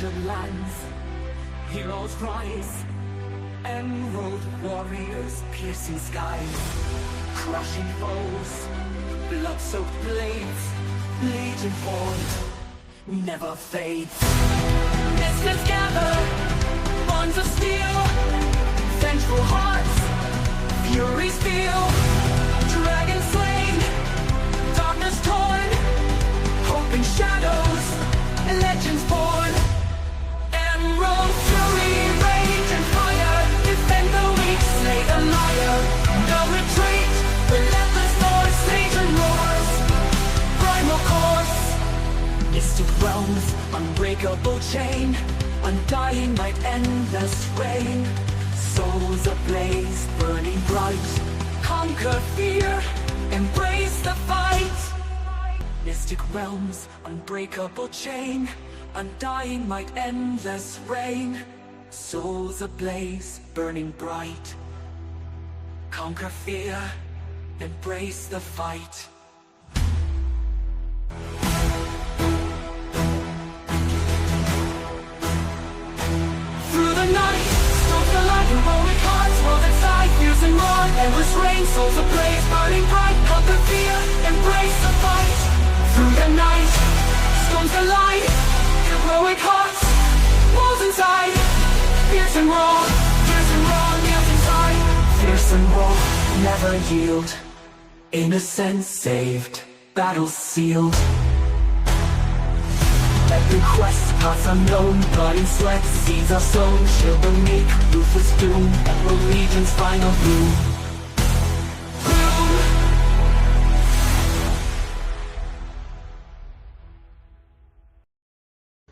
shattered lands, heroes rise, emerald warriors piercing skies, crushing foes, blood-soaked blades, legion formed, never fades. Mystics gather, bonds of steel, vengeful hearts, furies feel, dragons slain, darkness torn, hope in shadows, legends born. Emerald fury, rage and fire, defend the weak, slay the liar. No retreat, relentless force, sage and roars, primal course. Mystic realms, unbreakable chain, undying light, endless reign. Souls ablaze, burning bright, conquer fear, embrace the fight. Mystic realms, unbreakable chain, undying light, endless reign. Souls ablaze, burning bright, conquer fear, embrace the fight. Through the night, storms the light, heroic hearts, world inside, fierce and roar, endless rain, souls ablaze, burning bright, conquer fear, embrace the fight. Through the night, storms the light, heroic hearts, walls inside, fierce and raw, nails inside, fierce and raw, never yield, innocence saved, battle sealed. Let the quest pass unknown, blood and sweat, seeds are sown, shield the meek, ruthless doom, emerald legion's final bloom.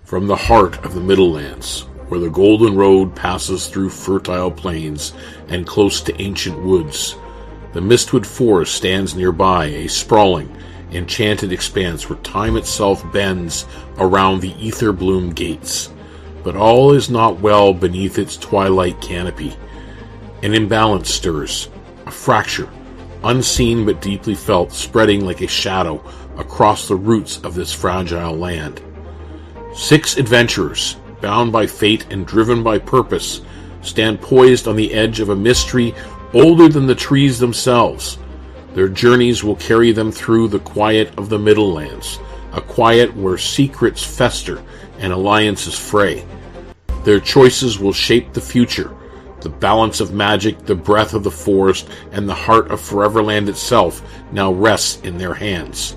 From the heart of the Middlelands, where the Golden Road passes through fertile plains and close to ancient woods, the Mistwood Forest stands nearby, a sprawling, enchanted expanse where time itself bends around the Etherbloom gates. But all is not well beneath its twilight canopy. An imbalance stirs, a fracture, unseen but deeply felt, spreading like a shadow across the roots of this fragile land. 6 adventurers, bound by fate and driven by purpose, stand poised on the edge of a mystery older than the trees themselves. Their journeys will carry them through the quiet of the Middlelands, a quiet where secrets fester and alliances fray. Their choices will shape the future. The balance of magic, the breath of the forest, and the heart of Foreverland itself now rests in their hands.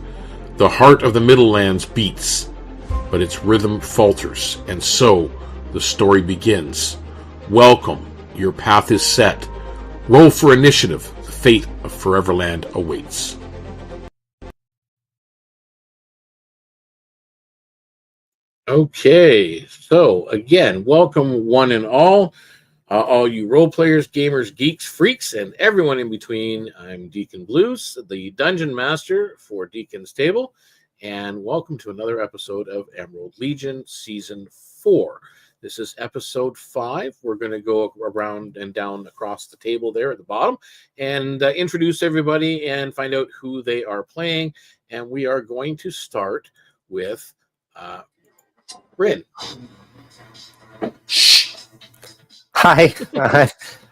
The heart of the Middlelands beats, but its rhythm falters, and so the story begins. Welcome, your path is set. Roll for initiative. The fate of Foreverland awaits. Okay, so again, welcome one and all you role players, gamers, geeks, freaks, and everyone in between. I'm Deacon Blues, the Dungeon Master for Deacon's Table, and welcome to another episode of Emerald Legion Season 4. This is episode 5. We're going to go around and down across the table there at the bottom and introduce everybody and find out who they are playing. And we are going to start with Rin. Hi,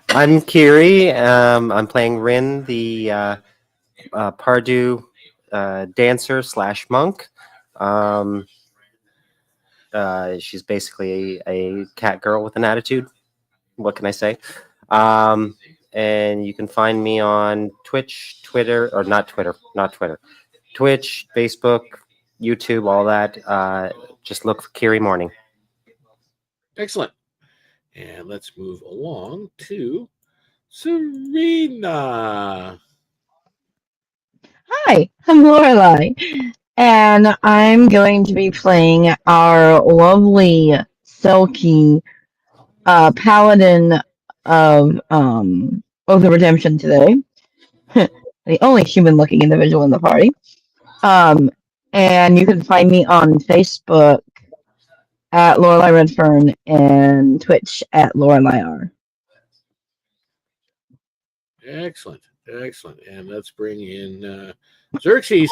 I'm Kiri. I'm playing Rin, the Pardew dancer / monk. She's basically a cat girl with an attitude. What can I say? And you can find me on Twitch, Twitter, or not Twitter, Twitch, Facebook, YouTube, all that. Just look for Kiri Morning. Excellent. And let's move along to Serena. Hi, I'm Lorelai, and I'm going to be playing our lovely, silky paladin of Oath of Redemption today. The only human-looking individual in the party. And you can find me on Facebook at Lorelai Redfern and Twitch at Lorelai R. Excellent. And let's bring in Xerxes.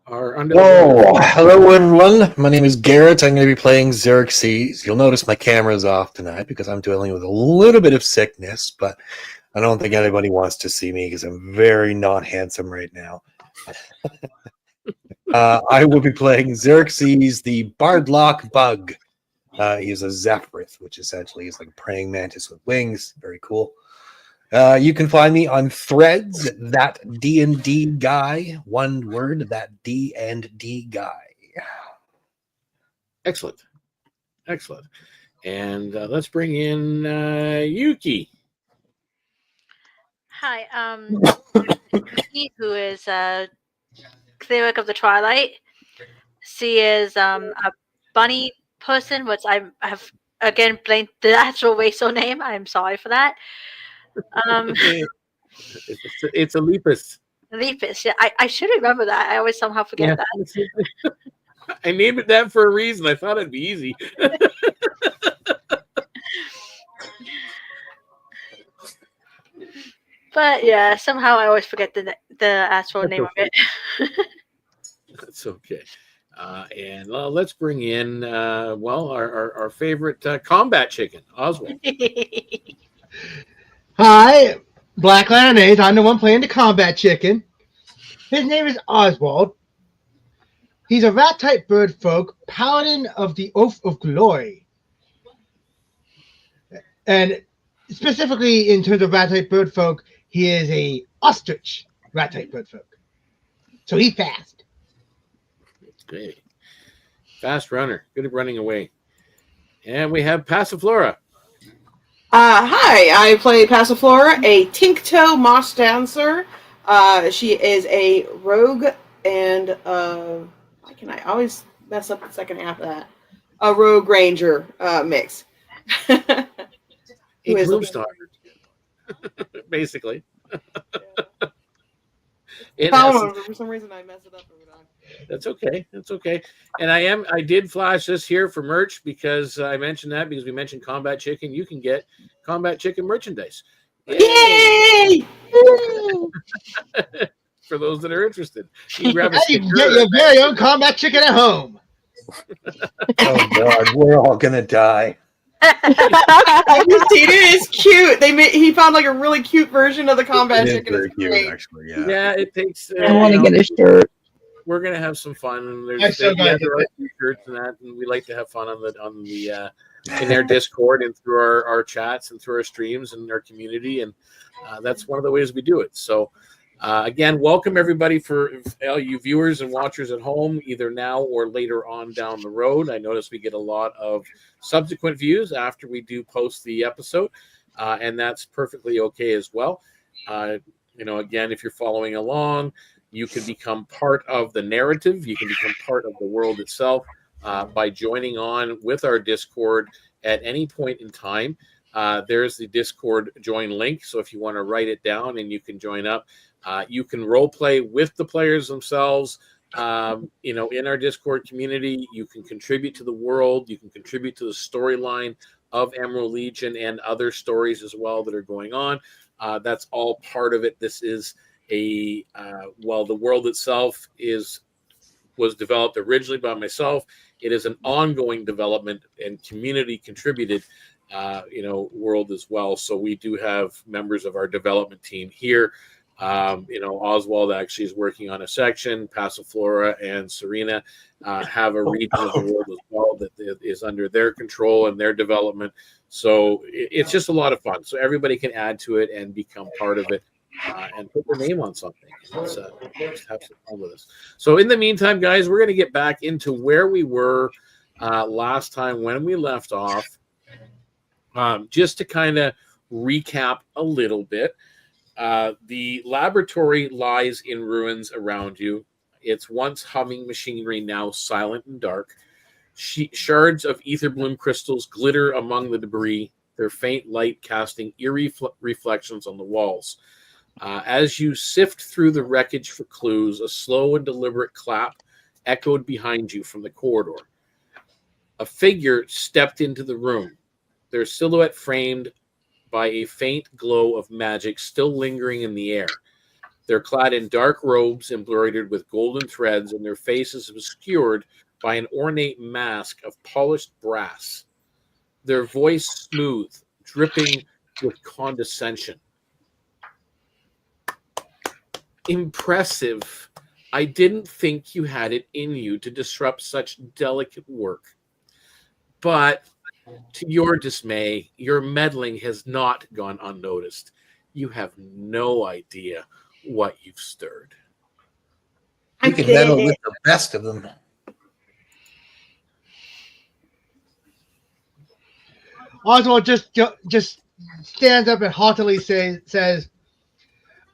are under Oh, hello everyone. My name is Garrett. I'm going to be playing Xerxes. You'll notice my camera's off tonight because I'm dealing with a little bit of sickness, but I don't think anybody wants to see me because I'm very not handsome right now. I will be playing Xerxes, the Bardlock Bug. He's a Zephrith, which essentially is like a praying mantis with wings. Very cool. You can find me on Threads, that D&D guy. One word, that D&D guy. Excellent. And let's bring in Yuki. Hi, Yuki, who is a cleric of the Twilight. She is a bunny person, which I have again blamed the actual racial name. I'm sorry for that. It's a lepus. Lepus. Yeah, I should remember that. I always somehow forget that. I named it that for a reason. I thought it'd be easy. But yeah, somehow I always forget the actual name of it. That's okay. And let's bring in our favorite combat chicken, Oswald. Hi, Black Lioness. I'm the one playing the combat chicken. His name is Oswald. He's a rat-type bird folk, paladin of the Oath of Glory. And specifically in terms of rat-type bird folk, he is a ostrich rat-type bird folk. So he's fast. Great. Fast runner. Good at running away. And we have Passiflora. Hi, I play Passiflora, a Tinkto Moss Dancer. She is a rogue and why can I always mess up the second half of that? A rogue ranger mix. A Gloomstar. Basically. For some reason I mess it up every time. That's okay. And I did flash this here for merch because I mentioned that because we mentioned Combat Chicken. You can get Combat Chicken merchandise. Yay! For those that are interested. You can grab a You can get your very own combat chicken at home. Oh God, we're all gonna die. Have you seen it? It's cute. He found like a really cute version of the combat chicken. Very It's cute, great. actually. Yeah. Yeah, it takes. I want to get a shirt. We're gonna have some fun. I There's still gotta there are t-shirts and that, and we like to have fun on the in their Discord and through our chats and through our streams and our community, and that's one of the ways we do it. So. Again, welcome everybody for all you viewers and watchers at home, either now or later on down the road. I notice we get a lot of subsequent views after we do post the episode, and that's perfectly okay as well. Again, if you're following along, you can become part of the narrative. You can become part of the world itself by joining on with our Discord at any point in time. There's the Discord join link. So if you want to write it down and you can join up, you can role play with the players themselves. In our Discord community, you can contribute to the world. You can contribute to the storyline of Emerald Legion and other stories as well that are going on. That's all part of it. This is the world itself was developed originally by myself. It is an ongoing development and community contributed world as well. So we do have members of our development team here. Oswald actually is working on a section. Passiflora and Serena have a region of the world as well that is under their control and their development. So it's just a lot of fun. So everybody can add to it and become part of it and put their name on something. Just have some fun with us. So in the meantime, guys, we're going to get back into where we were last time when we left off. Just to kind of recap a little bit, the laboratory lies in ruins around you. It's once humming machinery, now silent and dark. Shards of Etherbloom crystals glitter among the debris, their faint light casting eerie reflections on the walls. As you sift through the wreckage for clues, a slow and deliberate clap echoed behind you from the corridor. A figure stepped into the room, their silhouette framed by a faint glow of magic still lingering in the air. They're clad in dark robes embroidered with golden threads, and their faces obscured by an ornate mask of polished brass. Their voice smooth, dripping with condescension. Impressive. I didn't think you had it in you to disrupt such delicate work. But to your dismay, your meddling has not gone unnoticed. You have no idea what you've stirred. You can meddle with the best of them. Oswald just stands up and haughtily says,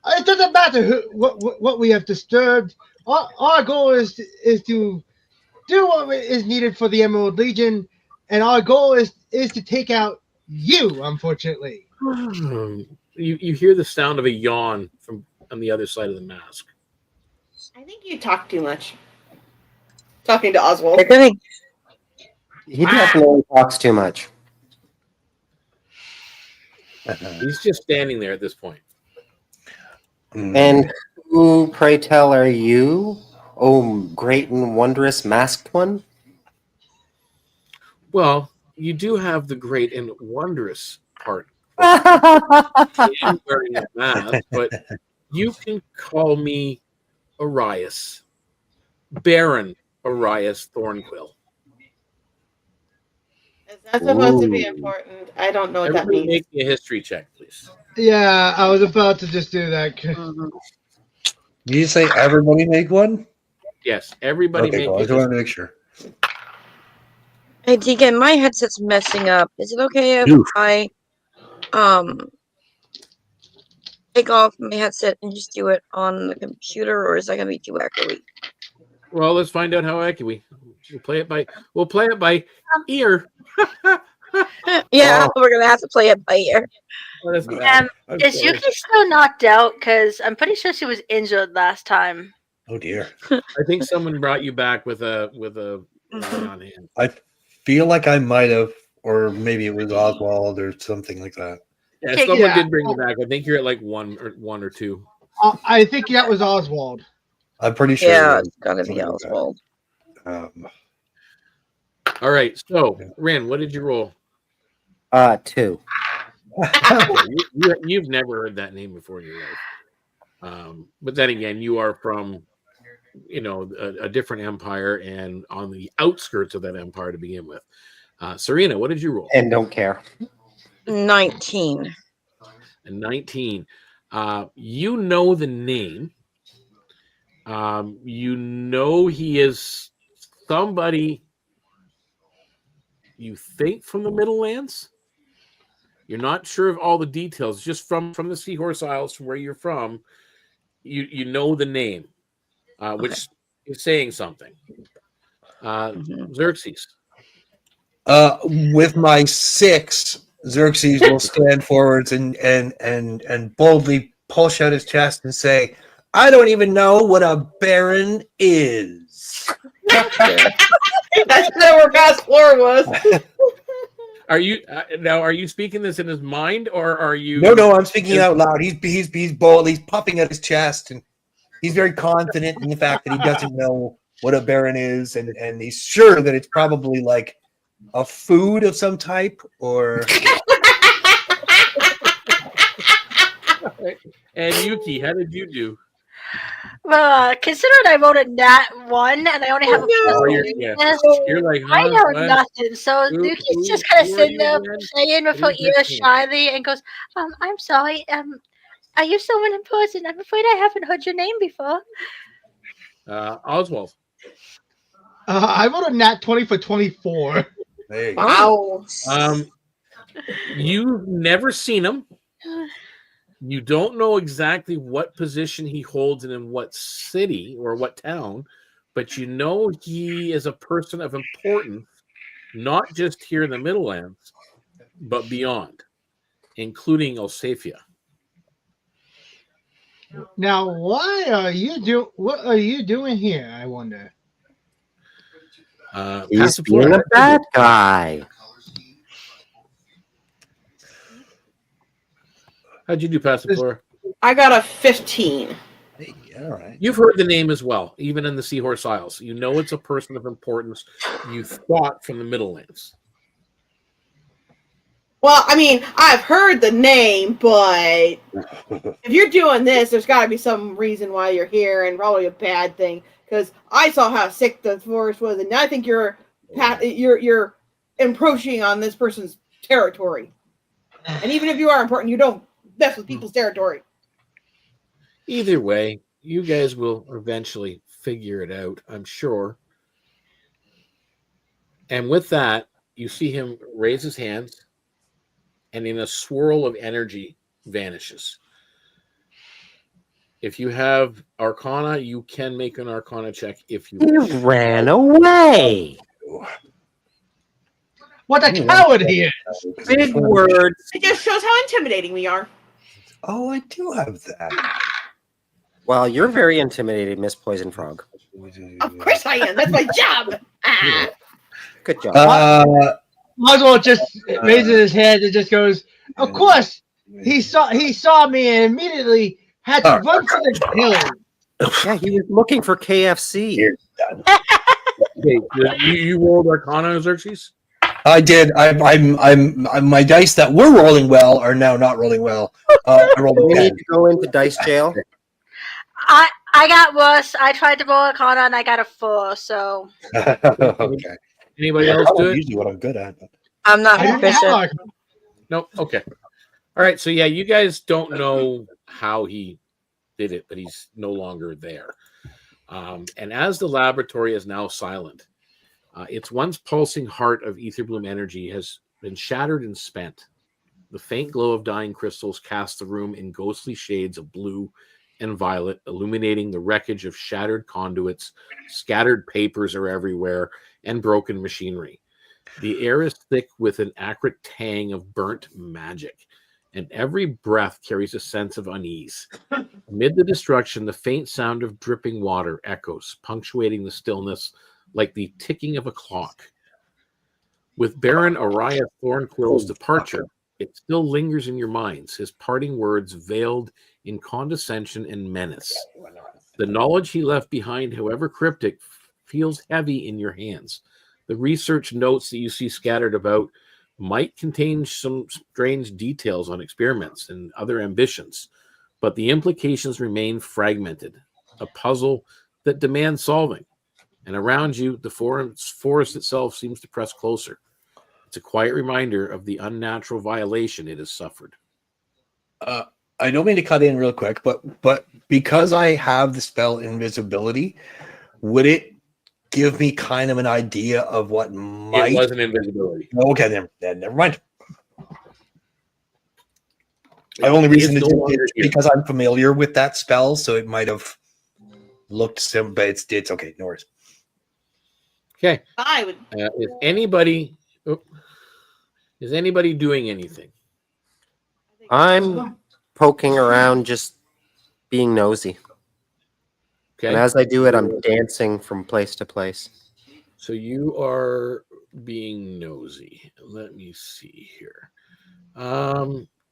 "It doesn't matter what we have disturbed. Our goal is to do what is needed for the Emerald Legion, and our goal is to take out you. Unfortunately." You hear the sound of a yawn from on the other side of the mask. I think you talk too much. Talking to Oswald. They're gonna. He definitely talks too much. He's just standing there at this point. And who, pray tell, are you? Oh, great and wondrous masked one? Well, you do have the great and wondrous part. Wearing a mask, but you can call me Arias. Baron Arias Thornquill. Is that supposed to be important? I don't know what that Everybody means. make me a history check, please. Yeah, I was about to just do that. Did you say everybody make one? Yes, everybody Okay, make cool. I me just wanted to make sure. Hey, DK, my headset's messing up. Is it okay if Oof. I take off my headset and just do it on the computer, or is that gonna be too echoey? Well, let's find out how echoey. We'll play it by ear. Yeah, we're gonna have to play it by ear. Oh, that's bad. I'm Is sorry. Yuki still knocked out? Because I'm pretty sure she was injured last time. Oh dear. I think someone brought you back with a line on hand. I feel like I might have, or maybe it was Oswald or something like that. Yeah, Okay, someone yeah. did bring you back. I think you're at like one or two. I think that was Oswald. I'm pretty sure. Yeah, it it's gotta be something like that. Oswald. All right, so Rin, what did you roll? 2. You've never heard that name before in your life. But then again, you are from, a different empire and on the outskirts of that empire to begin with. Serena, what did you roll? And don't care. 19. A 19. You know the name. You know he is somebody you think from the Middlelands. You're not sure of all the details, just from the Seahorse Isles, from where you're from. You know the name, which is saying something. Xerxes. With my 6, Xerxes will stand forwards and boldly push out his chest and say, "I don't even know what a baron is." That's where past floor was. Are you speaking this in his mind, or are you? No, I'm speaking out loud. He's bold. He's puffing out his chest, and he's very confident in the fact that he doesn't know what a baron is, and he's sure that it's probably like a food of some type, or. And Yuki, how did you do? Well, considering I voted nat 1 and I only have a Oh, plus you're like, I huh, know what? nothing. So Who- Yuki's just kind of who are sitting you there again? playing with her Who's this ears kid? shyly and goes, I'm sorry. Are you someone in person? I'm afraid I haven't heard your name before. Oswald. I voted nat 20 for 24. There you go. Wow. You've never seen him. You don't know exactly what position he holds and in what city or what town, but you know he is a person of importance, not just here in the Middlelands, but beyond, including Osafia. Now, what are you doing here? I wonder. He's Passive being Flora. a bad guy. How'd you do, Passive Flora? I got a 15. Hey, all right. You've heard the name as well, even in the Seahorse Isles. You know it's a person of importance. You thought from the Middlelands. Well, I mean, I've heard the name, but if you're doing this, there's got to be some reason why you're here, and probably a bad thing. Because I saw how sick the forest was, and I think you're encroaching on this person's territory. And even if you are important, you don't mess with people's territory. Either way, you guys will eventually figure it out, I'm sure. And with that, you see him raise his hands, and in a swirl of energy, vanishes. If you have Arcana, you can make an Arcana check if you wish. He ran away. What a coward he is! Big words. It just shows how intimidating we are. Oh, I do have that. Well, you're very intimidated, Miss Poison Frog. Of course I am. That's my job. Ah. Good job. Oswald just raises his head and just goes, "Of course, he saw me and immediately had to run to the hill." Yeah, he was looking for KFC. You're done. Okay, you rolled Arcana, Xerxes? I did. I'm my dice that were rolling well are now not rolling well. I rolled We a need 10. to go into dice jail. I got worse. I tried to roll a Arcana and I got a 4. So Okay. Anybody else do it? Usually what I'm good at. But... I'm not I didn't proficient. have Arcana. No? Okay. All right, so yeah, you guys don't know how he did it, but he's no longer there. And as the laboratory is now silent, its once pulsing heart of Etherbloom energy has been shattered and spent. The faint glow of dying crystals casts the room in ghostly shades of blue and violet, illuminating the wreckage of shattered conduits. Scattered papers are everywhere, and broken machinery. The air is thick with an acrid tang of burnt magic, and every breath carries a sense of unease. Amid the destruction, the faint sound of dripping water echoes, punctuating the stillness like the ticking of a clock. With Baron Ariah Thornquill's departure, it still lingers in your minds, his parting words veiled in condescension and menace. The knowledge he left behind, however cryptic, feels heavy in your hands. The research notes that you see scattered about might contain some strange details on experiments and other ambitions, but the implications remain fragmented, a puzzle that demands solving. And around you, the forest itself seems to press closer. It's a quiet reminder of the unnatural violation it has suffered. I don't mean to cut in real quick, but because I have the spell invisibility, would it give me kind of an idea of what might? It wasn't invisibility. Okay, then never mind. The only reason It's it no did longer is here. because I'm familiar with that spell, so it might have looked similar, but it's okay. No worries. Okay. I would. Is anybody doing anything? I'm poking around, just being nosy. Okay. And as I do it, I'm dancing from place to place. So you are being nosy. Let me see here.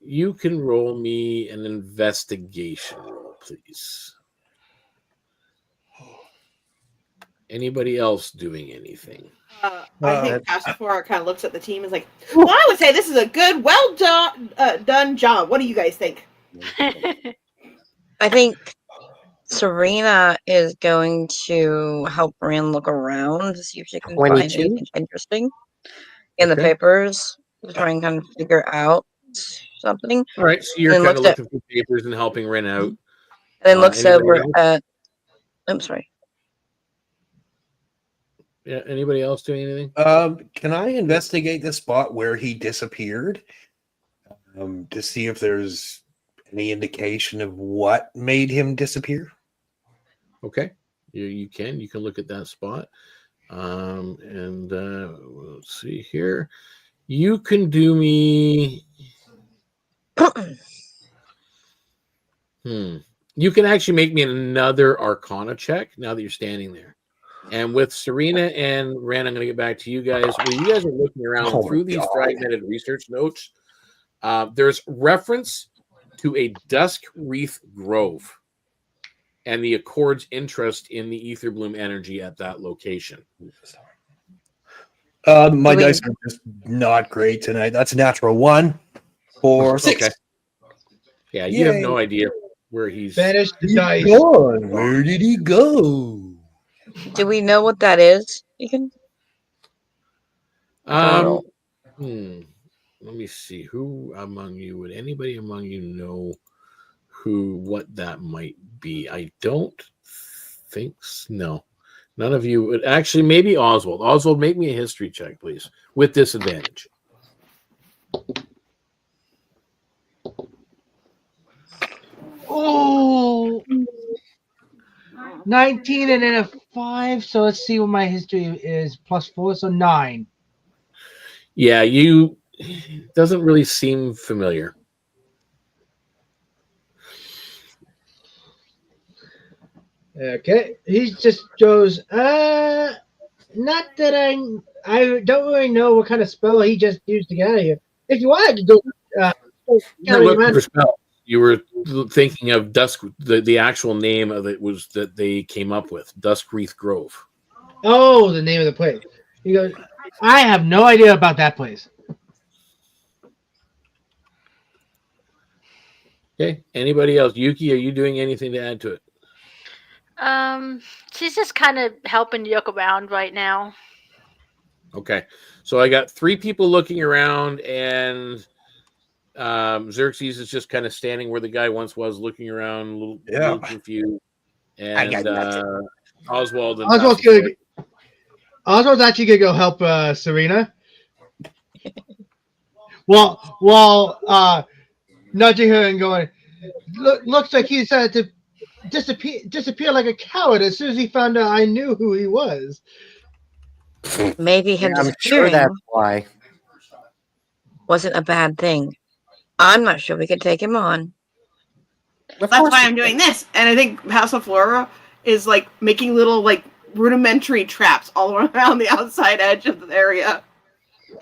You can roll me an investigation roll, please. Anybody else doing anything? I think Pastor kind of looks at the team and is like, well, I would say this is a good, well done job. What do you guys think? I think Serena is going to help Rand look around to see if she can find 22? anything interesting in the Okay. papers to try and kind of figure out something. All right, so you're And kind of looks at- looking through papers and helping Ren out. And then looks Anybody over else? at. I'm sorry. Yeah, anybody else doing anything? Can I investigate the spot where he disappeared to see if there's any indication of what made him disappear? Okay, you can look at that spot. And let's see here. You can do me. You can actually make me another Arcana check now that you're standing there. And with Serena and Ren, I'm going to get back to you guys. When you guys are looking around through these fragmented research notes, there's reference to a dusk wreath grove. and the Accord's interest in the Etherbloom energy at that location. My dice are just not great tonight. That's a natural 1 for 6. Okay. Yeah, you have no idea where he's Banish the dice. Gone. Where did he go? Do we know what that is? You can. Let me see. Who among you would anybody among you know what that might be? I don't think so. No. None of you would actually. Maybe Oswald. Oswald, make me a history check, please, with disadvantage. Oh, 19 and then a 5. So let's see what my history is. +4, so 9. Yeah, doesn't really seem familiar. Okay, he just goes, not that I don't really know what kind of spell he just used to get out of here. If you wanted to go, You were looking for spell. You were thinking of Dusk. The actual name of it was that they came up with Duskreath Grove. Oh, the name of the place. He goes, I have no idea about that place. Okay. Anybody else? Yuki, are you doing anything to add to it? She's just kind of helping look around right now. Okay. So I got 3 people looking around, and Xerxes is just kind of standing where the guy once was, looking around, a little confused. And Oswald and Oswald's actually gonna go help Serena. while nudging her and going, looks like he decided to disappear like a coward as soon as he found out I knew who he was. Maybe him I'm disappearing sure that's why. wasn't a bad thing. I'm not sure we could take him on. That's why I'm doing this. And I think House of Flora is like making little like rudimentary traps all around the outside edge of the area.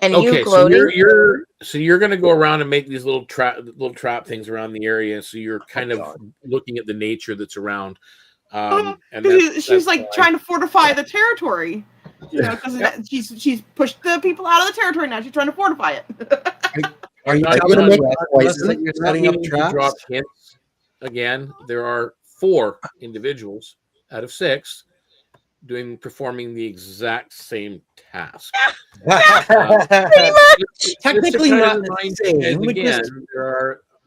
And okay, you gloating? so you're going to go around and make these little trap things around the area. So you're kind of looking at the nature that's around. And she's like trying to fortify the territory. You know, because she's pushed the people out of the territory. Now she's trying to fortify it. Are you not telling me that you're setting up traps? Drop hints. Again, there are 4 individuals out of 6 performing the exact same task. Pretty much. Technically not the same. Again,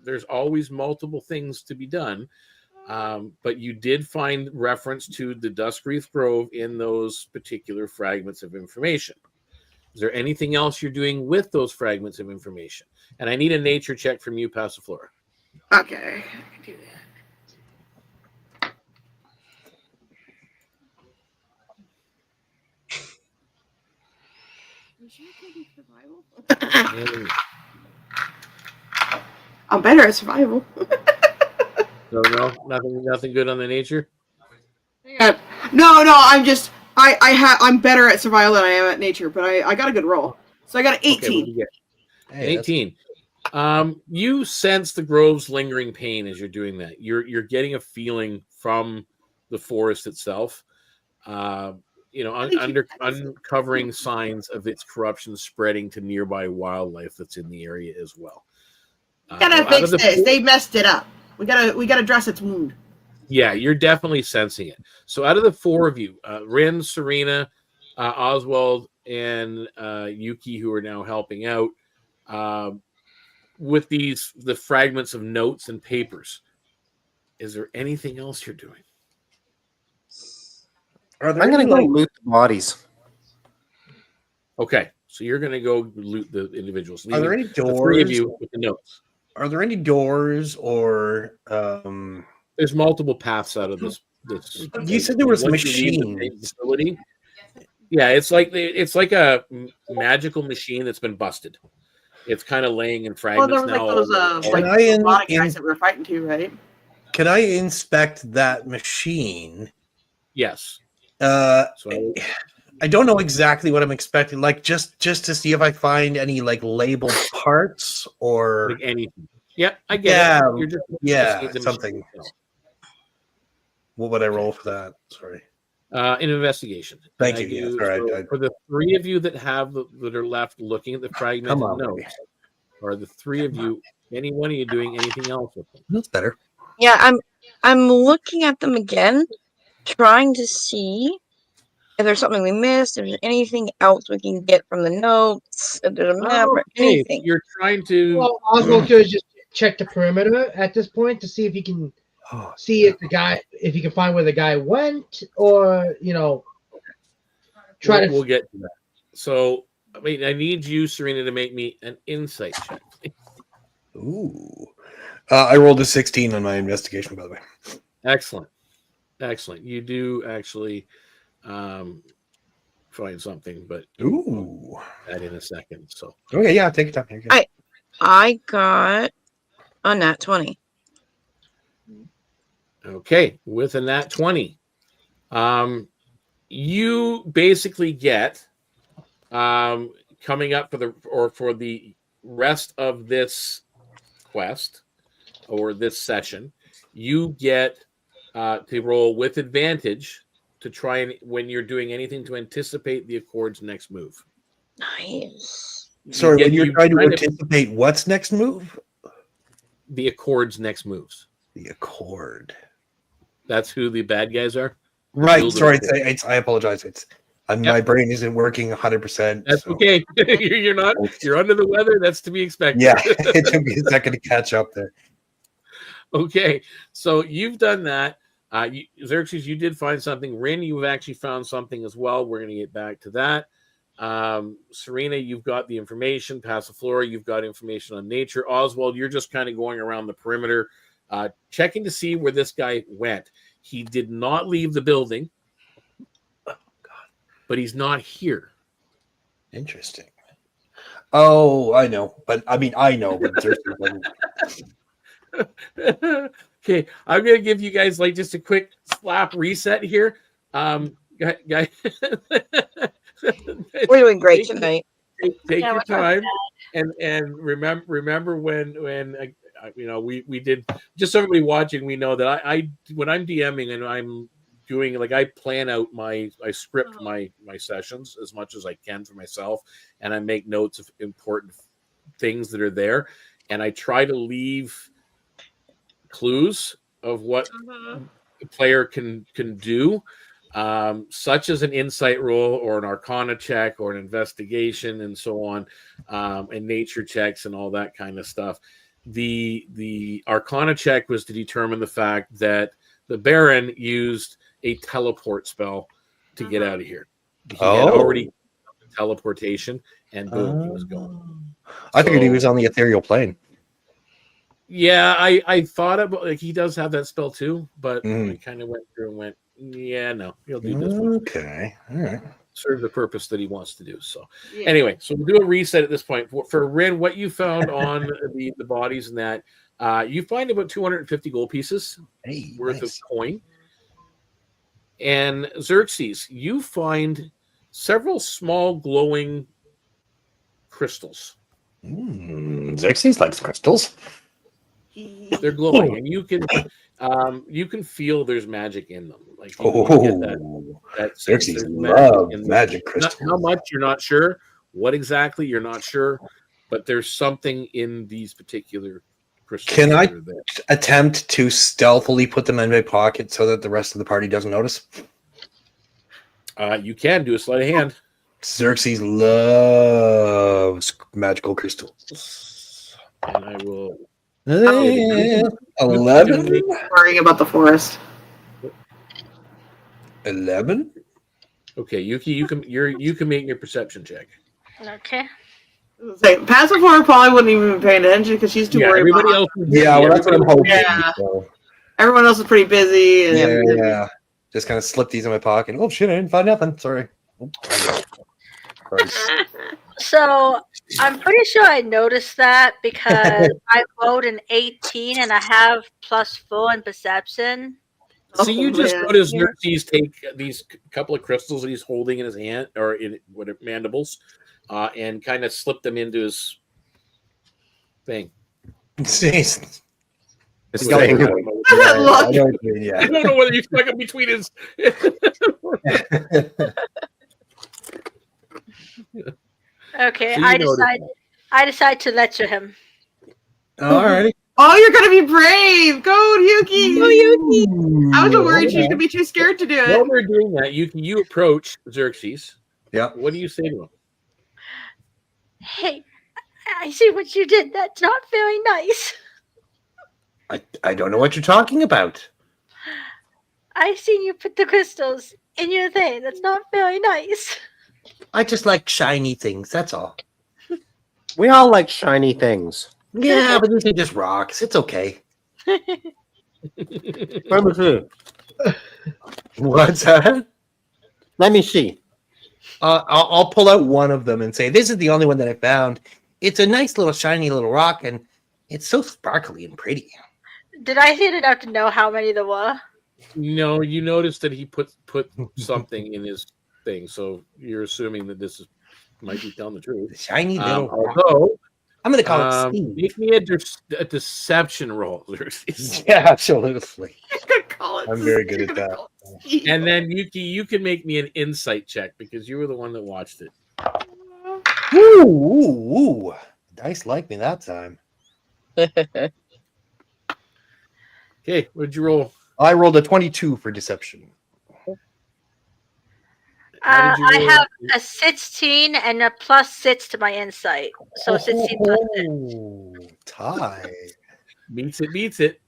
there's always multiple things to be done. But you did find reference to the Duskreath Grove in those particular fragments of information. Is there anything else you're doing with those fragments of information? And I need a nature check from you, Passiflora. Okay, I can do that. I'm better at survival. No, nothing good on the nature. No, I'm better at survival than I am at nature, but I got a good roll. So I got an 18. Okay, 18. You sense the grove's lingering pain as you're doing that. You're getting a feeling from the forest itself. Uncovering signs of its corruption spreading to nearby wildlife that's in the area as well. We gotta fix this. They messed it up. We gotta address its wound. Yeah, you're definitely sensing it. So out of the 4 of you, Rin, Serena, Oswald, and Yuki, who are now helping out with the fragments of notes and papers, is there anything else you're doing? I'm going to go loot the bodies. Okay, so you're going to go loot the individuals. Are there any doors? The 3 of you with the notes. Are there any doors or? There's multiple paths out of this. You said there was machines. Facility. Yeah, it's like a magical machine that's been busted. It's kind of laying in fragments there was now. those robotic guys that we were fighting too, right? Can I inspect that machine? Yes. I don't know exactly what I'm expecting. Like just to see if I find any like labeled parts or like anything. Yeah, I get it. You're just something. What would I roll for that? Sorry. An investigation. Thank And you. Yes, all right. For the three of you that are left looking at the fragmented on, notes, baby. or the three of you, any one of you doing anything else with them? That's better. Yeah, I'm looking at them again, trying to see if there's something we missed, if there's anything else we can get from the notes, if there's a map or Okay, anything. you're trying to. Well, Oswald could just check the perimeter at this point to see if he can see if he can find where the guy went, or try We'll get to that. So, I mean, I need you, Serena, to make me an insight check. Ooh. I rolled a 16 on my investigation, by the way. Excellent. You do actually find something, but ooh, that in a second. So okay, yeah, take your time. I got a nat 20. Okay, with a nat 20, you basically get coming up for the rest of this quest or this session, you get to roll with advantage to try and when you're doing anything to anticipate the Accord's next move. Nice. Sorry, when you're trying to anticipate what's next move? The Accord's next moves. The Accord. That's who the bad guys are? Right. Gilded Sorry, Accord. I apologize. My brain isn't working 100%. That's okay. You're not. You're under the weather. That's to be expected. Yeah, it took me a second to catch up there. Okay, so you've done that. Xerxes, you did find something. Rin, you've actually found something as well. We're going to get back to that. Serena, you've got the information. Passiflora, you've got information on nature. Oswald, you're just kind of going around the perimeter, checking to see where this guy went. He did not leave the building. Oh, God. But he's not here. Interesting. Oh, I know. But I know. But okay, I'm gonna give you guys like just a quick slap reset here. Guy, we're doing great tonight. Take your time and remember when we did, just so everybody watching, we know that I when I'm DMing and I'm doing I plan out I script my sessions as much as I can for myself, and I make notes of important things that are there, and I try to leave clues of what the player can do, such as an insight roll or an arcana check or an investigation and so on, and nature checks and all that kind of stuff. The arcana check was to determine the fact that the Baron used a teleport spell to get out of here. He had already teleportation, and boom, he was gone. I figured he was on the ethereal plane. Yeah, I thought about he does have that spell too, but I kind of went through and went, yeah, no, he'll do this one. Okay, all right. Serve the purpose that he wants to do. So anyway, so we'll do a reset at this point. For Rin, what you found on the bodies and that, you find about 250 gold pieces worth of coin. And Xerxes, you find several small glowing crystals. Xerxes likes crystals. They're glowing, and you can feel there's magic in them. Like you get that Xerxes loves magic crystals. How much you're not sure. What exactly you're not sure, but there's something in these particular crystals. Can I attempt to stealthily put them in my pocket so that the rest of the party doesn't notice? You can do a sleight of hand. Xerxes loves magical crystals. And I will. 11. Worrying about the forest. 11. Okay, Yuki, you can make your perception check. Okay. Passive horror probably wouldn't even be paying attention because she's too worried. Everybody else. Well, that's what I'm hoping. Yeah. So. Everyone else is pretty busy. And Yeah. Just kind of slip these in my pocket. Oh shit! I didn't find nothing. Sorry. So I'm pretty sure I noticed that because I rolled an 18 and I have +4 in perception. So you just notice Xerxes take these couple of crystals that he's holding in his hand or in mandibles, and kind of slip them into his thing. Jesus. Just Well, saying. yeah. I know what you mean, yeah. I don't know whether you stuck him between his. Okay, So you noticed I decide to lecture him. All right. Oh, you're gonna be brave. Go, Yuki. Go, Yuki. I was worried she's gonna be too scared to do While it. we're doing that, you approach Xerxes. Yeah. What do you say to him? Hey, I see what you did. That's not very nice. I don't know what you're talking about. I seen you put the crystals in your thing. That's not very nice. I just like shiny things. That's all. We all like shiny things. Yeah, but these are just rocks. It's okay. Let me see. What's that? Let me see. I'll pull out one of them and say, "This is the only one that I found. It's a nice little shiny little rock, and it's so sparkly and pretty." Did I hit enough to know how many there were? No, you noticed that he put something in his thing, so you're assuming that this might be telling the truth. The shiny little rock. Although, I'm going to call it Steve. make me a deception roll, Xerxes. Yeah, absolutely. You're gonna call it. I'm very good you're at gonna that. call it Steve. And then Yuki, you can make me an insight check because you were the one that watched it. Ooh, ooh, ooh. Dice like me that time. Okay, what'd you roll? I rolled a 22 for deception. How did you I roll? have a 16 and a +6 to my insight. So 16 plus 6. Oh, tie. Beats it.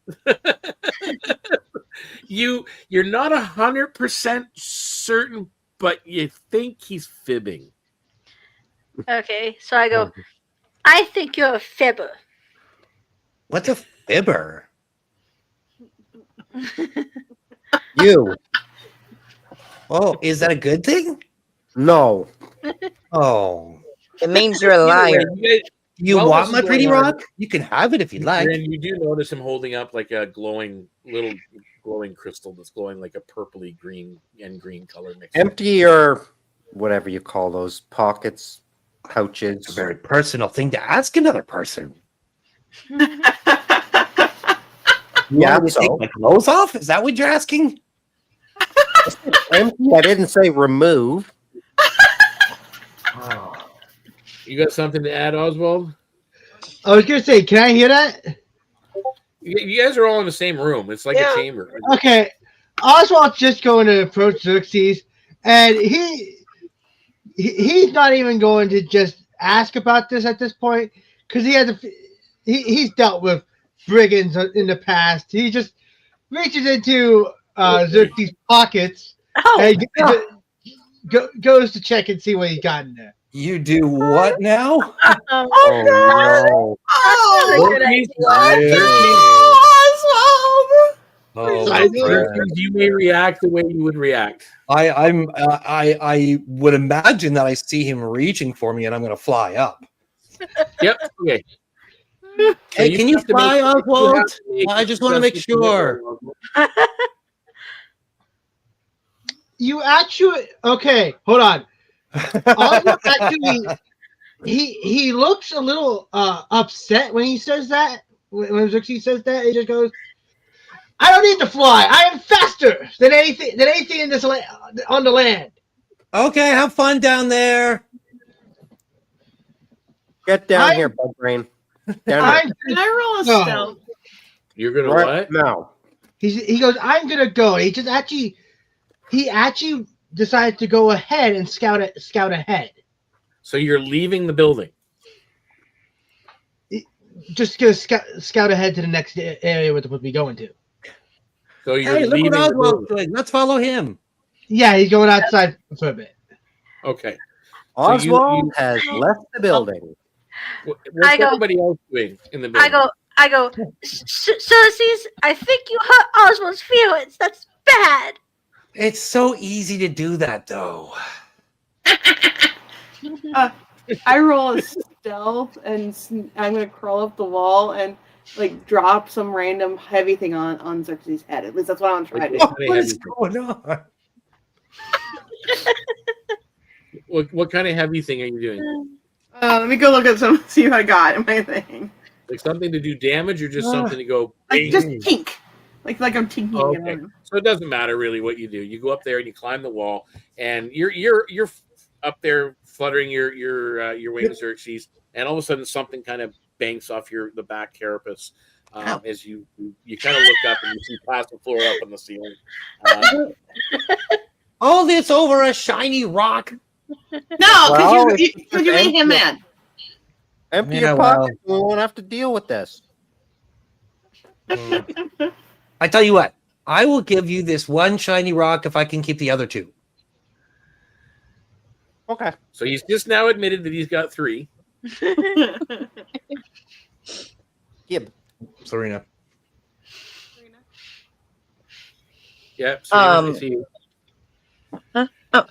You're not 100% certain, but you think he's fibbing. Okay, so I go, I think you're a fibber. What's a fibber? You. Oh, is that a good thing? No. Oh. It means you're a liar. You While want this my is pretty going on, rock? You can have it if you'd like. And you do notice him holding up like a little glowing crystal that's glowing like a purpley green and green color mix. Empty your whatever you call those pockets, It's a pouches. very personal thing to ask another person. You Yeah, want me to take so my clothes off? Is that what you're asking? empty. I didn't say remove. Oh. You got something to add, Oswald? I was gonna say, can I hear that? You guys are all in the same room. It's like Yeah. a chamber. Okay, Oswald's just going to approach Xerxes, and he's not even going to just ask about this at this point because he's dealt with brigands in the past. He just reaches into Xerxes' pockets Oh, and goes to check and see what he got in there. You do what now? oh, Oh no! Oh, good idea. Oh, I know. Xerxes, you may react the way you would react. I would imagine that I see him reaching for me and I'm going to fly up. Yep. Okay. Hey, you can you have to fly, make- you have Oswald? to make I just want to make deception sure. roll, Oswald. You actually okay? Hold on. Oswald actually, he looks a little upset when he says that. When Xerxes says that, he just goes, "I don't need to fly. I am faster than anything in this on the land." Okay, have fun down there. Get down I- here, bug brain. Down I'm, Can I roll a No. stealth? You're gonna here. what? No. he goes, "I'm gonna go." He actually decided to go ahead and scout ahead. So you're leaving the building. Just gonna scout ahead to the next area we'll be going to. So you're Hey, look leaving what the Oswald's building. doing. Let's follow him. Yeah, he's going outside for a bit. Okay. So Oswald has left the building. What's I go- everybody else doing in the building? I go, Xerxes, I think you hurt Oswald's feelings. That's bad. It's so easy to do that, though. I roll a stealth, and I'm gonna crawl up the wall and like drop some random heavy thing on Xerxes' head. At least that's what I'm trying to do. What is going on? What kind of heavy thing are you doing? Let me go look at some, see what I got in my thing. Like something to do damage, or just something to go Like just bing? tink. Like I'm tinking. Oh, okay. So it doesn't matter really what you do. You go up there and you climb the wall, and you're up there fluttering your wings, Xerxes, and all of a sudden something kind of banks off the back carapace as you kind of look up and you see Passiflora up on the ceiling. All this over a shiny rock. No, because Well, you made him mad. Empty Yeah, your pocket. We won't have to deal with this. I tell you what, I will give you this one shiny rock if I can keep the other two. Okay. So he's just now admitted that he's got 3. Gib. Serena. Yeah. So I see you. Huh? Oh,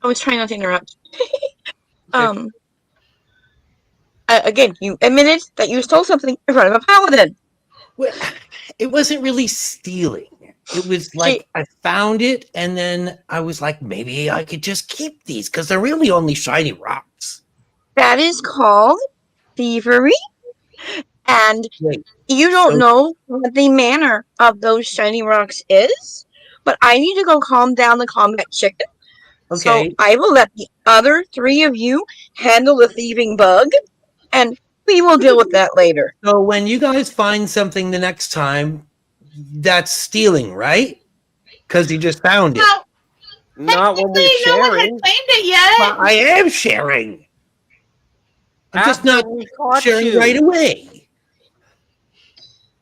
I was trying not to interrupt. Again, you admitted that you stole something in front of a paladin. Well, it wasn't really stealing. It was like I found it, and then I was like, maybe I could just keep these because they're really only shiny rocks. That is called thievery. And Wait, you don't so- know what the manner of those shiny rocks is, but I need to go calm down the combat chicken. Okay. So I will let the other 3 of you handle the thieving bug, and we will deal with that later. So when you guys find something the next time, that's stealing, right? Because you just found it. No, Not when we're technically, no one had sharing. claimed it yet. Well, I am sharing. I'm just After not we caught sharing you. right away.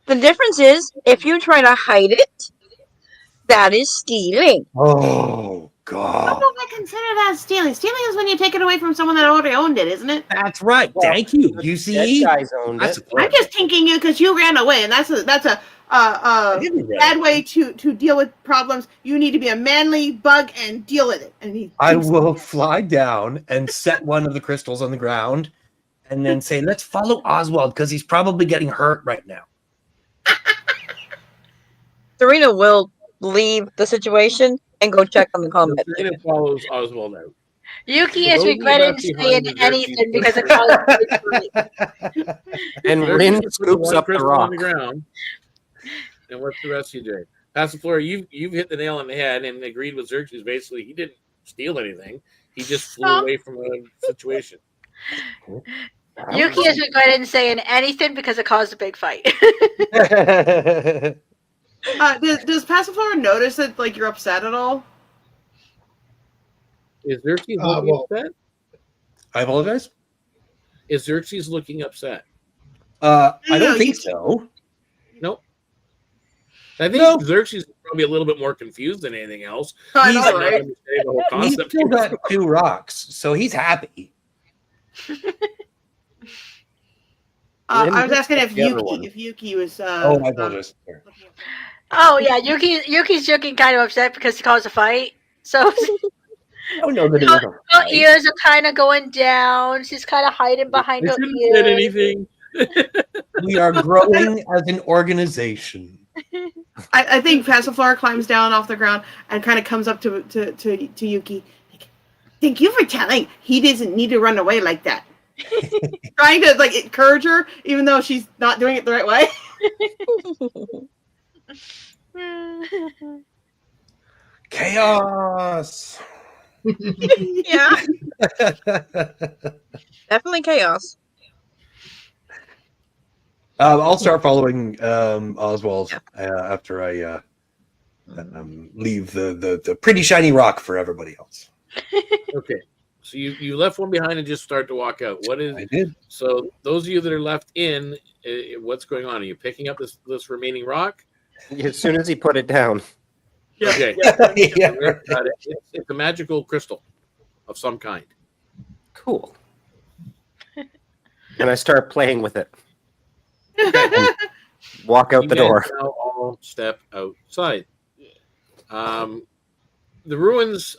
The difference is, if you try to hide it, that is stealing. Oh, I God. don't know if I consider that stealing. Stealing is when you take it away from someone that already owned it, isn't it? That's right. Well, Thank you. the You dead see? guys owned That's it. I'm just tinking you because you ran away, and that's a didn't run bad away. way to deal with problems. You need to be a manly bug and deal with it. And I will fly down and set one of the crystals on the ground and then say, let's follow Oswald because he's probably getting hurt right now. Serena will leave the situation and go check on the combat chicken. Serena follows Oswald out. Yuki For is those of you regretting left behind, saying the anything Xerxes because it caused a big fight. And Xerxes Rin puts scoops one up the crystal rock. on the ground. And what's the rest of you doing? Passiflora, you've hit the nail on the head and agreed with Xerxes. Basically, he didn't steal anything. He just flew away from a situation. Yuki is regretting saying anything because it caused a big fight. Does Passiflora notice that like you're upset at all? Is Xerxes well- looking upset? I apologize. Is Xerxes looking upset? I No, don't think you- so. Nope. I think No. Xerxes is probably a little bit more confused than anything else. I He's know, Not right? understanding the whole He's concept. still got 2 rocks, so he's happy. I was asking if The other one. Yuki was. Oh, I apologize. Oh yeah, Yuki's looking kind of upset because he caused a fight. So I don't know that it was a her fight. ears are kind of going down. She's kind of hiding behind I her shouldn't have said ears. anything. We are growing as an organization. I think Passiflora climbs down off the ground and kind of comes up to Yuki. Like, thank you for telling. He doesn't need to run away like that. Trying to like encourage her, even though she's not doing it the right way. Chaos. Yeah, definitely chaos. I'll start following Oswald after I leave the pretty shiny rock for everybody else. Okay. So you left one behind and just start to walk out. What is I did. so those of you that are left in, what's going on? Are you picking up this remaining rock? As soon as he put it down. Okay. Yeah. Got it. It's a magical crystal of some kind. Cool. And I start playing with it. Walk out You the guys door. now all step outside. The ruins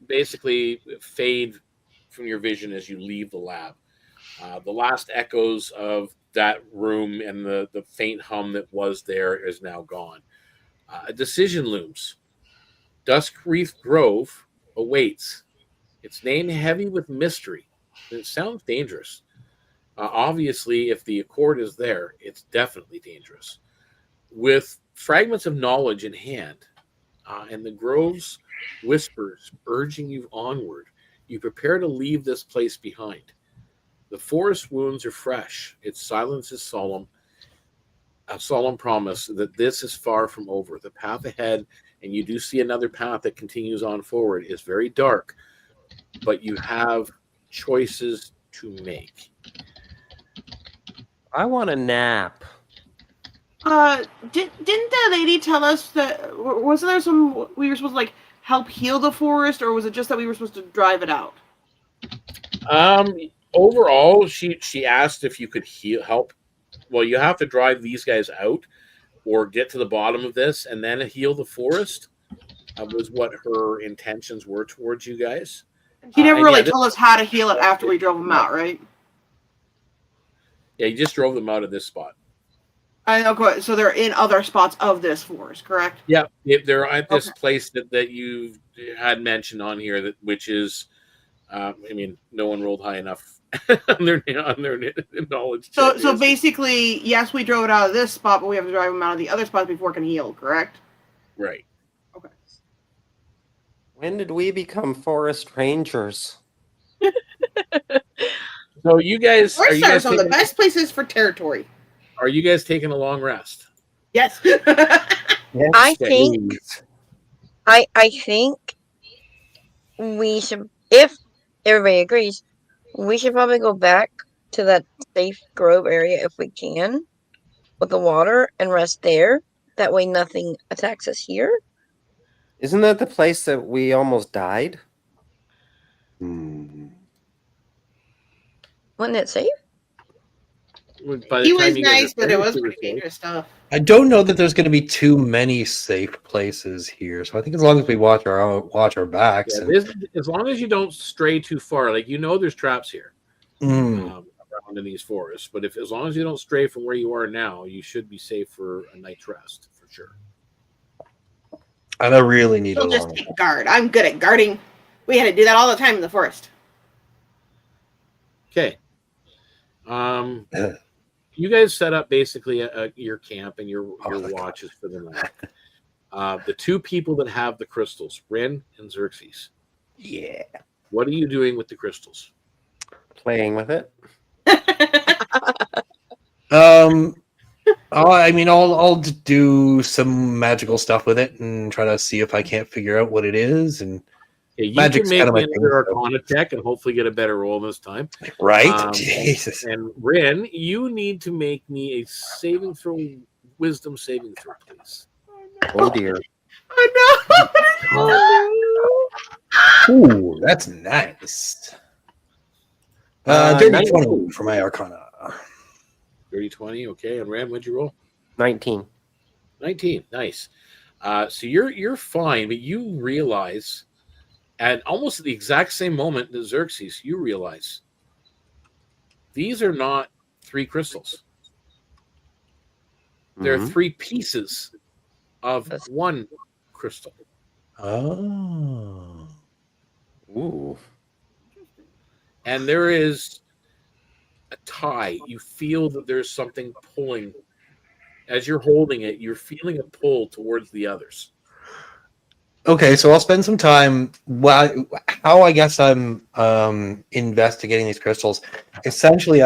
basically fade from your vision as you leave the lab. The last echoes of that room and the faint hum that was there is now gone. A decision looms. Duskreath Grove awaits. Its name heavy with mystery. And it sounds dangerous. Obviously, if the Accord is there, it's definitely dangerous. With fragments of knowledge in hand, and the grove's whispers urging you onward, you prepare to leave this place behind. The forest wounds are fresh. Its silence is solemn, a solemn promise that this is far from over. The path ahead, and you do see another path that continues on forward, is very dark, but you have choices to make. I want a nap. Didn't the lady tell us that wasn't there some we were supposed to like help heal the forest, or was it just that we were supposed to drive it out? Overall, she asked if you could help. Well, you have to drive these guys out, or get to the bottom of this, and then heal the forest. Was what her intentions were towards you guys. She never really told us how to heal it after we drove them out, right? Yeah, you just drove them out of this spot. I know, so they're in other spots of this forest, correct? Yeah, they're at this place that you had mentioned on here, which is, I mean, no one rolled high enough on their knowledge. So basically, yes, we drove it out of this spot, but we have to drive them out of the other spots before it can heal, correct? Right. Okay. When did we become forest rangers? So you guys are you guys on the best places for territory? Are you guys taking a long rest? Yes. I think we should, if everybody agrees, we should probably go back to that safe grove area if we can with the water and rest there. That way nothing attacks us here. Isn't that the place that we almost died? Wasn't it safe? He was nice, but it was pretty dangerous stuff. I don't know that there's going to be too many safe places here, so I think as long as we watch our backs, as long as you don't stray too far, like there's traps here around in these forests. But as long as you don't stray from where you are now, you should be safe for a night's rest for sure. And I really need We'll just take guard. I'm good at guarding. We had to do that all the time in the forest. Okay. You guys set up basically your camp and your watches for the night. The two people that have the crystals, Rin and Xerxes. Yeah. What are you doing with the crystals? Playing with it. I mean, I'll do some magical stuff with it and try to see if I can't figure out what it is. And you can make another Arcana check and hopefully get a better roll this time. Right? Jesus. And Rin, you need to make me a wisdom saving throw, please. Oh dear. Ooh, that's nice. Dirty 20 for my Arcana. Dirty 20, okay. And Ram, what'd you roll? 19. 19, nice. So you're fine, but you realize, at almost the exact same moment that Xerxes, you realize these are not three crystals. They're three pieces of one crystal. Oh. Ooh. And there is a tie. You feel that there's something pulling. As you're holding it, you're feeling a pull towards the others. Okay, so I'll spend some time. How I guess I'm investigating these crystals. Essentially,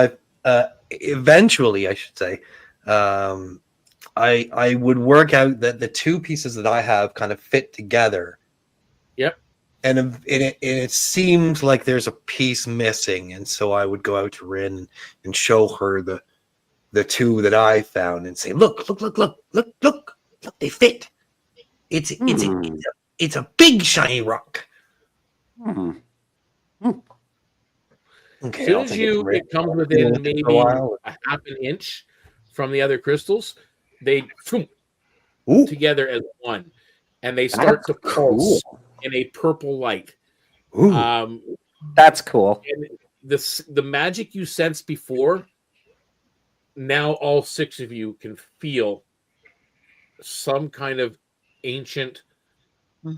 eventually, I should say, I would work out that the two pieces that I have kind of fit together. Yep. And it seems like there's a piece missing, and so I would go out to Rin and show her the two that I found and say, look, they fit. It's a big shiny rock. Okay, as soon as it comes within maybe a half an inch from the other crystals, they together as one, and they start to pulse in a purple light. That's cool. And the magic you sensed before, now all six of you can feel some kind of ancient,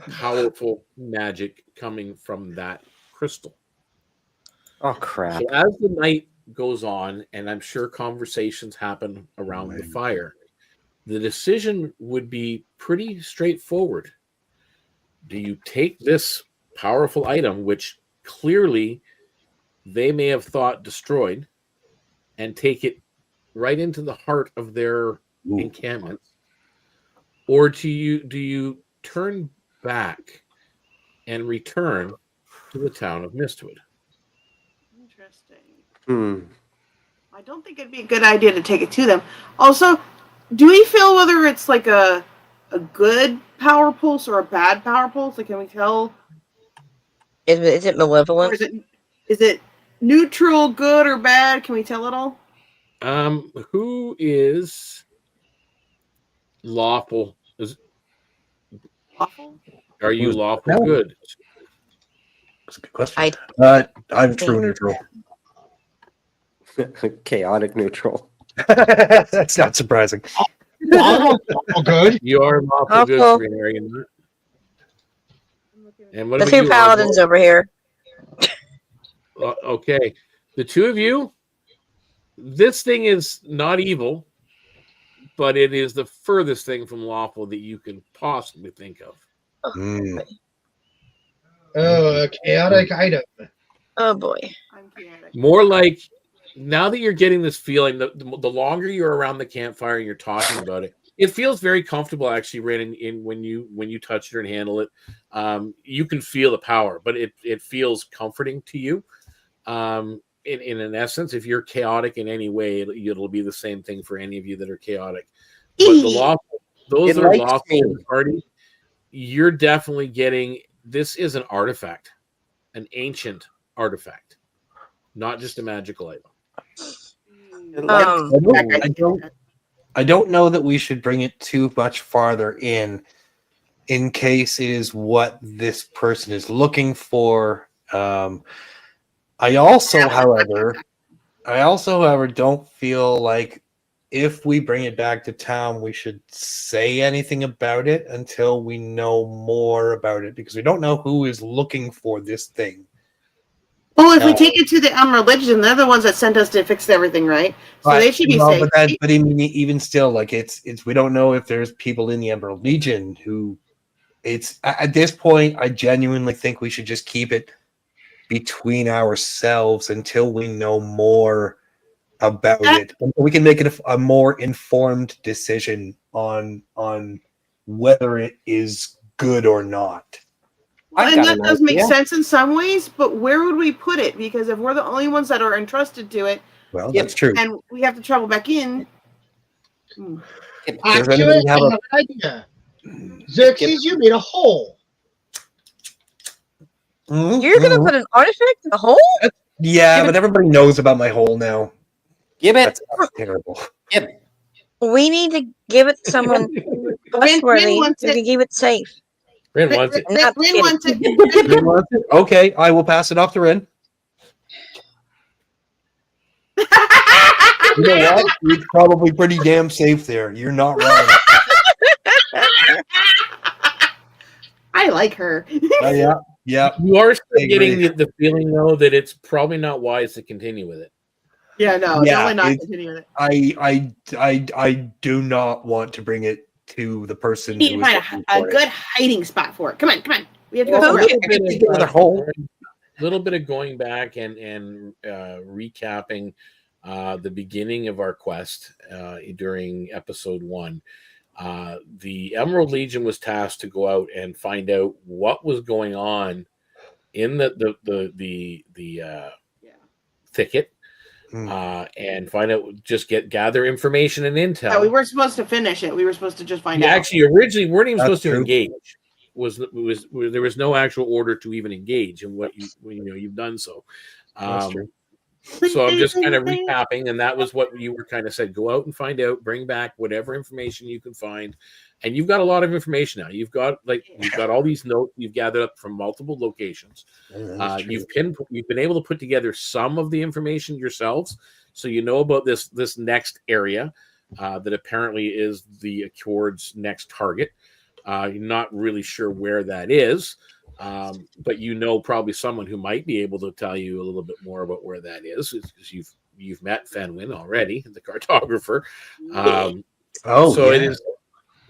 powerful magic coming from that crystal. Oh crap. So as the night goes on, and I'm sure conversations happen around the fire, the decision would be pretty straightforward. Do you take this powerful item, which clearly they may have thought destroyed, and take it right into the heart of their encampment, or do you turn back and return to the town of Mistwood? Interesting. I don't think it'd be a good idea to take it to them. Also, do we feel whether it's like a good power pulse or a bad power pulse? Like, can we tell? Is it malevolent? Or is it neutral, good or bad? Can we tell it all? Who is lawful? Lawful? Are you lawful good? That's a good question. I'm true neutral. Chaotic neutral. That's not surprising. Lawful good. You are lawful good, Serena, are you not? And what The about two you, paladins over here. Okay, the two of you. This thing is not evil, but it is the furthest thing from lawful that you can possibly think of. Oh, a chaotic item. Oh boy. I'm chaotic. More like, now that you're getting this feeling, the longer you're around the campfire and you're talking about it, it feels very comfortable actually, Ren, in when you touch it and handle it. You can feel the power, but it feels comforting to you. In an essence, if you're chaotic in any way, it'll be the same thing for any of you that are chaotic. But the lawful, those that are lawful in the party, you're definitely getting, this is an artifact, an ancient artifact, not just a magical item. I don't know that we should bring it too much farther in case it is what this person is looking for. I also, however, don't feel like if we bring it back to town, we should say anything about it until we know more about it, because we don't know who is looking for this thing. Well, if we take it to the Legion, they're the ones that sent us to fix everything, right? So they should be safe. But even still, like it's we don't know if there's people in the Emerald Legion who. It's at this point, I genuinely think we should just keep it between ourselves until we know more about it. We can make it a more informed decision on whether it is good or not. And that does make sense in some ways, but where would we put it? Because if we're the only ones that are entrusted to it, well, that's true, and we have to travel back in. Actually, I have an idea. Xerxes, you made a hole. You're gonna put an artifact in the hole? Yeah, but everybody knows about my hole now. Give it. That's terrible. Give it. We need to give it to someone trustworthy who can keep it safe. Ren wants it. Ren wants it. Okay, I will pass it off to Ren. You know what? It's probably pretty damn safe there. You're not wrong. I like her. Yeah. You are still getting the feeling, though, that it's probably not wise to continue with it. Yeah, no, definitely not continue with it. I do not want to bring it to the person. We need to find a good hiding spot for it. Come on. We have to go somewhere. A little bit of going back and recapping the beginning of our quest during episode 1. The Emerald Legion was tasked to go out and find out what was going on in the thicket, and find out, just gather information and intel. Yeah, we weren't supposed to finish it. We were supposed to just find out. Actually, originally weren't even supposed to engage. There was no actual order to even engage, and you've done so. That's true. So I'm just kind of recapping, and that was what you were kind of said. Go out and find out, bring back whatever information you can find. And you've got a lot of information now. You've got all these notes you've gathered up from multiple locations. You've been able to put together some of the information yourselves, so you know about this next area that apparently is the Accord's next target. You're not really sure where that is. But probably someone who might be able to tell you a little bit more about where that is, because you've you've met Fenwin already, the cartographer. Oh, it is.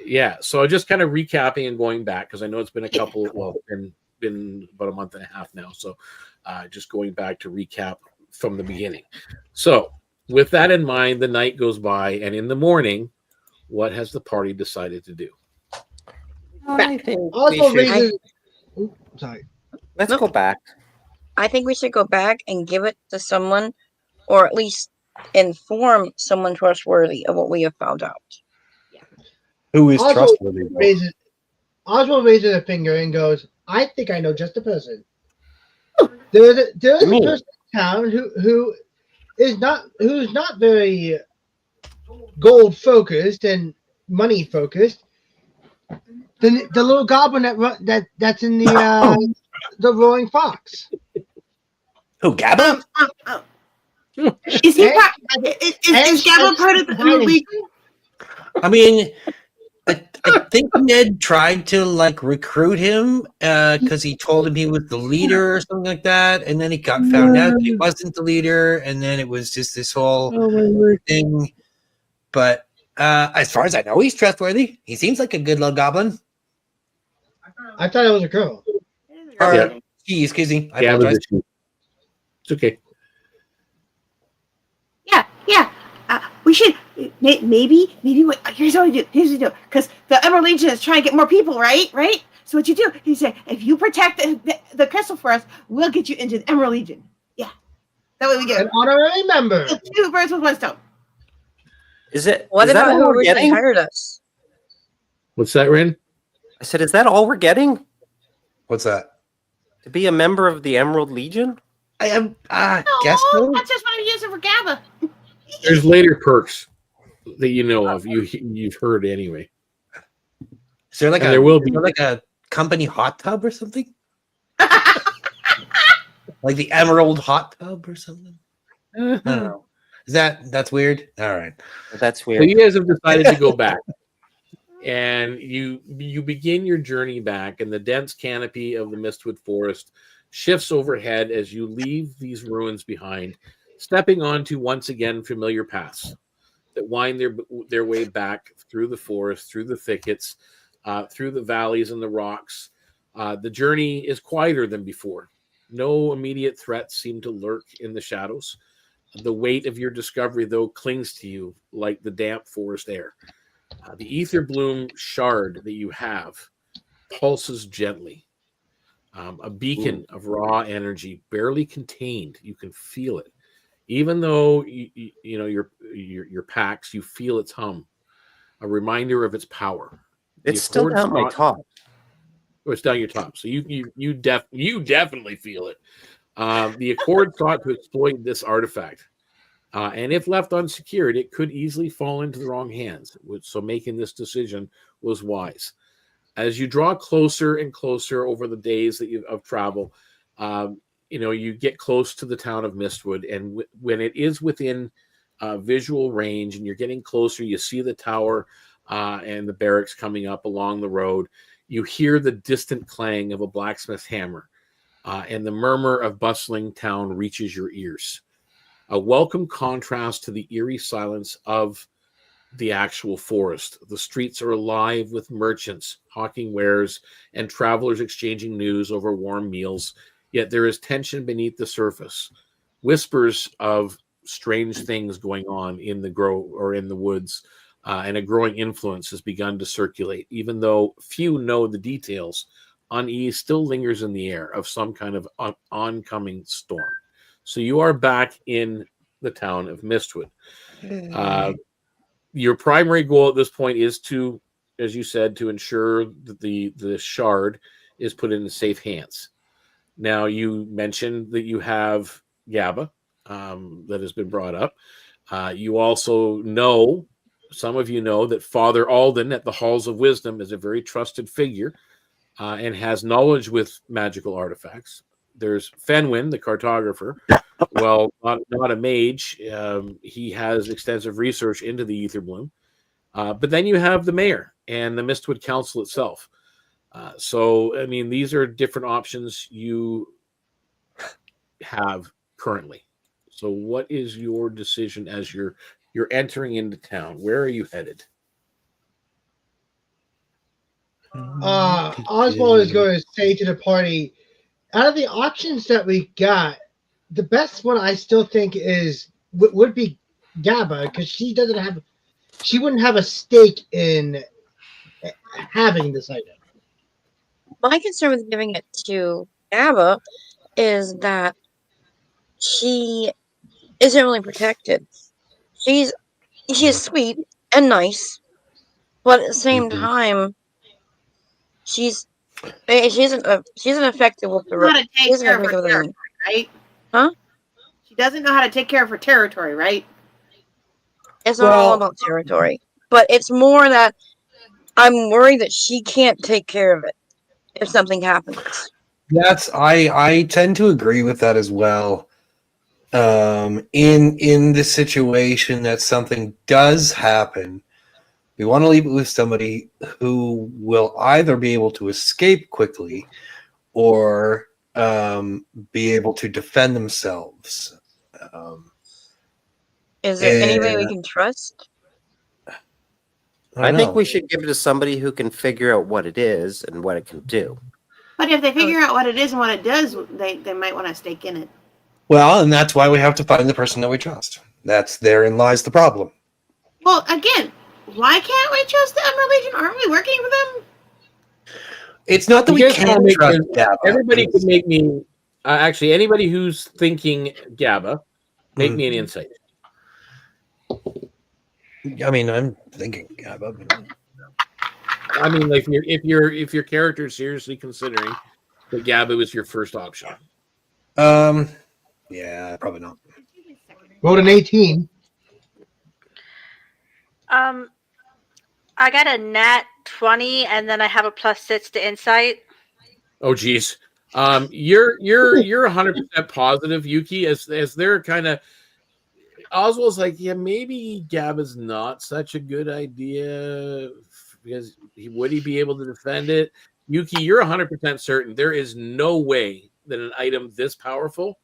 Yeah. So just kind of recapping and going back, because I know it's been a couple. Well, been about a month and a half now. So just going back to recap from the beginning. So with that in mind, the night goes by, and in the morning, what has the party decided to do? I think we Also should, raises. Ooh, sorry. let's go back. I think we should go back and give it to someone, or at least inform someone trustworthy of what we have found out. Who is Also trustworthy? though? Oswald raises a finger and goes, "I think I know just the person. There is a Me. person in town who's not very gold focused and money focused. The little goblin that's in the roaring fox. Who, Gabba? Is he And- is Gabba part of the Legion? I mean, I think Ned tried to like recruit him because he told him he was the leader or something like that, and then he got found out that he wasn't the leader, and then it was just this whole thing. But as far as I know, he's trustworthy. He seems like a good little goblin. I thought it was a girl. Yeah. Excuse me. I Yeah, apologize. it's okay. Yeah. We should maybe. Here's what we do. Because the Emerald Legion is trying to get more people, right? So what you do? You say, if you protect the crystal for us, we'll get you into the Emerald Legion. Yeah. That way we get An honorary member. 2 birds with 1 stone. Is it? What is that about all who we're originally getting? hired us? What's that, Ren? I said, is that all we're getting? What's that? To be a member of the Emerald Legion? I am. Guess so. That's just what I'm using for Gabba. There's later perks that you know of. You've heard anyway. Is there like And there will be- like a company hot tub or something? Like the Emerald hot tub or something? I don't know. That's weird? All right. That's So weird. you guys have decided to go back, and you begin your journey back, and the dense canopy of the Mistwood Forest shifts overhead as you leave these ruins behind, stepping onto once again familiar paths that wind their way back through the forest, through the thickets, through the valleys and the rocks. The journey is quieter than before. No immediate threats seem to lurk in the shadows. The weight of your discovery, though, clings to you like the damp forest air. The Etherbloom shard that you have pulses gently. A beacon of raw energy, barely contained. You can feel it. Even though you know your packs, you feel its hum. A reminder of its power. It's still down my top. Oh, it's down your top. So you definitely feel it. The Accord sought to exploit this artifact, and if left unsecured, it could easily fall into the wrong hands. So making this decision was wise. As you draw closer and closer over the days of travel, you get close to the town of Mistwood, and when it is within visual range, and you're getting closer, you see the tower and the barracks coming up along the road. You hear the distant clang of a blacksmith's hammer. And the murmur of bustling town reaches your ears. A welcome contrast to the eerie silence of the actual forest. The streets are alive with merchants hawking wares and travelers exchanging news over warm meals, yet there is tension beneath the surface. Whispers of strange things going on in the woods, and a growing influence has begun to circulate. Even though few know the details, unease still lingers in the air of some kind of oncoming storm. So you are back in the town of Mistwood. Your primary goal at this point is to, as you said, to ensure that the shard is put in safe hands. Now, you mentioned that you have Gabba that has been brought up. You also know, some of you know, that Father Alden at the Halls of Wisdom is a very trusted figure and has knowledge with magical artifacts. There's Fenwin, the cartographer. Well, not a mage. He has extensive research into the Etherbloom. But then you have the mayor and the Mistwood Council itself. So, I mean, these are different options you have currently. So, what is your decision as you're entering into town? Where are you headed? Oswald is going to say to the party, out of the options that we got, the best one I still think is would be Gabba, because she wouldn't have a stake in having this item. My concern with giving it to Abba is that she isn't really protected. She's sweet and nice, but at the same time, she's isn't effective with the How to she take isn't care of her effective with the territory, right? Huh? She doesn't know how to take care of her territory, right? It's not all about territory, but it's more that I'm worried that she can't take care of it if something happens. I tend to agree with that as well. In the situation that something does happen, we want to leave it with somebody who will either be able to escape quickly or be able to defend themselves. Is there anybody we can trust? I think we should give it to somebody who can figure out what it is and what it can do. But if they figure out what it is and what it does, they might want to stake in it. Well, and that's why we have to find the person that we trust. Therein lies the problem. Well, again, why can't we trust the Legion? Aren't we working for them? It's not that we can't trust Gabba. Everybody could make me. Actually, anybody who's thinking Gabba, make me an insight. I mean, I'm thinking Gabba. I mean, like if your character is seriously considering that Gabba was your first option. Yeah, probably not. Rolled an 18. I got a nat 20, and then I have a +6 to insight. Oh, geez. You're 100% positive, Yuki, as they're kind of. Oswald's like, yeah, maybe Gabba's not such a good idea because would he be able to defend it? Yuki, you're 100% certain there is no way that an item this powerful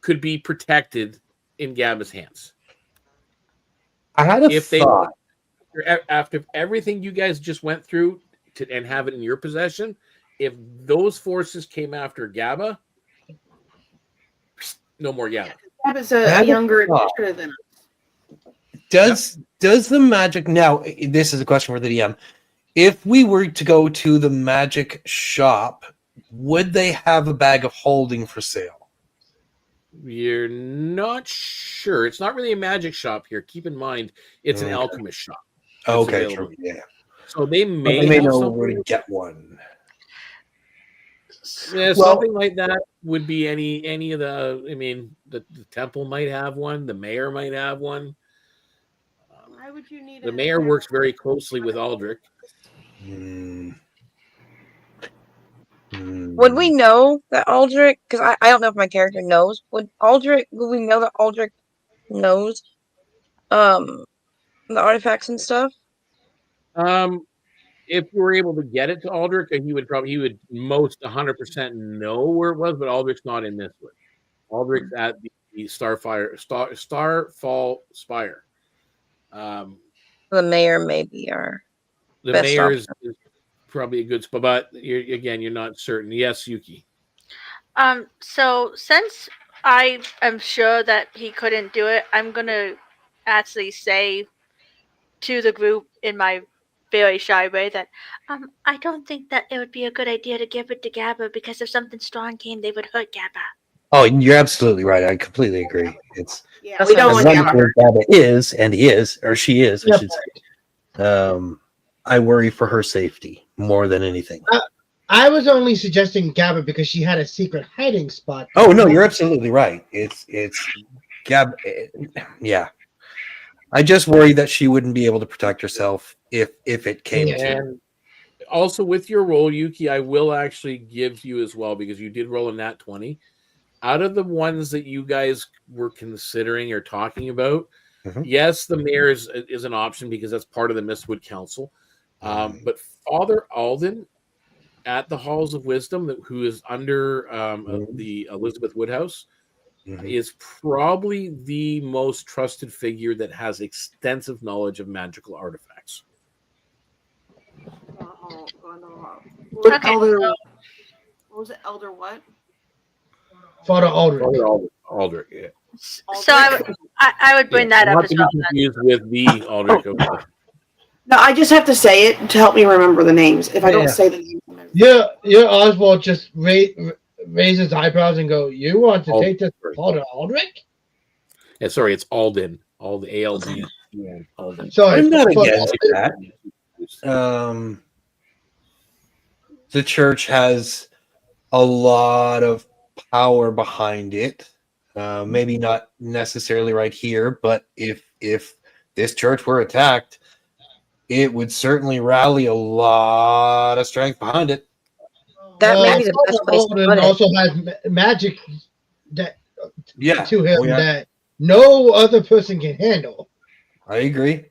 could be protected in Gabba's hands. I had a thought. After everything you guys just went through and have it in your possession, if those forces came after Gabba, no more Gabba. Gabba's a younger adventurer than us. Does the magic now? This is a question for the DM. If we were to go to the magic shop, would they have a bag of holding for sale? You're not sure. It's not really a magic shop here. Keep in mind, it's an alchemist shop. Okay, true. Yeah. So they may know where to get one. Yeah, something like that would be any of the. I mean, the temple might have one. The mayor might have one. Why would you need? The mayor works very closely with Aldrich. Would we know that Aldrich? Because I don't know if my character knows. Would we know that Aldrich knows the artifacts and stuff? If we were able to get it to Aldrich, he would most 100% know where it was, but Aldrich's not in this one. Aldrich's at the Starfall Spire. The mayor maybe are. The mayor is probably a good spot, but you're not certain. Yes, Yuki. So since I am sure that he couldn't do it, I'm gonna actually say to the group in my very shy way that I don't think that it would be a good idea to give it to Gabba, because if something strong came, they would hurt Gabba. Oh, you're absolutely right. I completely agree. It's we don't want Gabba is, and he is, or she is, I should say. I worry for her safety more than anything. I was only suggesting Gabba because she had a secret hiding spot. Oh no, you're absolutely right. It's Gab. Yeah, I just worry that she wouldn't be able to protect herself if it came to. And also with your roll, Yuki, I will actually give you as well, because you did roll a nat 20. Out of the ones that you guys were considering or talking about, yes, the mayor is an option because that's part of the Mistwood Council. But Father Alden at the Halls of Wisdom, who is under the Elizabeth Woodhouse, is probably the most trusted figure that has extensive knowledge of magical artifacts. Okay, Elder, so- what was it? Elder what? Father Aldrich. Father Aldrich, yeah. So I would bring that up Not as to well. be confused with the Aldrich. No, I just have to say it to help me remember the names. If I don't say the names, Your Oswald just raise his eyebrows and go, "You want to take this Father Aldrich?" Yeah, sorry, it's Alden. Alden, ALD. Alden. Sorry, I'm not Father against Aldrich. that. The church has a lot of power behind it. Maybe not necessarily right here, but if this church were attacked, it would certainly rally a lot of strength behind it. That may be the best Father place to Aldrich put it. also has magic that Yeah, to him oh, yeah. that no other person can handle. I agree.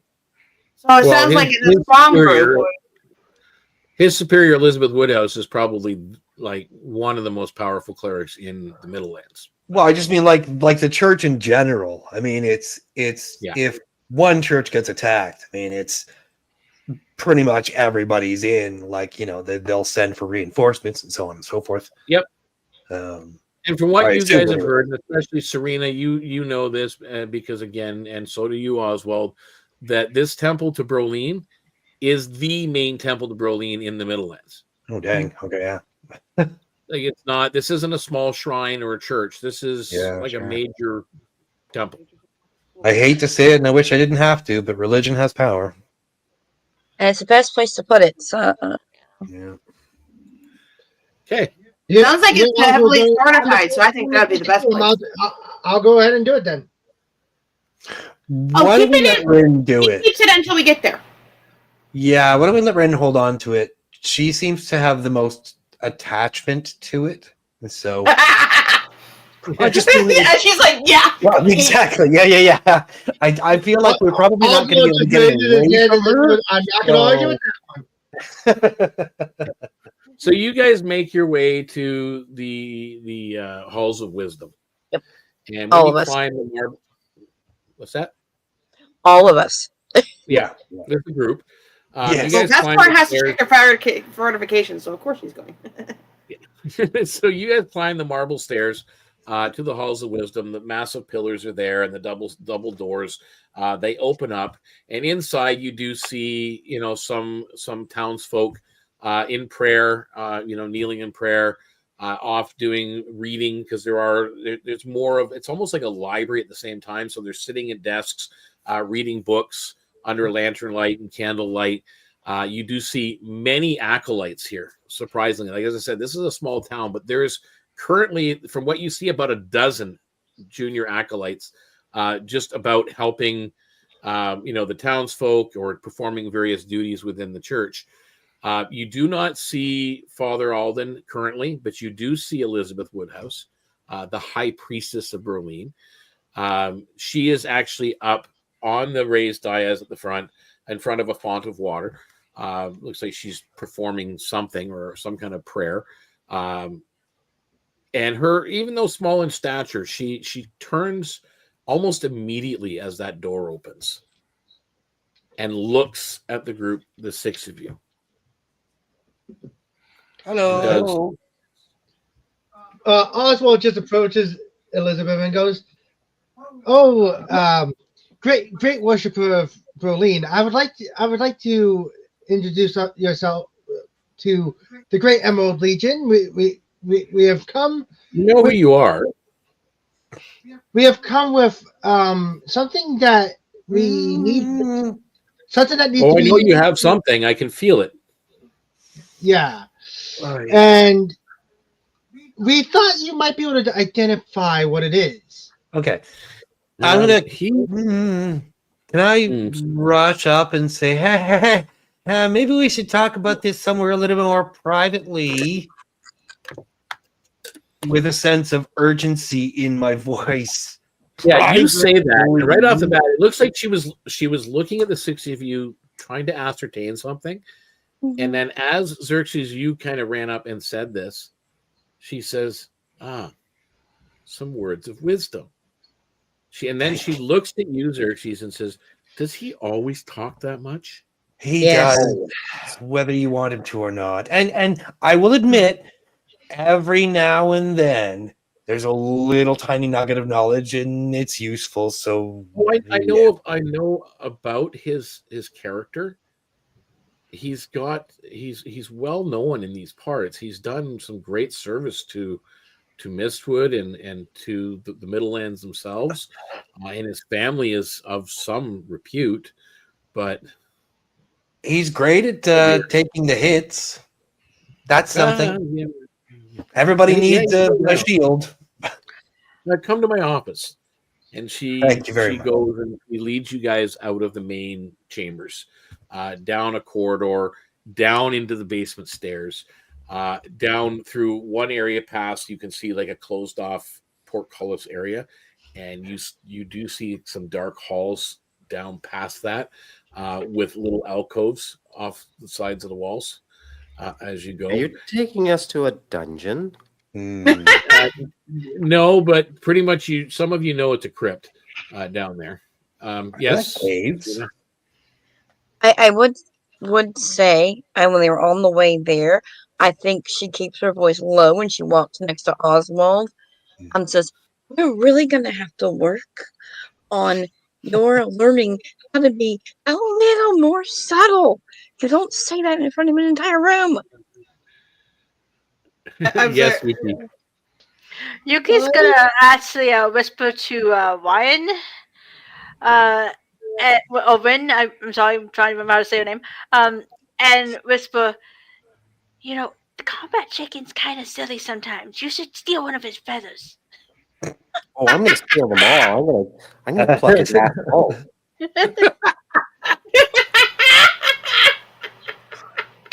so it sounds like it's a strong group. His superior, Elizabeth Woodhouse, is probably like one of the most powerful clerics in the Middlelands. Well, I just mean like the church in general. I mean, it's if one church gets attacked, I mean, it's pretty much everybody's in. Like, they'll send for reinforcements and so on and so forth. Yep. And from what you guys have heard, and especially Serena, you know this because again, and so do you, Oswald, that this temple to Brolin is the main temple to Brolin in the Middlelands. Oh, dang. Okay, yeah. Like it's not. This isn't a small shrine or a church. This is a major temple. I hate to say it, and I wish I didn't have to, but religion has power. And it's the best place to put it. So, Yeah. Okay. Sounds like it's heavily fortified, so I think that'd be the best place. I'll go ahead and do it then. Why don't we let Rin do it? Keep it until we get there. Yeah, why don't we let Rin hold on to it? She seems to have the most attachment to it. So she's like, yeah. Well, exactly. Yeah. I feel like we're probably not going to be able to get it away from her. I'm not going to argue with that one. So you guys make your way to the halls of wisdom. Yep. And all when of you us. climb the marble, what's that? All of us. Yeah, there's the group. Yes. You guys That climb part the has to stairs. stick to fortification, so of course she's going. So you guys climb the marble stairs to the halls of wisdom. The massive pillars are there, and the double doors. They open up, and inside you do see some townsfolk in prayer. Kneeling in prayer, off doing reading because there's more of it's almost like a library at the same time. So they're sitting at desks, reading books under lantern light and candle light. You do see many acolytes here, surprisingly. Like as I said, this is a small town, but there's currently, from what you see, about a dozen junior acolytes just about helping, the townsfolk or performing various duties within the church. You do not see Father Alden currently, but you do see Elizabeth Woodhouse, the high priestess of Berlin. She is actually up on the raised dais at the front, in front of a font of water. Looks like she's performing something or some kind of prayer. And her, even though small in stature, she turns almost immediately as that door opens and looks at the group, the six of you. Hello. Oswald just approaches Elizabeth and goes, "Oh, great worshiper of Berlin. I would like to introduce yourself to the Great Emerald Legion. We have come. You know who you are. We have come with something that we need. Something that needs to be. I know you have something. I can feel it. Yeah. And we thought you might be able to identify what it is. Okay. I'm gonna. Can I rush up and say, hey, maybe we should talk about this somewhere a little bit more privately, with a sense of urgency in my voice. Yeah, you say that, and right off the bat, it looks like she was looking at the six of you, trying to ascertain something, and then as Xerxes, you kind of ran up and said this. She says, some words of wisdom. Then she looks at you, Xerxes, and says, "Does he always talk that much?" He Yes. does, whether you want him to or not. And I will admit, every now and then there's a little tiny nugget of knowledge, and it's useful. So I know about his character. He's well known in these parts. He's done some great service to Mistwood and to the Middlelands themselves, and his family is of some repute. But he's great at taking the hits. That's something. Yeah. Everybody needs a shield. Come to my office, and she Thank you very much. goes and she leads you guys out of the main chambers, down a corridor, down into the basement stairs, down through one area past. You can see like a closed off portcullis area, and you do see some dark halls down past that, with little alcoves off the sides of the walls as you go. Are you taking us to a dungeon? No, but pretty much some of you know it's a crypt down there. Yes. Caves. I would say, when they were on the way there, I think she keeps her voice low when she walks next to Oswald and says, "We're really going to have to work on your learning how to be a little more subtle. You don't say that in front of an entire room." Yes, we do. Yuki's gonna actually whisper to Ryan. Rin, I'm sorry, I'm trying to remember how to say her name. And whisper, the combat chicken's kind of silly sometimes. You should steal one of his feathers. Oh, I'm gonna steal them all. I'm gonna pluck his ass off.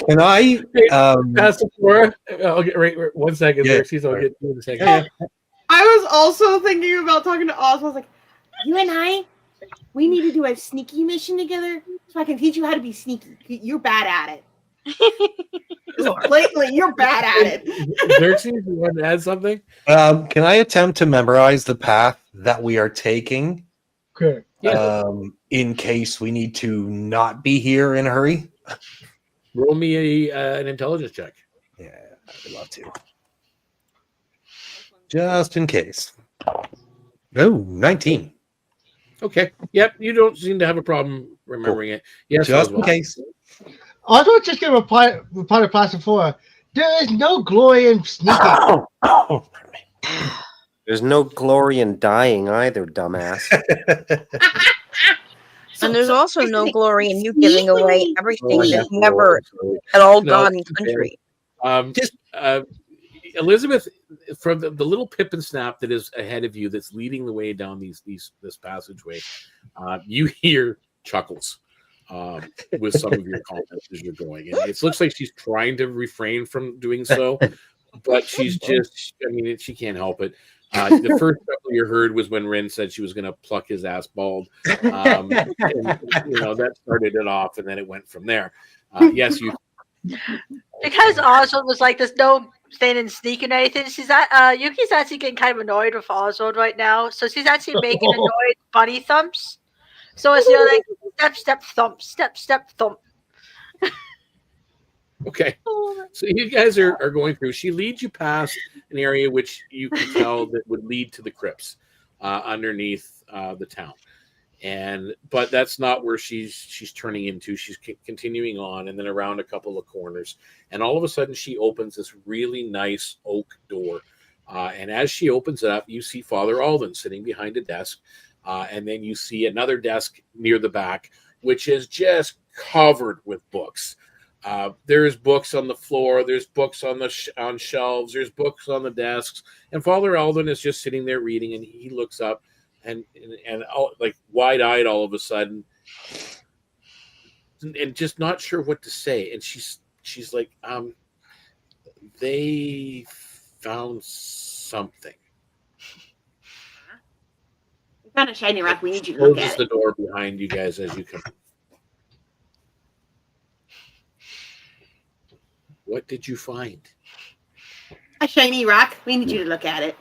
Can I pass the floor? I'll get right 1 second. Yeah. Xerxes, I'll get you in a second. I was also thinking about talking to Oz. I was like, you and we need to do a sneaky mission together so I can teach you how to be sneaky. You're bad at it. Blatantly, you're bad at it. Xerxes, you want to add something? can I attempt to memorize the path that we are taking? Okay. In case we need to not be here in a hurry? Roll me an intelligence check. Yeah, I'd love to. Just in case. Oh, 19. Okay. Yep. You don't seem to have a problem remembering it. Yes. Just Oswald. in case. Also, just going to reply to Plastic 4. There is no glory in sneaking. There's no glory in dying either, dumbass. And there's also no glory in you giving away everything you've never at all got in country. Elizabeth, from the little pip and snap that is ahead of you, that's leading the way down this passageway, you hear chuckles with some of your comments as you're going. And it looks like she's trying to refrain from doing so, but she's she can't help it. The first chuckle you heard was when Rin said she was going to pluck his ass bald. And, that started it off, and then it went from there. Yes, you. Because Oswald was like, there's no staying and sneaking or anything. Yuki's actually getting kind of annoyed with Oswald right now. So she's actually making annoyed bunny thumps. So it's like step, step, thump, step, step, thump. Okay, so you guys are going through. She leads you past an area which you can tell that would lead to the crypts underneath the town, but that's not where she's turning into. She's continuing on, and then around a couple of corners, and all of a sudden she opens this really nice oak door, and as she opens it up, you see Father Alden sitting behind a desk, and then you see another desk near the back, which is just covered with books. There's books on the floor. There's books on shelves. There's books on the desks. And Father Alden is just sitting there reading, and he looks up and like wide-eyed all of a sudden, and just not sure what to say. And she's like, they found something. We found a shiny rock. We need you to look Closes at the it. door behind you guys as you come. What did you find? A shiny rock. We need you to look at it.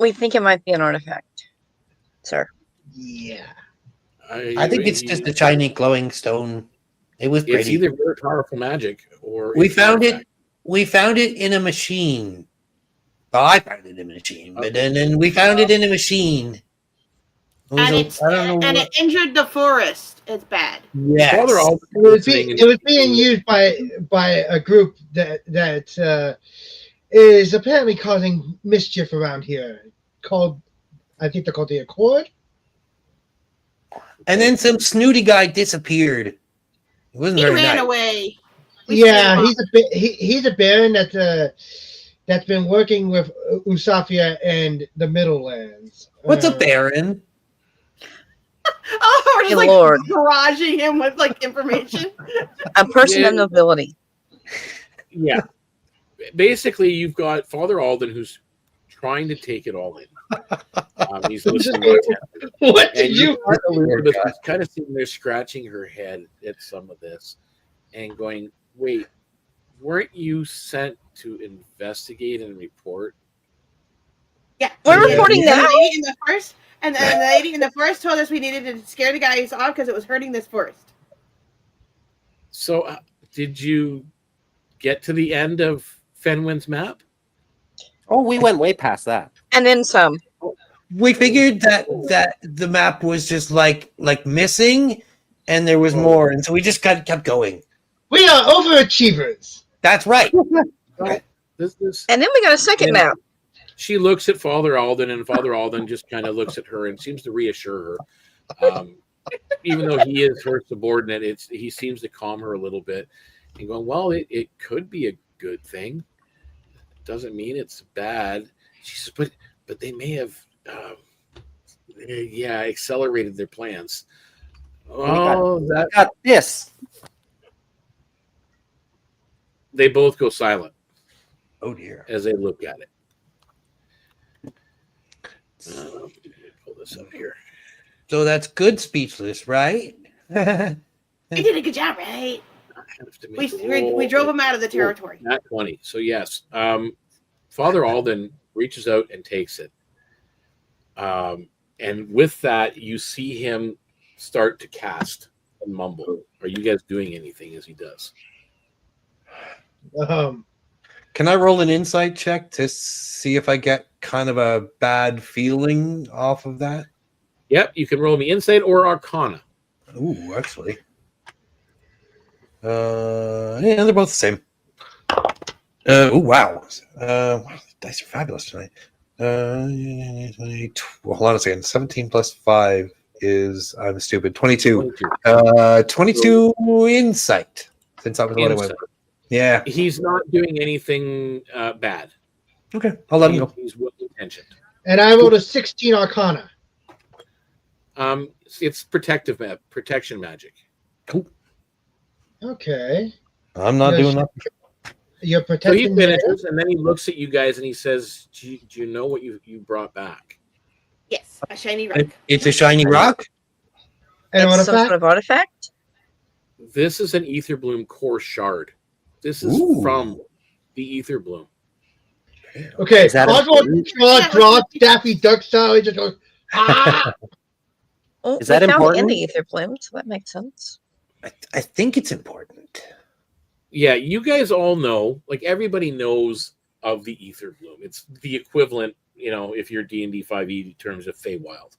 We think it might be an artifact, sir. Yeah. I think it's just a shiny glowing stone. It was pretty. It's either very powerful magic or We it's found an it. We found it in a machine. Well, I found it in a machine, but then we found it in a machine. And it injured the forest. It's bad. Yes. It was being used by a group that is apparently causing mischief around here. I think they're called the Accord. And then some snooty guy disappeared. It wasn't He very ran nice. away. Yeah, he's a baron that's been working with Usafia and the Middlelands. What's a baron? Oh, we're just Hey, like Lord. barraging him with like information. A person of nobility. Yeah. Basically, you've got Father Alden who's trying to take it all in. He's listening. What did you? Elizabeth is kind of sitting there scratching her head at some of this and going, wait, weren't you sent to investigate and report? Yeah, We're reporting that. now? The lady in the forest, and the lady in the forest told us we needed to scare the guys off because it was hurting this forest. So, did you get to the end of Fenwin's map? Oh, we went way past that. And then some. We figured that the map was just like missing, and there was more, and so we just kept going. We are overachievers. That's right. And then we got a second map. She looks at Father Alden, and Father Alden just kind of looks at her and seems to reassure her. Even though he is her subordinate, he seems to calm her a little bit and going, well, it could be a good thing. It doesn't mean it's bad. She says, but they may have, accelerated their plans. Oh, We got this. They both go silent. Oh dear. As they look at it. Pull this up here. So that's good speechless, right? We did a good job, right? We drove him out of the territory. Not 20. So yes, Father Alden reaches out and takes it. And with that, you see him start to cast and mumble. Are you guys doing anything as he does? Can I roll an insight check to see if I get kind of a bad feeling off of that? Yep, you can roll me insight or arcana. Ooh, actually. Yeah, they're both the same. Oh, wow. Dice are fabulous tonight. Hold on a second. 17 plus 5 is, I'm stupid, 22. 22 insight, since that was what I went for. Yeah. He's not doing anything bad. Okay, I'll let him go. He's well intentioned. And I rolled a 16 Arcana. It's protection magic. Cool. Okay. I'm not doing that. You're So he protecting finishes, and then he looks at you guys and he says, do you know what you brought back? Yes, a shiny rock. It's a shiny rock? An It's some artifact? sort of artifact? This is an Etherbloom core shard. This is from the Etherbloom. Okay, Is that Oswald important? draws Daffy Duck style. He just goes, ah! Oh, Is that we found important? in the Etherbloom, so that makes sense. I think it's important. Yeah, you guys all know, like everybody knows of the Etherbloom. It's the equivalent, if you're D&D 5e in terms of Feywild.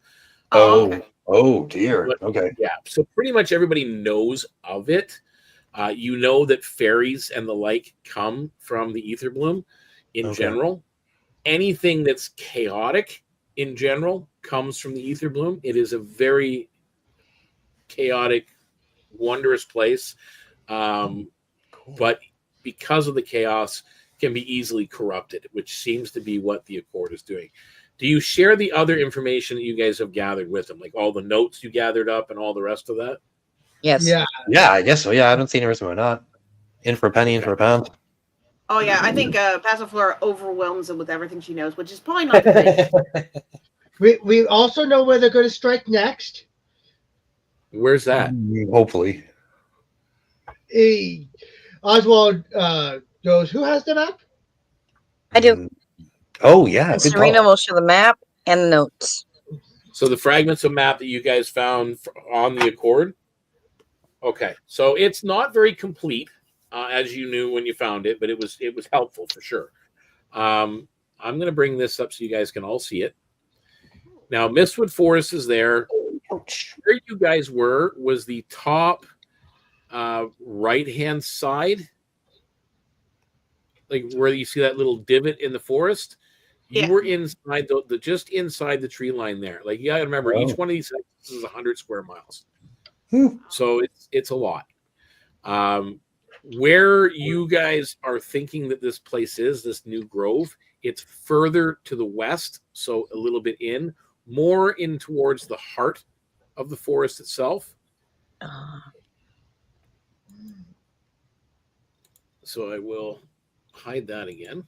Oh dear. But, Okay. Yeah, so pretty much everybody knows of it. You know that fairies and the like come from the Etherbloom in general. Anything that's chaotic in general comes from the Etherbloom. It is a very chaotic, wondrous place. But because of the chaos, can be easily corrupted, which seems to be what the Accord is doing. Do you share the other information that you guys have gathered with them, like all the notes you gathered up and all the rest of that? Yes. Yeah. Yeah, I guess so. Yeah, I haven't seen a reason why not. In for a penny, in for a pound. Oh yeah, I think Passiflora overwhelms him with everything she knows, which is probably not the case. We also know where they're going to strike next. Where's that? Hopefully. Oswald goes, who has the map? I do. Oh yeah, And good Serena call. will show the map and the notes. So the fragments of map that you guys found on the Accord. Okay, so it's not very complete, as you knew when you found it, but it was helpful for sure. I'm going to bring this up so you guys can all see it. Now, Mistwood Forest is there. Where you guys were was the top right-hand side, like where you see that little divot in the forest. You were inside the just inside the tree line there. Like you got to remember, each one of these sections is 100 square miles, so it's a lot. Where you guys are thinking that this place is, this new grove, it's further to the west, so a little bit more in towards the heart of the forest itself. So I will hide that again.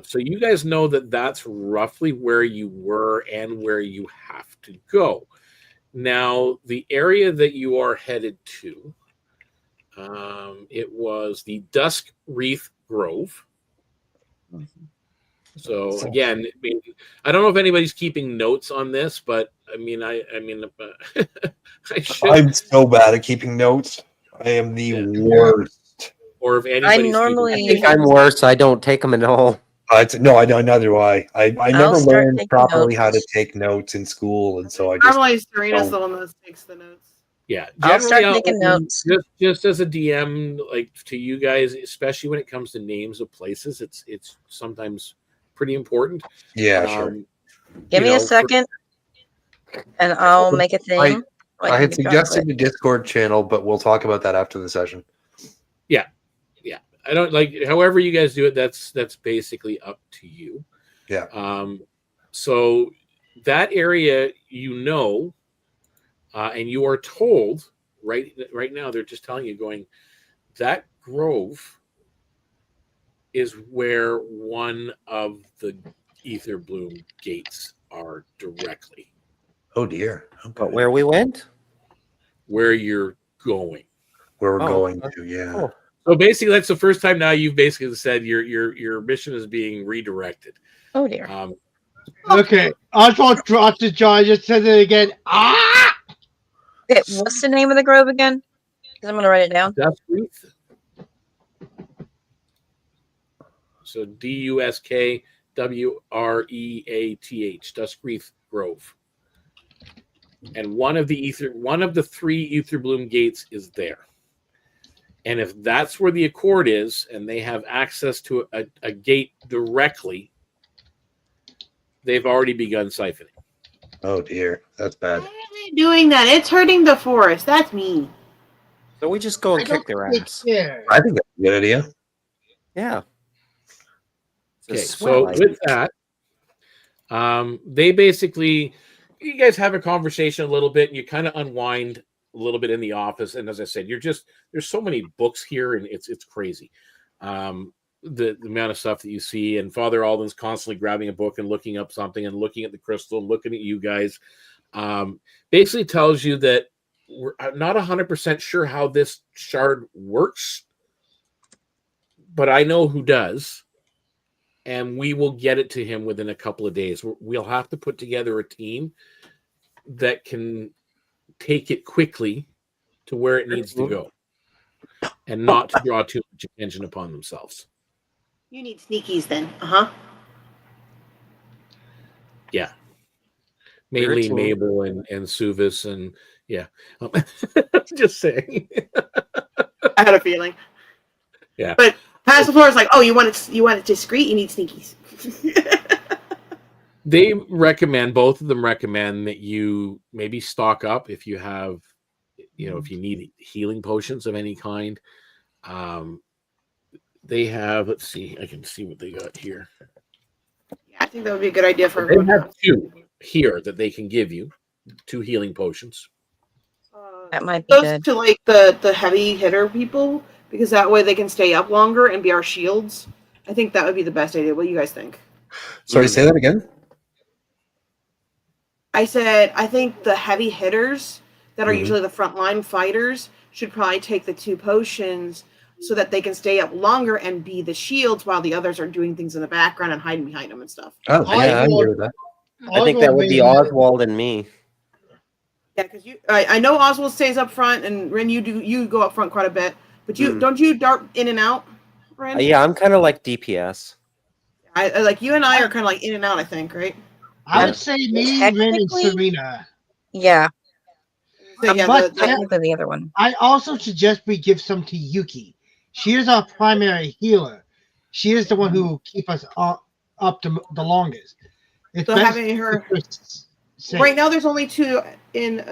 So you guys know that that's roughly where you were and where you have to go. Now, the area that you are headed to, it was the Dusk Wreath Grove. So again, I don't know if anybody's keeping notes on this, but I should. I'm so bad at keeping notes. I am the worst. Or if anybody's I think I'm worse. I don't take them at all. No, I know, neither do I. I never start learned taking properly notes. how to take notes in school, and so I just Normally, Serena's the one that takes the notes. Yeah, I'll start generally, taking notes. Just as a DM, like to you guys, especially when it comes to names of places, it's sometimes pretty important. Yeah, sure. Give me a second, and I'll make a thing. I had suggested the Discord channel, but we'll talk about that after the session. Yeah. I don't like however you guys do it. That's basically up to you. Yeah. So that area, and you are told right now, they're just telling you, going, that grove is where one of the Etherbloom gates are directly. Oh dear. Okay. But where we went? Where you're going. Where we're going to, yeah. Oh. So basically, that's the first time now you've basically said your mission is being redirected. Oh dear. Okay, Oswald dropped the jaw. I just said it again. Ah! Okay, what's the name of the grove again? Because I'm going to write it down. Dusk Wreath. So DUSKWREATH, Dusk Wreath Grove. And one of the three Etherbloom gates is there. And if that's where the Accord is, and they have access to a gate directly, they've already begun siphoning. Oh dear, that's bad. Why are they doing that? It's hurting the forest. That's mean. So we just go and kick their ass. I think that's a good idea. Yeah. Okay, so with that, they basically, you guys have a conversation a little bit, and you kind of unwind a little bit in the office. And as I said, there's so many books here, and it's crazy. The amount of stuff that you see, and Father Alden's constantly grabbing a book and looking up something and looking at the crystal and looking at you guys. Basically tells you that we're not 100% sure how this shard works, but I know who does, and we will get it to him within a couple of days. We'll have to put together a team that can take it quickly to where it needs to go and not to draw too much attention upon themselves. You need sneakies then. Uh-huh. Yeah. Mainly Mabel and Suvis and yeah. Just saying. I had a feeling. Yeah. But Pass the Floor is like, oh, you want it discreet, you need sneakies. They recommend, both of them recommend that you maybe stock up if you have, if you need healing potions of any kind. They have, let's see, I can see what they got here. Yeah, I think that would be a good idea for They everyone. have two here that they can give you, 2 healing potions. That might be Those good. to like the heavy hitter people, because that way they can stay up longer and be our shields. I think that would be the best idea. What do you guys think? Sorry, say that again. I said I think the heavy hitters that are usually the frontline fighters should probably take the 2 potions so that they can stay up longer and be the shields while the others are doing things in the background and hiding behind them and stuff. Oh, yeah, I agree with that. I think that would be Oswald and me. Yeah, because I know Oswald stays up front, and Ren, you go up front quite a bit, but don't you dart in and out, Ren? Yeah, I'm kind of like DPS. I like you and I are kind of like in and out, I think, right? I would say me, Ren, and Serena. Yeah. So, yeah, But technically the other one. I also suggest we give some to Yuki. She is our primary healer. She is the one who will keep us up the longest. It's so best having her safe. right now, there's only 2 in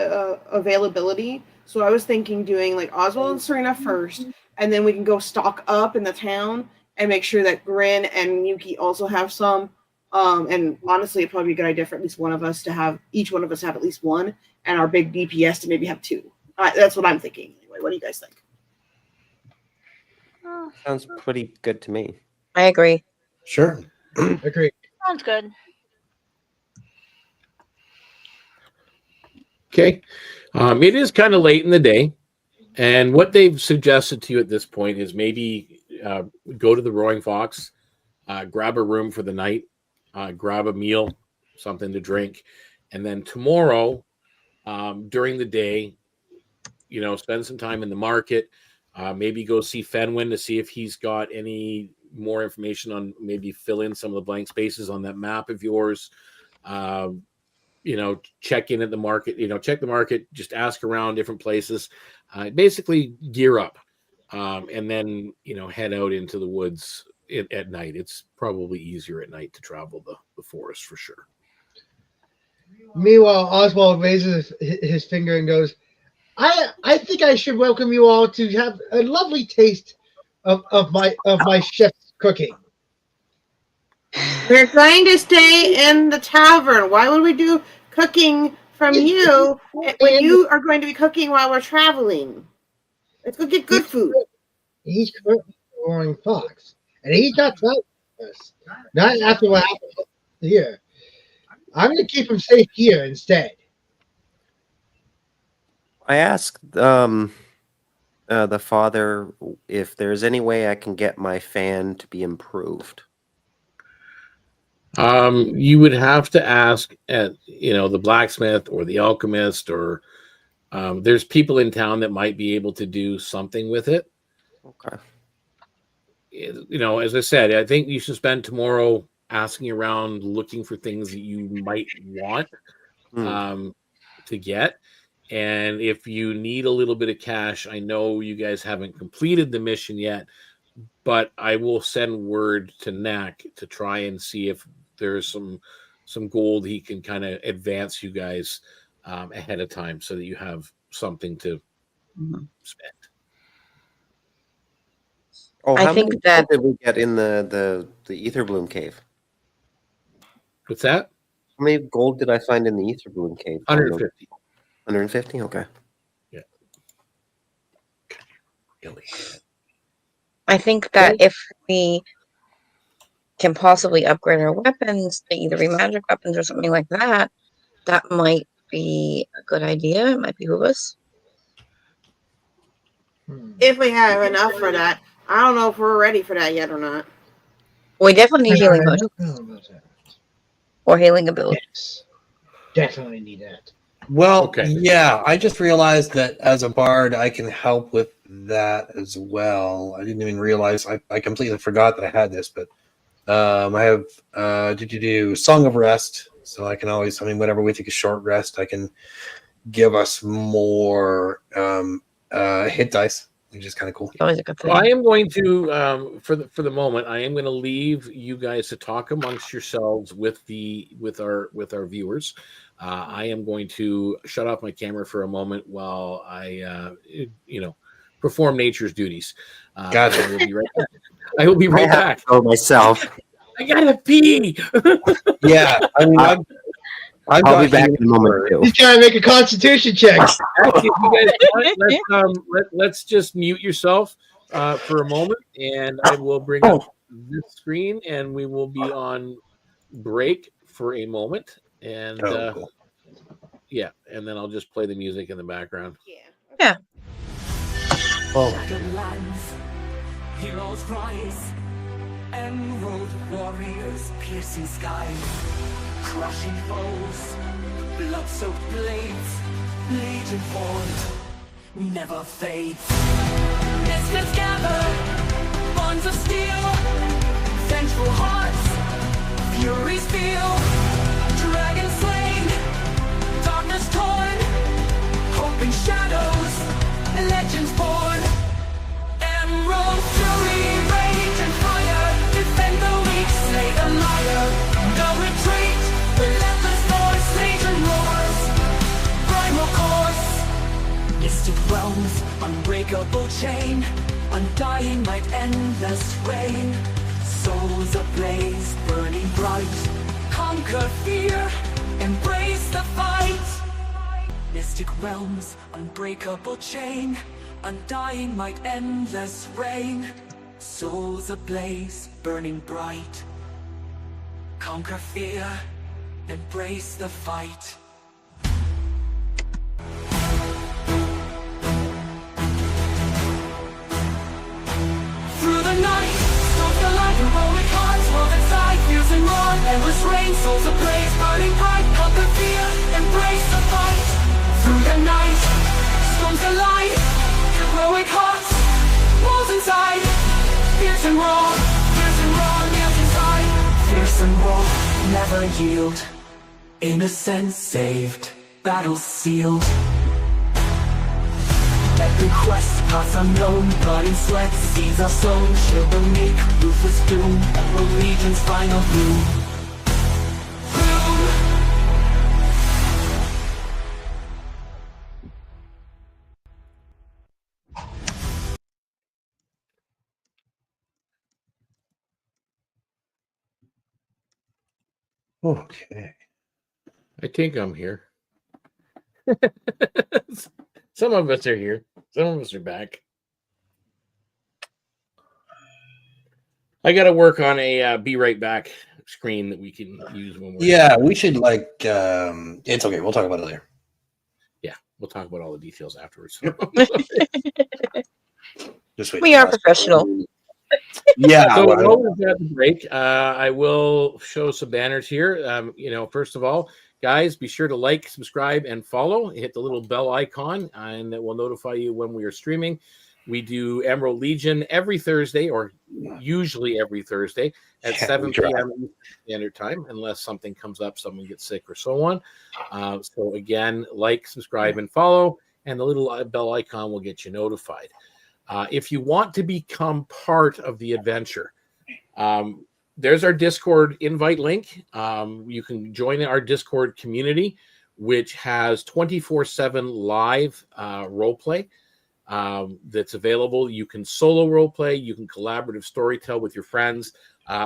availability. So I was thinking doing like Oswald and Serena first, and then we can go stock up in the town and make sure that Grin and Yuki also have some. And honestly, it'd probably be a good idea for at least one of us to have each one of us have at least one, and our big DPS to maybe have 2. That's what I'm thinking. Anyway, what do you guys think? Sounds pretty good to me. I agree. Sure. Agree. Sounds good. Okay. It is kind of late in the day, and what they've suggested to you at this point is maybe go to the Roaring Fox, grab a room for the night, grab a meal, something to drink, and then tomorrow, during the day, spend some time in the market, maybe go see Fenwin to see if he's got any more information on, maybe fill in some of the blank spaces on that map of yours. Check in at the market, check the market, just ask around different places, basically gear up, and then, head out into the woods at night. It's probably easier at night to travel the forest for sure. Meanwhile, Oswald raises his finger and goes, I think I should welcome you all to have a lovely taste of my chef's cooking. We're trying to stay in the tavern. Why would we do cooking from you when you are going to be cooking while we're traveling? Let's go get good food. He's currently the Roaring Fox, and he's not traveling with us. Not after what happened here. I'm going to keep him safe here instead. I asked the father if there's any way I can get my fan to be improved. You would have to ask at the blacksmith or the alchemist, or there's people in town that might be able to do something with it. Okay. As I said, I think you should spend tomorrow asking around, looking for things that you might want to get. And if you need a little bit of cash, I know you guys haven't completed the mission yet, but I will send word to Knack to try and see if there's some gold he can kind of advance you guys ahead of time, so that you have something to spend. Oh, I how think many that- gold did we get in the Etherbloom cave? What's that? How many gold did I find in the Etherbloom cave? 150. 150? Okay. Yeah. Really? I think that if we can possibly upgrade our weapons to either be magic weapons or something like that, that might be a good idea. It might behoove us. If we have enough for that. I don't know if we're ready for that yet or not. We definitely need healing I potions don't know about that. or healing ability. Yes, definitely need that. Well, Okay. yeah, I just realized that as a bard, I can help with that as well. I didn't even realize, I completely forgot that I had this, but I have Song of Rest, so I can always, whenever we take a short rest, I can give us more hit dice, which is kind of cool. Always a good thing. Well, I am going to, for the moment, I am going to leave you guys to talk amongst yourselves with our viewers. I am going to shut off my camera for a moment while I, perform nature's duties. Gotcha. I will be right back. I will be right back. Oh, myself. I gotta pee. Yeah, I'll be back in a moment too. He's trying to make a constitution check. Actually, you guys want, let's just mute yourself for a moment, and I will bring up this screen, and we will be on break for a moment, and cool. yeah, and then I'll just play the music in the background. Yeah. Oh, Shattered lands, Heroes rise, emerald warriors piercing skies, crushing foes, blood-soaked blades, legion formed, never fades. Misfits gather, bonds of steel, vengeful hearts, furies feel, dragons slain, darkness torn, hoping shadows, legends born. Emerald fury, rage and fire, defend the weak, slay the liar. No retreat, relentless force, legion roars, primal course. Mystic realms, unbreakable chain, undying light, endless reign. Souls ablaze, burning bright, conquer fear, embrace the fight. Mystic realms, unbreakable chain, undying light, endless reign. Souls ablaze, burning bright, conquer fear, embrace the fight. Through the night, storms the light, heroic hearts, world inside, fierce and raw, endless rain, souls ablaze, burning bright, conquer fear, embrace the fight. Through the night, storms the light, heroic hearts, walls inside, fierce and raw, nails inside, fierce and raw, never yield, innocence saved, battle sealed. Epic quest, paths unknown, blood and sweat, seeds are sown, shield the meek, ruthless doom, emerald legion's final bloom. Okay. I think I'm here. Some of us are here. Some of us are back. I got to work on a be right back screen that we can use when we're. Yeah, we should like. It's okay. We'll talk about it later. Yeah, we'll talk about all the details afterwards. Just wait. We are professional. Yeah. So well, while we've got the break, I will show some banners here. First of all, guys, be sure to like, subscribe, and follow. Hit the little bell icon, and it will notify you when we are streaming. We do Emerald Legion every Thursday, or usually every Thursday at 7 p.m. Eastern Standard Time, unless something comes up, someone gets sick, or so on. So again, like, subscribe, and follow, and the little bell icon will get you notified. If you want to become part of the adventure, there's our Discord invite link. You can join our Discord community, which has 24/7 live roleplay that's available. You can solo roleplay, you can collaborative storytell with your friends,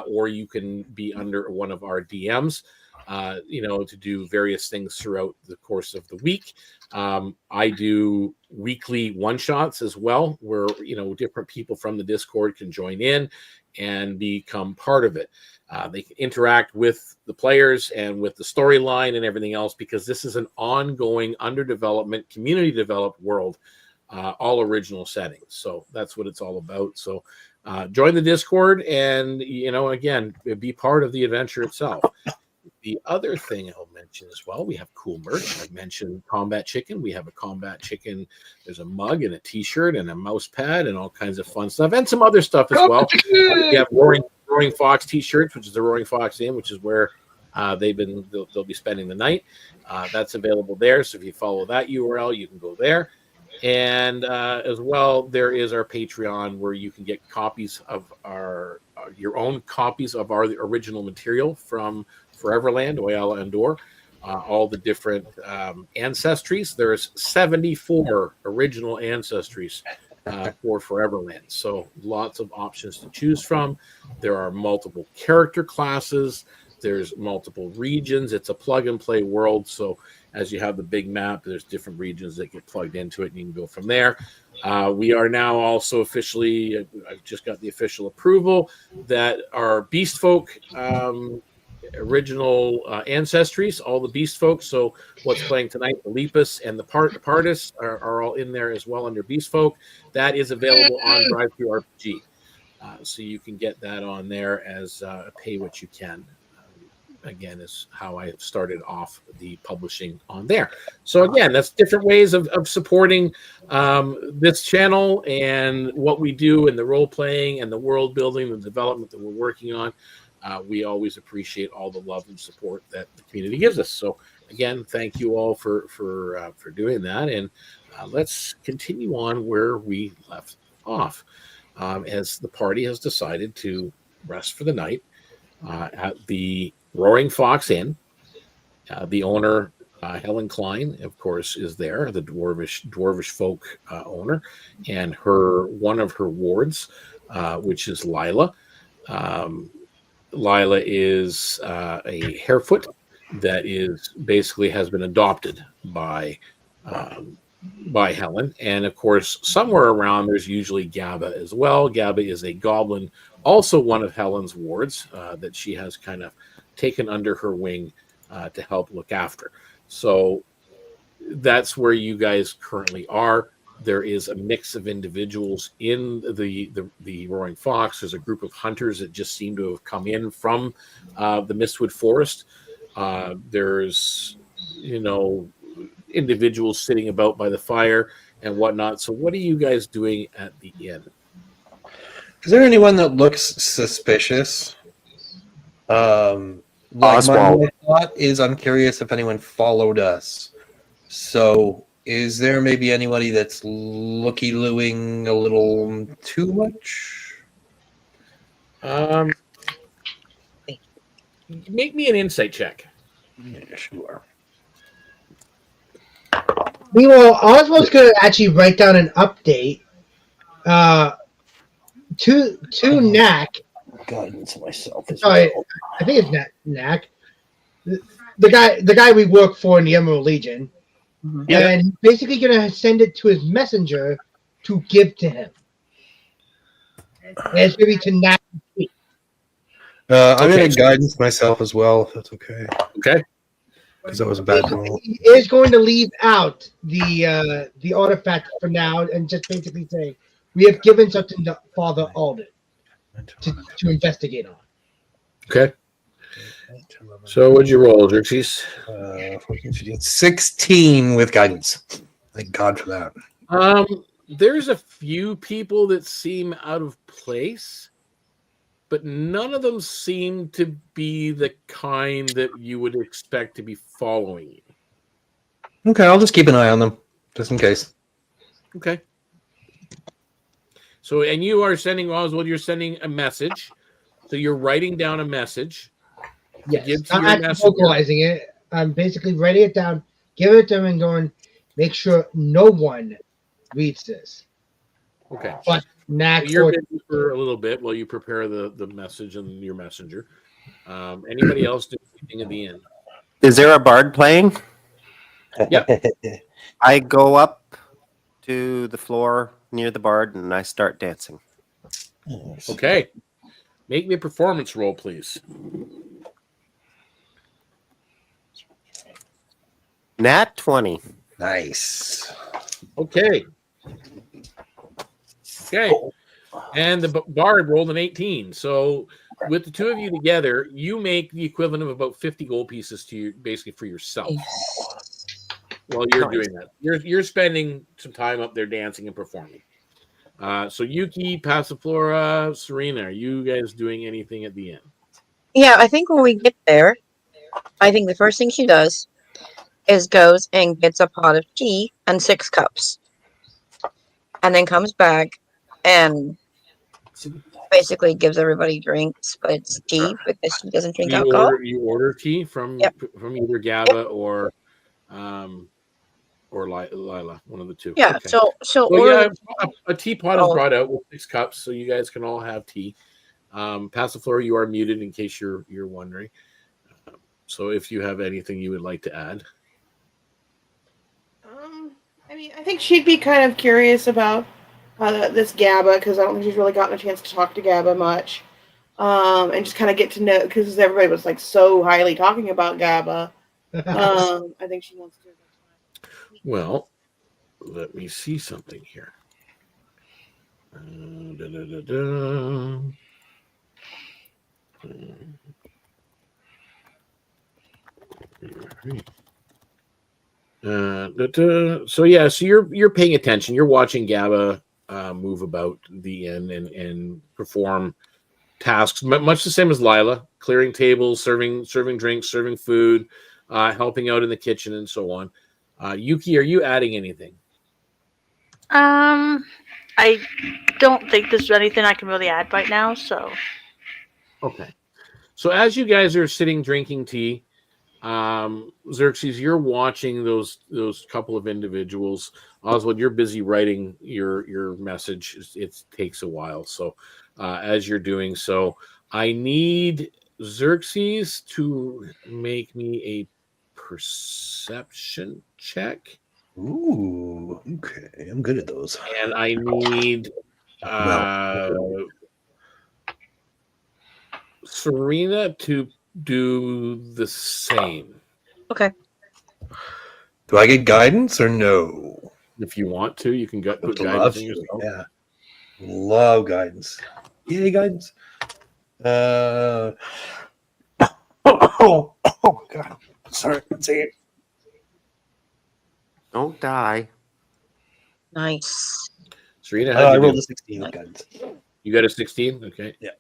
or you can be under one of our DMs. To do various things throughout the course of the week. I do weekly one-shots as well, where, different people from the Discord can join in and become part of it. They can interact with the players and with the storyline and everything else, because this is an ongoing, under development, community developed world, all original settings. So that's what it's all about. So join the Discord and, again, be part of the adventure itself. The other thing I'll mention as well, we have cool merch. I mentioned Combat Chicken. We have a Combat Chicken. There's a mug and a T-shirt and a mouse pad and all kinds of fun stuff, and some other stuff as well. We have Roaring Fox T-shirts, which is the Roaring Fox Inn, which is where they'll be spending the night. That's available there. So if you follow that URL, you can go there. And as well, there is our Patreon, where you can get copies of your own copies of our original material from Foreverland, Oyala Andor, all the different ancestries. There's 74 original ancestries for Foreverland. So lots of options to choose from. There are multiple character classes. There's multiple regions. It's a plug and play world. So as you have the big map, there's different regions that get plugged into it, and you can go from there. We are now also officially, I've just got the official approval that our Beast Folk original ancestries, all the Beast Folk. So what's playing tonight, the Lepus and the Partis are all in there as well under Beast Folk. That is available on Drive Through RPG. So you can get that on there as pay what you can. Again, is how I started off the publishing on there. So again, that's different ways of supporting this channel and what we do and the role playing and the world building, the development that we're working on. We always appreciate all the love and support that the community gives us. So again, thank you all for doing that, and let's continue on where we left off. As the party has decided to rest for the night at the Roaring Fox Inn. The owner, Helen Klein, of course, is there, the dwarvish folk owner, and one of her wards, which is Lila. Lila is a harefoot that basically has been adopted by Helen, and of course, somewhere around there's usually Gaba as well. Gaba is a goblin, also one of Helen's wards that she has kind of taken under her wing to help look after. So that's where you guys currently are. There is a mix of individuals in the Roaring Fox. There's a group of hunters that just seem to have come in from the Mistwood Forest. There's, individuals sitting about by the fire and whatnot. So what are you guys doing at the inn? Is there anyone that looks suspicious? Oswald. My thought is I'm curious if anyone followed us. So is there maybe anybody that's looky-looing a little too much? Make me an insight check. Yeah, sure. Meanwhile, Oswald's going to actually write down an update to Knack. Guidance myself. Sorry, I think it's Knack. The guy we work for in the Emerald Legion. Yeah. And he's basically going to send it to his messenger to give to him. And it's going to be to Knack. I'm going to guidance myself as well, if that's okay. Okay. Because that was a bad roll. He is going to leave out the artifact for now and just basically say, we have given something to Father Alden to investigate on. Okay. So what'd you roll, Xerxes? 16 with guidance. Thank God for that. There's a few people that seem out of place, but none of them seem to be the kind that you would expect to be following you. Okay, I'll just keep an eye on them, just in case. Okay. So, and you are sending, Oswald, you're sending a message. So you're writing down a message. Yes, I'm actually vocalizing it. I'm basically writing it down, give it to them, and going, make sure no one reads this. Okay. But Knack, you're busy for a little bit while you prepare the message and your messenger. Anybody else do anything at the end? Is there a bard playing? Yeah. I go up to the floor near the bard and I start dancing. Okay. Make me a performance roll, please. Nat 20. Nice. Okay. Okay. And the bard rolled an 18. So with the two of you together, you make the equivalent of about 50 gold pieces to you, basically for yourself. While you're doing that, you're spending some time up there dancing and performing. So Yuki, Passiflora, Serena, are you guys doing anything at the end? Yeah, I think when we get there, I think the first thing she does is goes and gets a pot of tea and 6 cups. And then comes back and basically gives everybody drinks, but it's tea because she doesn't drink alcohol. You order tea from either Gaba or Lila, one of the two. Yeah, okay. so yeah, a teapot is brought out with 6 cups, so you guys can all have tea. Passiflora, you are muted in case you're wondering. So if you have anything you would like to add. I think she'd be kind of curious about this Gaba, because I don't think she's really gotten a chance to talk to Gaba much. And just kind of get to know, because everybody was like so highly talking about Gaba. I think she wants to. Well, let me see something here. So yeah, so you're paying attention. You're watching Gaba move about the inn and perform tasks, much the same as Lila, clearing tables, serving drinks, serving food, helping out in the kitchen, and so on. Yuki, are you adding anything? I don't think there's anything I can really add right now. So Okay. So as you guys are sitting drinking tea, Xerxes, you're watching those couple of individuals. Oswald, you're busy writing your message. It takes a while. So as you're doing so, I need Xerxes to make me a perception check. Ooh, okay. I'm good at those. And I need Serena to do the same. Okay. Do I get guidance or no? If you want to, you can put Love guidance in yourself. Yeah. Love guidance. Yay, guidance. Oh, God. Sorry. Say it. Don't die. Nice. Serena, I rolled a 16 with guidance. You got a 16? Okay. Yeah.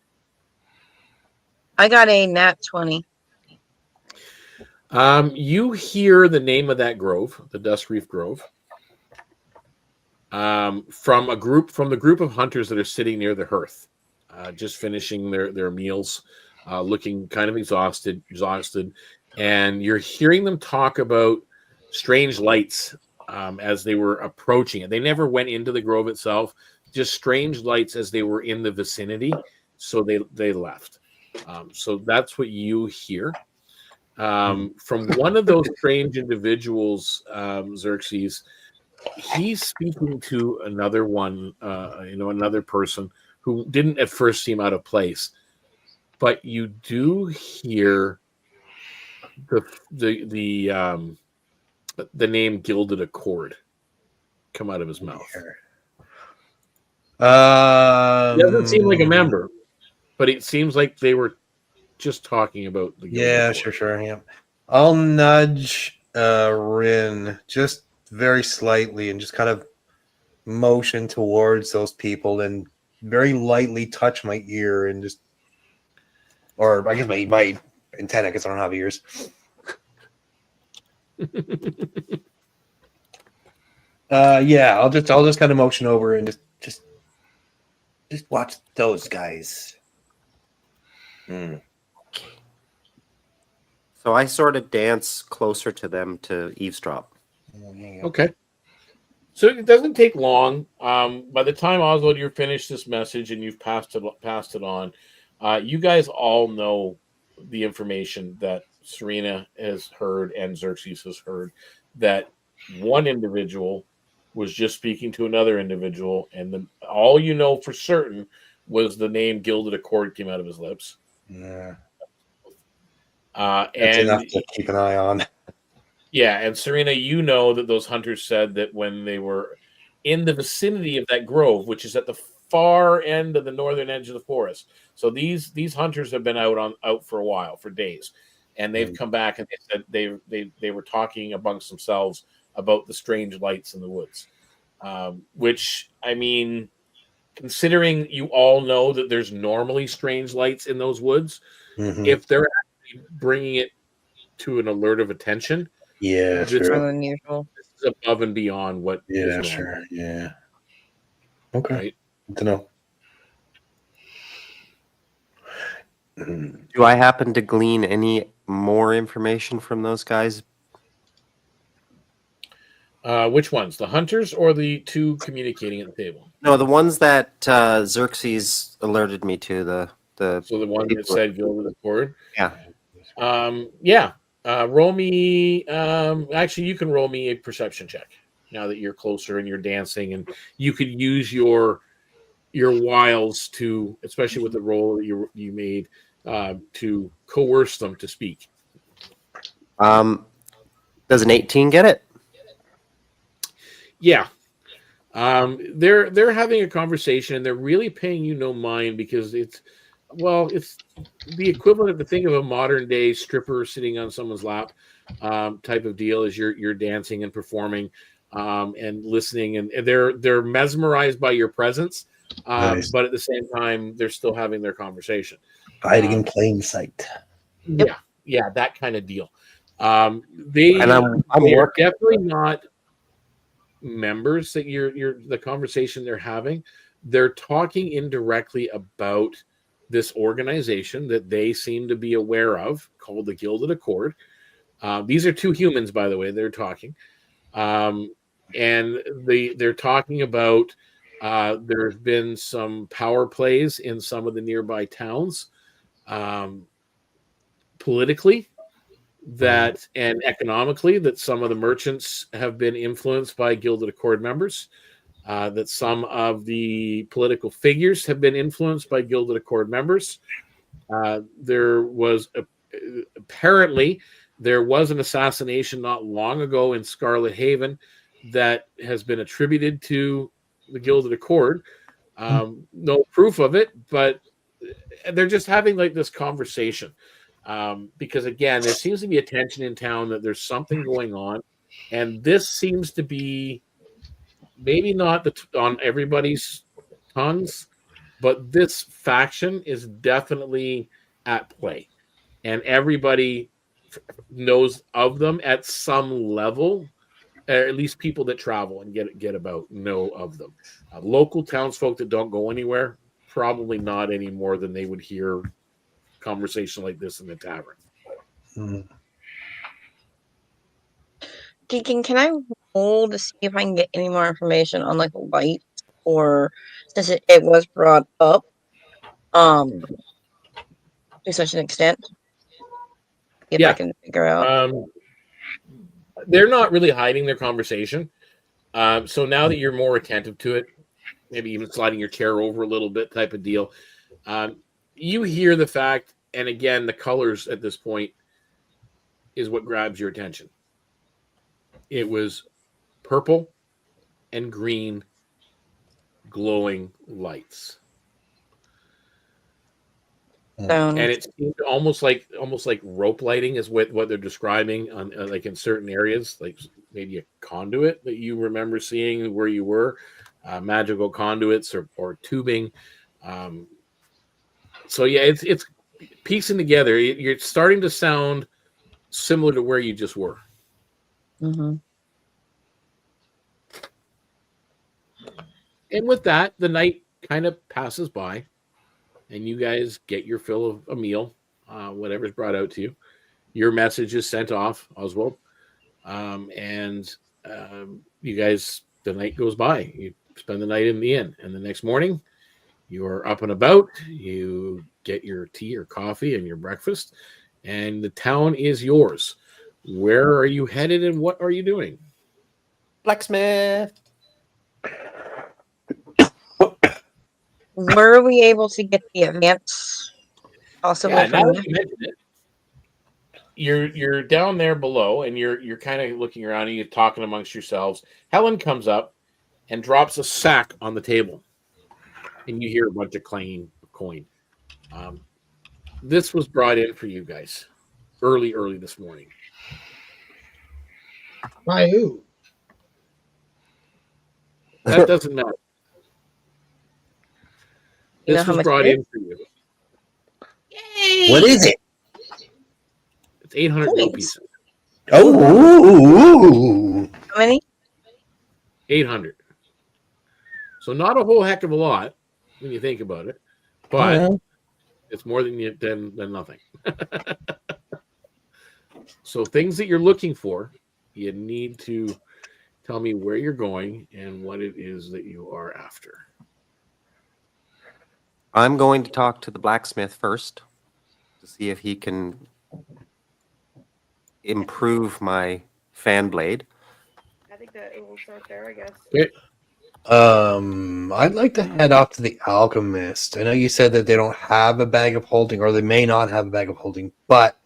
I got a nat 20. You hear the name of that grove, the Dusk Reef Grove, from the group of hunters that are sitting near the hearth, just finishing their meals, looking kind of exhausted, and you're hearing them talk about strange lights as they were approaching it. They never went into the grove itself, just strange lights as they were in the vicinity, so they left. So that's what you hear. From one of those strange individuals, Xerxes, he's speaking to another one, another person who didn't at first seem out of place, but you do hear the name Gilded Accord come out of his mouth. He doesn't seem like a member, but it seems like they were just talking about the Gilded Accord. Sure. Yeah. I'll nudge Rin just very slightly and just kind of motion towards those people and very lightly touch my ear and just, or I guess my antenna, because I don't have ears. I'll just kind of motion over and just watch those guys. So I sort of dance closer to them to eavesdrop. Okay. So it doesn't take long. By the time, Oswald, you're finished this message and you've passed it on, you guys all know the information that Serena has heard and Xerxes has heard, that one individual was just speaking to another individual, and all you know for certain was the name Gilded Accord came out of his lips. Yeah. That's and enough to keep an eye on. Yeah, and Serena, you know that those hunters said that when they were in the vicinity of that grove, which is at the far end of the northern edge of the forest. So these hunters have been out for a while, for days, and they've come back and they said they were talking amongst themselves about the strange lights in the woods. Which, I mean, considering you all know that there's normally strange lights in those woods, if they're actually bringing it to an alert of attention, this is above and beyond what is normal. Sure. Yeah. Okay. Right? Good to know. Do I happen to glean any more information from those guys? Which ones? The hunters or the two communicating at the table? No, the ones that Xerxes alerted me to. So the one that said Gilded Accord? Yeah. Roll me. Actually, you can roll me a perception check now that you're closer and you're dancing, and you could use your wiles to, especially with the roll that you made, to coerce them to speak. Does an 18 get it? Yeah. They're having a conversation, and they're really paying you no mind because it's the equivalent of the thing of a modern day stripper sitting on someone's lap type of deal. Is you're dancing and performing and listening, and they're mesmerized by your presence, Nice. but at the same time they're still having their conversation. Hiding in plain sight. Yeah, that kind of deal. I'm They're definitely not members that you're the conversation they're having. They're talking indirectly about this organization that they seem to be aware of called the Gilded Accord. These are two humans, by the way, they're talking. And they're talking about there's been some power plays in some of the nearby towns politically that and economically, that some of the merchants have been influenced by Gilded Accord members, that some of the political figures have been influenced by Gilded Accord members. There was apparently an assassination not long ago in Scarlet Haven that has been attributed to the Gilded Accord. No proof of it, but they're just having like this conversation. Because again, there seems to be a tension in town that there's something going on, and this seems to be maybe not on everybody's tongues, but this faction is definitely at play, and everybody knows of them at some level. At least people that travel and get about know of them. Local townsfolk that don't go anywhere, probably not any more than they would hear conversation like this in the tavern. Deacon, can I roll to see if I can get any more information on like lights, or since it was brought up to such an extent? If I can figure out. They're not really hiding their conversation. So now that you're more attentive to it, maybe even sliding your chair over a little bit type of deal, you hear the fact, and again, the colors at this point is what grabs your attention. It was purple and green glowing lights. And it seemed almost like rope lighting is what they're describing on like in certain areas, like maybe a conduit that you remember seeing where you were, magical conduits or tubing. So yeah, it's piecing together. You're starting to sound similar to where you just were. Mm-hmm. And with that, the night kind of passes by, and you guys get your fill of a meal, whatever's brought out to you. Your message is sent off, Oswald, and you guys, the night goes by. You spend the night in the inn, and the next morning, you're up and about. You get your tea or coffee and your breakfast, and the town is yours. Where are you headed, and what are you doing? Blacksmith. Were we able to get the advance? Possibly. Yeah, now that you mentioned it, you're down there below, and you're kind of looking around, and you're talking amongst yourselves. Helen comes up and drops a sack on the table, and you hear a bunch of clanging of coin. This was brought in for you guys early this morning. By who? That doesn't matter. This was brought in for you. Yay! What is it? It's 800 gold pieces. Oh, How many? 800. So not a whole heck of a lot when you think about it, but it's more than nothing. So things that you're looking for, you need to tell me where you're going and what it is that you are after. I'm going to talk to the blacksmith first to see if he can improve my fan blade. I think that it will start there, I guess. Okay. I'd like to head off to the alchemist. I know you said that they don't have a bag of holding, or they may not have a bag of holding, but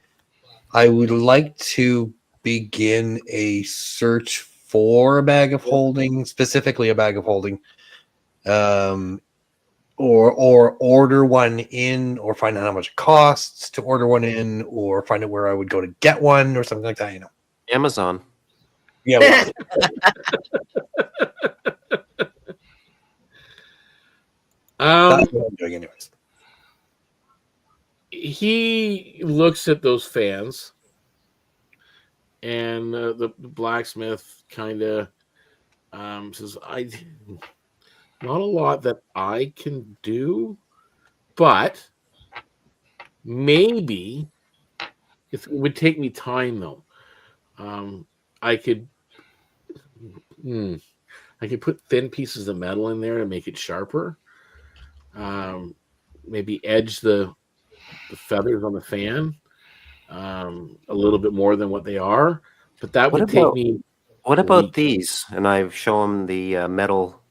I would like to begin a search for a bag of holding, specifically a bag of holding, or order one in, or find out how much it costs to order one in, or find out where I would go to get one, or something like that. You know, Amazon. yeah. Well, that's what I'm doing, anyways. He looks at those fans, and the blacksmith kind of says, not a lot that I can do, but maybe it would take me time, though. I could put thin pieces of metal in there to make it sharper. Maybe edge the feathers on the fan a little bit more than what they are, but that would take me. What about these? And I show him the metal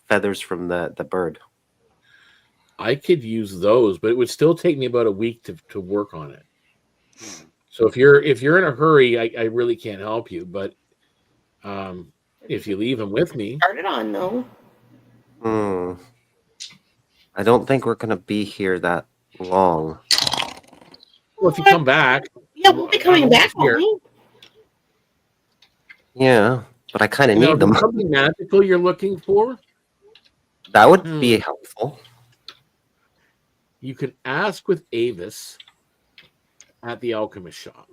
feathers from the bird. I could use those, but it would still take me about a week to work on it. So if you're in a hurry, I really can't help you. But if you leave them with me, Start it on, no. I don't think we're going to be here that long. Well, if you come back, yeah, we'll be coming back. Here. Yeah, but I kind of need them. Something magical you're looking for? That would be helpful. You can ask with Avis at the alchemist shop.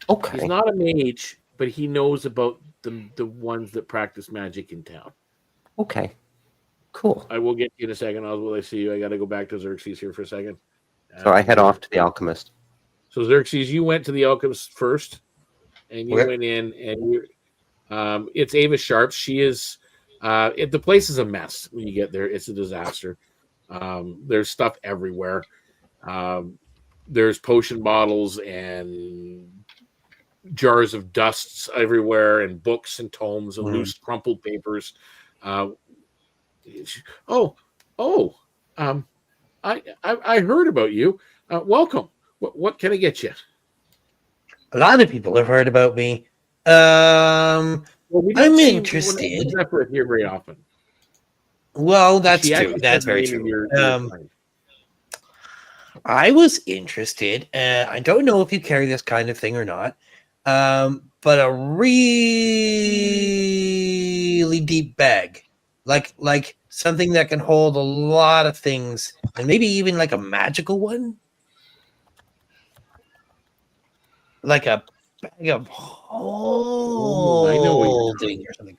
Okay. He's not a mage, but he knows about the ones that practice magic in town. Okay. Cool. I will get to you in a second, Oswald. I see you. I got to go back to Xerxes here for a second. So I head off to the alchemist. So Xerxes, you went to the alchemist first, and you went in, and it's Ava Sharp. She is. The place is a mess when you get there. It's a disaster. There's stuff everywhere. There's potion bottles and jars of dusts everywhere, and books and tomes and loose crumpled papers. I heard about you. Welcome. What can I get you? A lot of people have heard about me. I'm interested. Here very often. Well, that's true. That's very true. I was interested. I don't know if you carry this kind of thing or not, but a really deep bag, like something that can hold a lot of things, and maybe even like a magical one, like a bag of holding or something.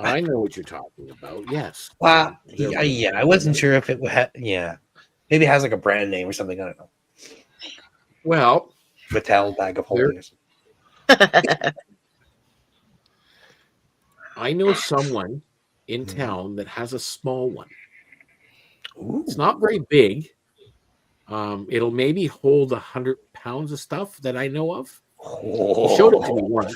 I know what you're talking about. Yes. Wow. Yeah. I wasn't sure if it had. Yeah. Maybe it has like a brand name or something. I don't know. Well, Mattel bag of holding. I know someone in town that has a small one. Ooh. It's not very big. It'll maybe hold 100 pounds of stuff that I know of. He showed it to me once.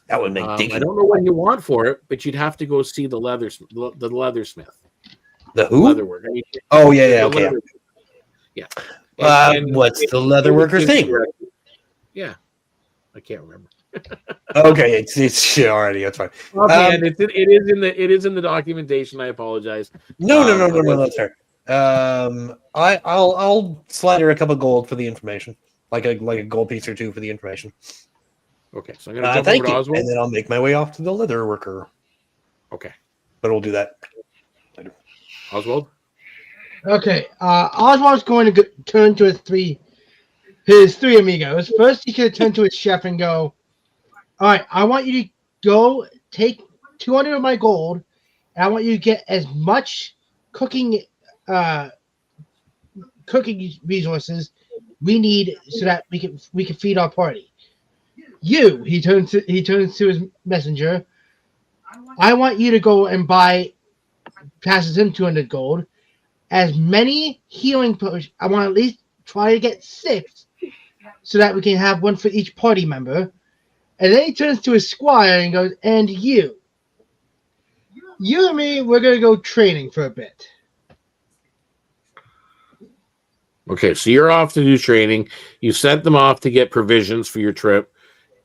That would make I don't know what you want for it, but you'd have to go see the leathersmith. The who? Leatherwork. I mean, okay. Yeah. What's the leatherworker thing? Yeah, I can't remember. Okay, it's already. That's fine. And it is in the documentation. I apologize. No, that's fair. I'll slide her a couple of gold for the information, like a gold piece or two for the information. Okay, so I'm gonna jump thank over to you, Oswald, and then I'll make my way off to the leather worker. Okay, but we'll do that later. Oswald. Okay, Oswald's going to turn to his three amigos. First, he's going to turn to his chef and go, "All right, I want you to go take 200 of my gold, and I want you to get as much cooking resources we need so that we can feed our party. You," he turns to his messenger, "I want you to go and passes him 200 gold, as many healing potions. I want to at least try to get 6 so that we can have one for each party member." And then he turns to his squire and goes, "And you and me, we're going to go training for a bit." Okay, so you're off to do training. You sent them off to get provisions for your trip,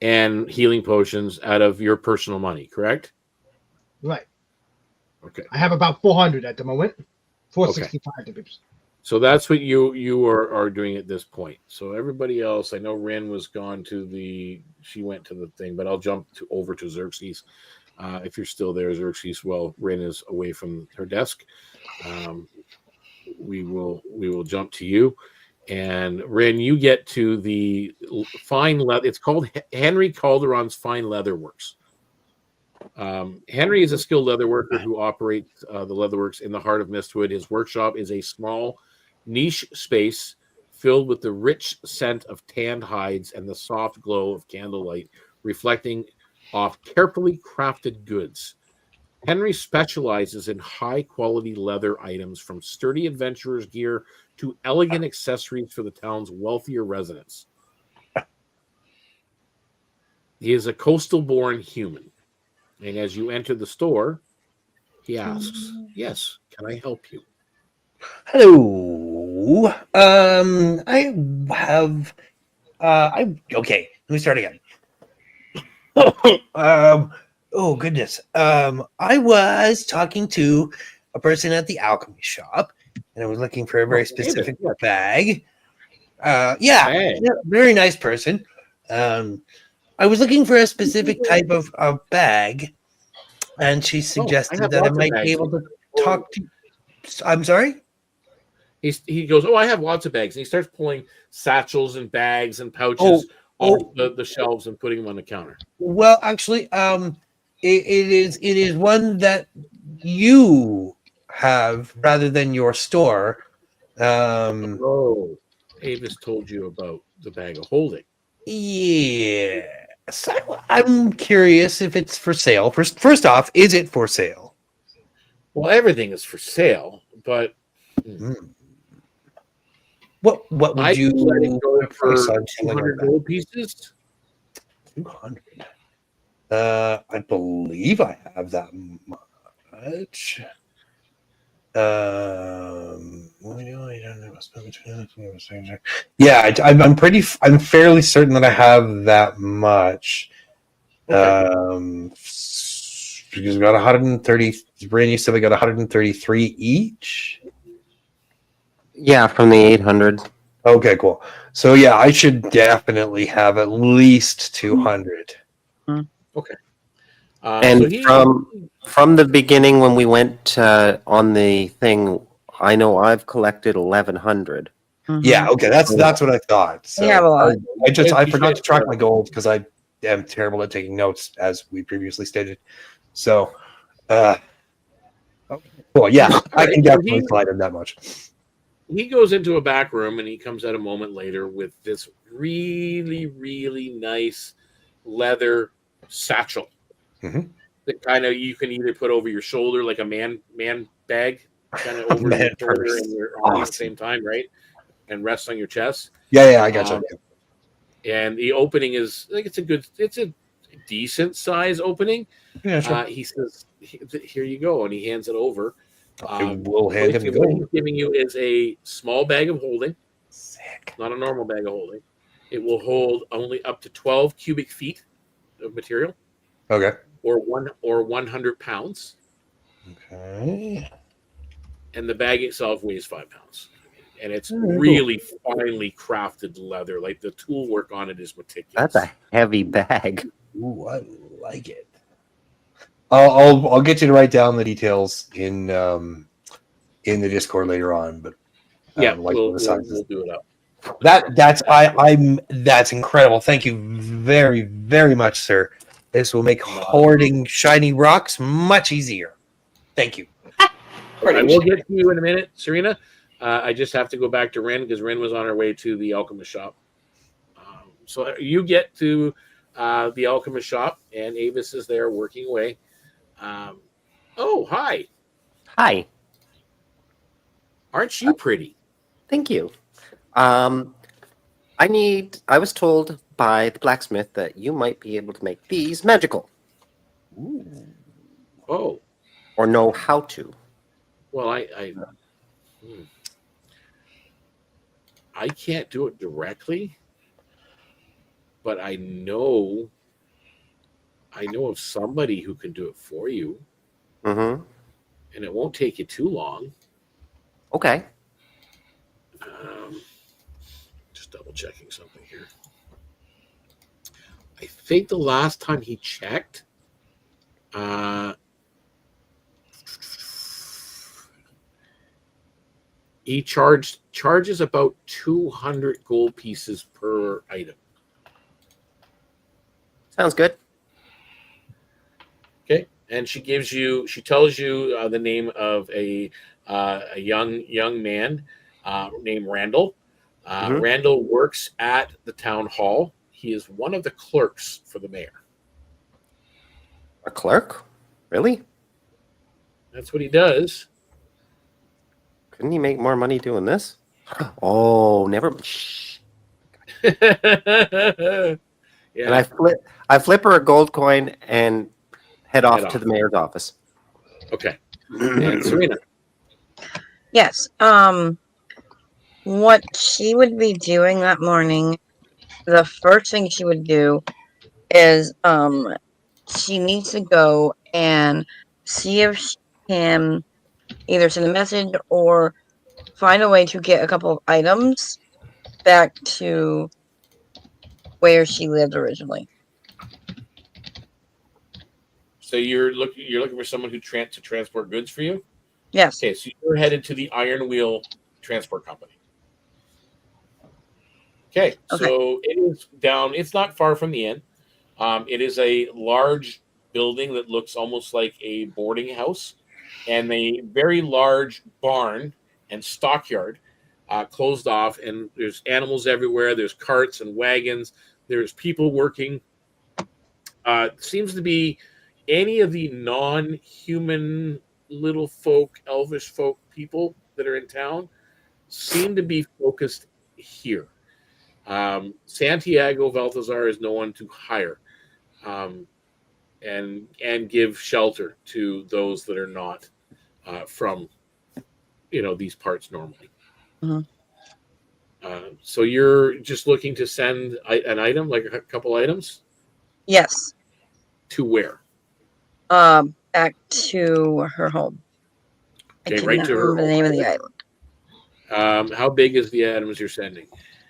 and healing potions out of your personal money, correct? Right. Okay. I have about 400 at the moment. 465 to be precise. So that's what you are doing at this point. So everybody else, I know Ren was gone to she went to the thing, but I'll jump over to Xerxes. If you're still there, Xerxes, well, Ren is away from her desk. We will jump to you. And Ren, you get to the fine leather. It's called Henry Calderon's Fine Leather Works. Henry is a skilled leatherworker who operates the leatherworks in the heart of Mistwood. His workshop is a small niche space filled with the rich scent of tanned hides and the soft glow of candlelight reflecting off carefully crafted goods. Henry specializes in high-quality leather items from sturdy adventurer's gear to elegant accessories for the town's wealthier residents. He is a coastal-born human. And as you enter the store, he asks, "Yes, can I help you?" Hello. I have. Okay. Let me start again. Oh goodness. I was talking to a person at the alchemy shop, and I was looking for a very specific bag. Yeah, very nice person. I was looking for a specific type of bag, and she suggested that I might be able to talk to. I'm sorry? He goes, "Oh, I have lots of bags." And he starts pulling satchels and bags and pouches off the shelves and putting them on the counter. Well, actually, it is one that you have rather than your store. Avis told you about the bag of holding. Yes, I'm curious if it's for sale. First off, is it for sale? Well, everything is for sale, but what would you let it go for 200 gold pieces? 200. I believe I have that much. Yeah, I'm fairly certain that I have that much. Because we got 130. Brand, you said we got 133 each. Yeah, from the 800. Okay, cool. So yeah, I should definitely have at least 200. Okay. And from the beginning when we went on the thing, I know I've collected 1,100. Yeah, okay, that's what I thought. So have a lot. I forgot to track my gold because I am terrible at taking notes, as we previously stated. So, well, yeah, I can definitely slide in that much. He goes into a back room and he comes out a moment later with this really, really nice leather satchel. That kind of you can either put over your shoulder like a man bag, kind of over your shoulder and your arm at the same time, right? And rest on your chest. Yeah, I got you. And the opening is like it's a decent size opening. Yeah, sure. He says, "Here you go," and he hands it over. We'll hand him what he's giving you is a small bag of holding. Sick. Not a normal bag of holding. It will hold only up to 12 cubic feet of material. Okay. Or 100 pounds. Okay. And the bag itself weighs 5 pounds. And it's really finely crafted leather. Like the tool work on it is meticulous. That's a heavy bag. Ooh, I like it. I'll get you to write down the details in the Discord later on, but we'll do it up. That's incredible. Thank you very, very much, sir. This will make hoarding shiny rocks much easier. Thank you. I will get to you in a minute, Serena. I just have to go back to Ren because Ren was on her way to the alchemist shop. So you get to the alchemist shop, and Avis is there working away. Hi. Hi. Aren't you pretty? Thank you. I was told by the blacksmith that you might be able to make these magical. Ooh. Oh. Or know how to. Well, I can't do it directly, but I know of somebody who can do it for you, Mm-hmm. and it won't take you too long. Okay. Just double checking something here. I think the last time he checked, he charges about 200 gold pieces per item. Sounds good. Okay, and she tells you the name of a young man named Randall. Mhm. Randall works at the town hall. He is one of the clerks for the mayor. A clerk? Really? That's what he does. Couldn't he make more money doing this? Oh, never. Shh. Yeah. And I flip her a gold coin and head off to the mayor's office. Okay. And Serena. Yes. What she would be doing that morning, the first thing she would do is she needs to go and see if she can either send a message or find a way to get a couple of items back to where she lived originally. So you're looking for someone to transport goods for you? Yes. Okay, so you're headed to the Iron Wheel Transport Company. Okay, so it is down. It's not far from the inn. It is a large building that looks almost like a boarding house, and a very large barn and stockyard closed off. And there's animals everywhere. There's carts and wagons. There's people working. Seems to be any of the non-human little folk, elvish folk people that are in town seem to be focused here. Santiago Balthazar is no one to hire, and give shelter to those that are not from these parts normally. Mm-hmm. So you're just looking to send an item, like a couple items? Yes. To where? Back to her home. Okay, right to her home. The name of the island. How big is the items you're sending?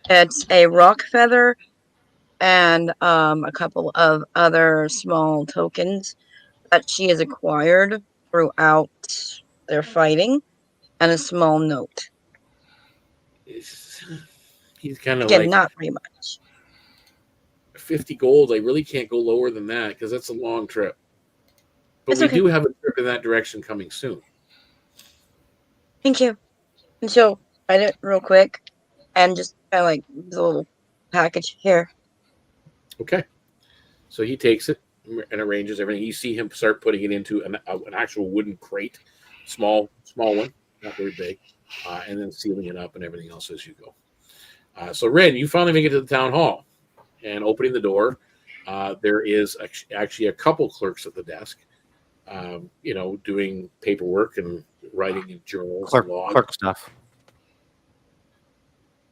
It's a rock feather and a couple of other small tokens that she has acquired throughout their fighting, and a small note. He's kind of Again, not very much. 50 gold. I really can't go lower than that because that's a long trip. But It's we okay. do have a trip in that direction coming soon. Thank you. And she'll write it real quick and just kind of like the little package here. Okay. So he takes it and arranges everything. You see him start putting it into an actual wooden crate, small one, not very big, and then sealing it up and everything else as you go. So Ren, you finally make it to the town hall, and opening the door, there is actually a couple clerks at the desk, doing paperwork and writing in journals and logs. Clerk stuff.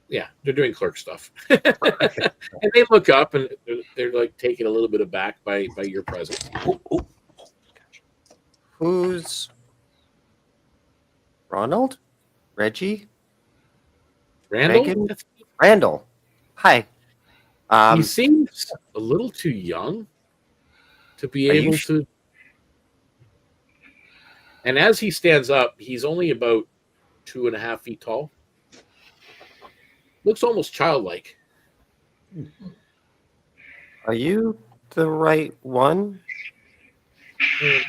Yeah, they're doing clerk stuff. And they look up and they're like taken a little bit aback by your presence. Who's Ronald? Reggie? Randall? Megan? Randall. Hi. He seems a little too young to be able to. And as he stands up, he's only about 2.5 feet tall. Looks almost childlike. Are you the right one?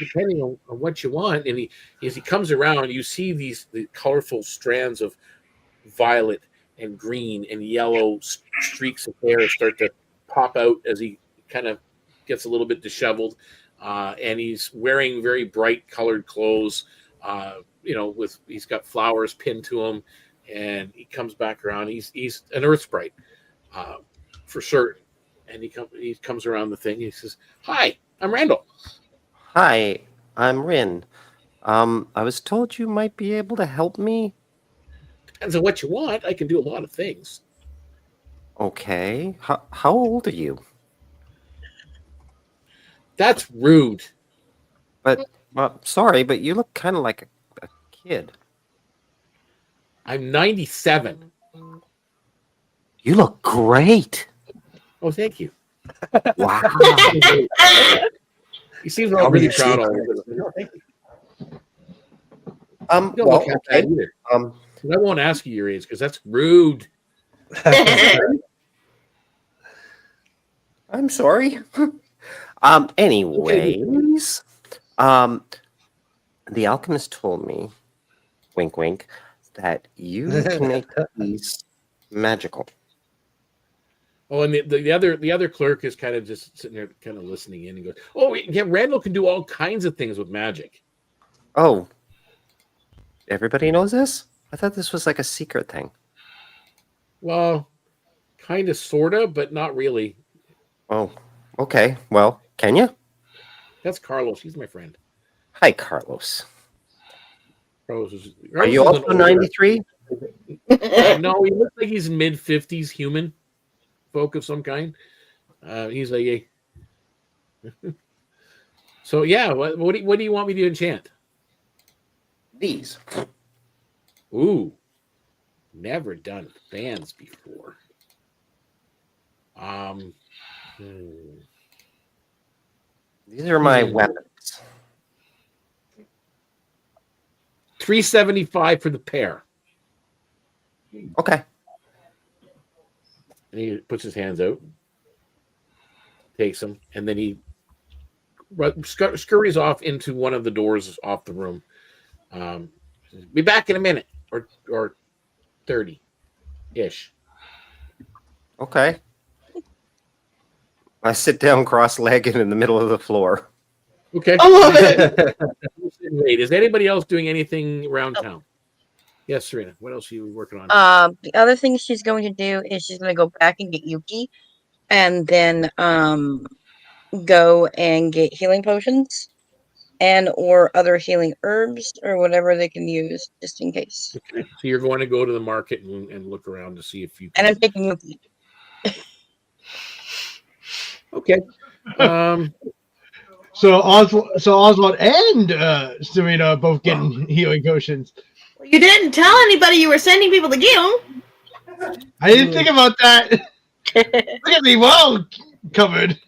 Depending on what you want. And as he comes around, you see the colorful strands of violet and green and yellow streaks of hair start to pop out as he kind of gets a little bit disheveled. And he's wearing very bright colored clothes, he's got flowers pinned to him. And he comes back around. He's an earth sprite, for certain. And he comes around the thing. And he says, "Hi, I'm Randall." Hi, I'm Rin. I was told you might be able to help me. Depends on what you want. I can do a lot of things. Okay. How old are you? That's rude. But sorry, but you look kind of like a kid. I'm 97. You look great. Oh, thank you. Wow. He seems really proud of it. No, thank you. You don't look half bad either. I won't ask you your age because that's rude. I'm sorry. Anyways, the alchemist told me, wink, wink, that you can make these magical. Oh, and the other clerk is kind of just sitting there, kind of listening in, and goes, "Oh, yeah, Randall can do all kinds of things with magic." Oh, everybody knows this? I thought this was like a secret thing. Well, kind of, sorta, but not really. Oh, okay. Well, can you? That's Carlos. He's my friend. Hi, Carlos. Carlos Are you also 93? No, he looks like he's mid-50s human folk of some kind. He's like, so yeah. What do you want me to enchant? These. Ooh, never done fans before. These are my weapons. $375 for the pair. Okay. And he puts his hands out, takes them, and then he scurries off into one of the doors off the room. Be back in a minute, or 30-ish. Okay. I sit down cross-legged in the middle of the floor. Okay. I love it. Wait, is anybody else doing anything around town? Yes, Serena. What else are you working on? The other thing she's going to do is she's going to go back and get Yuki, and then go and get healing potions, and or other healing herbs or whatever they can use, just in case. Okay. So you're going to go to the market and look around to see if you can. And I'm taking Yuki. Okay. So Oswald and Serena are both getting healing potions. You didn't tell anybody you were sending people to get them. I didn't think about that. Look at me, well covered.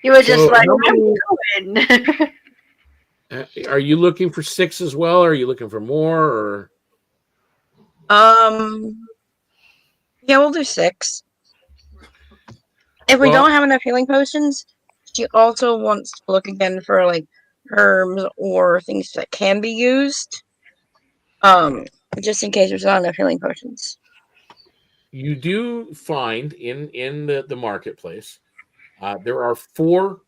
You were just So like, how I'm going. Are you looking for 6 as well? Or are you looking for more? Or Yeah, we'll do 6. If we Well- don't have enough healing potions, she also wants to look again for like herbs or things that can be used. Just in case there's not enough healing potions. you do find in the marketplace, there are 4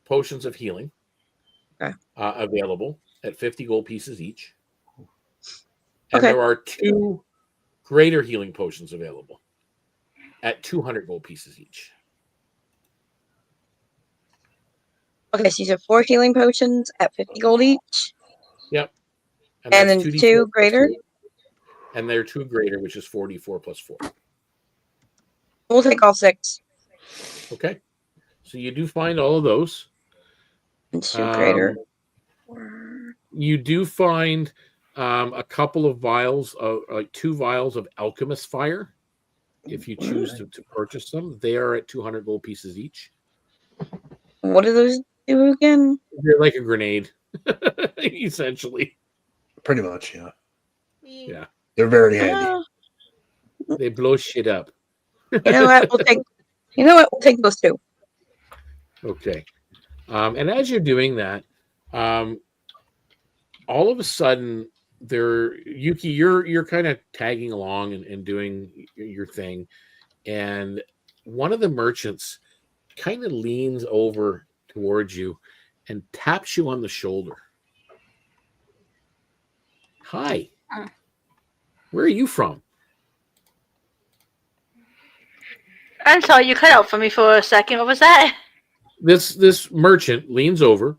potions of healing available at 50 gold pieces each. And Okay. there are 2 greater healing potions available at 200 gold pieces each. Okay, so you have 4 healing potions at 50 gold each. Yep. And that's then 2d4 2 plus greater? 2. And they're 2 greater, which is 44 plus 4. We'll take all 6. Okay. So you do find all of those. And 2 greater. You do find a couple of vials of like 2 vials of alchemist fire. If you choose to purchase them, they are at 200 gold pieces each. What do those do again? They're like a grenade, essentially. Pretty much, yeah. Yeah. They're very handy. They blow shit up. You know what? We'll take those 2. Okay. And as you're doing that, all of a sudden, Yuki, you're kind of tagging along and doing your thing, and one of the merchants kind of leans over towards you and taps you on the shoulder. Hi. Where are you from? I'm sorry, you cut out for me for a second. What was that? This merchant leans over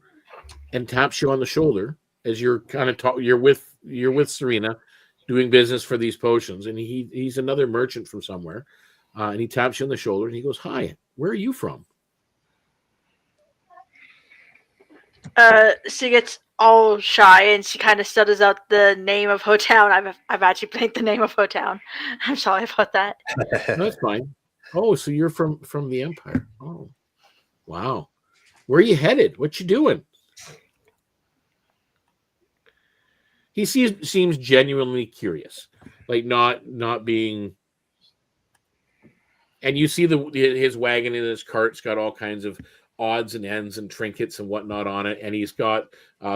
and taps you on the shoulder as you're kind of you're with Serena doing business for these potions, and he's another merchant from somewhere. and he taps you on the shoulder and he goes, "Hi, where are you from?" She gets all shy and she kind of stutters out the name of Hotown. I've actually blanked the name of Hotown. I'm sorry about that. No, that's fine. Oh, so you're from the Empire. Oh, wow. Where are you headed? What you doing? He seems genuinely curious, like not being. And you see his wagon and his cart's got all kinds of odds and ends and trinkets and whatnot on it, and he's got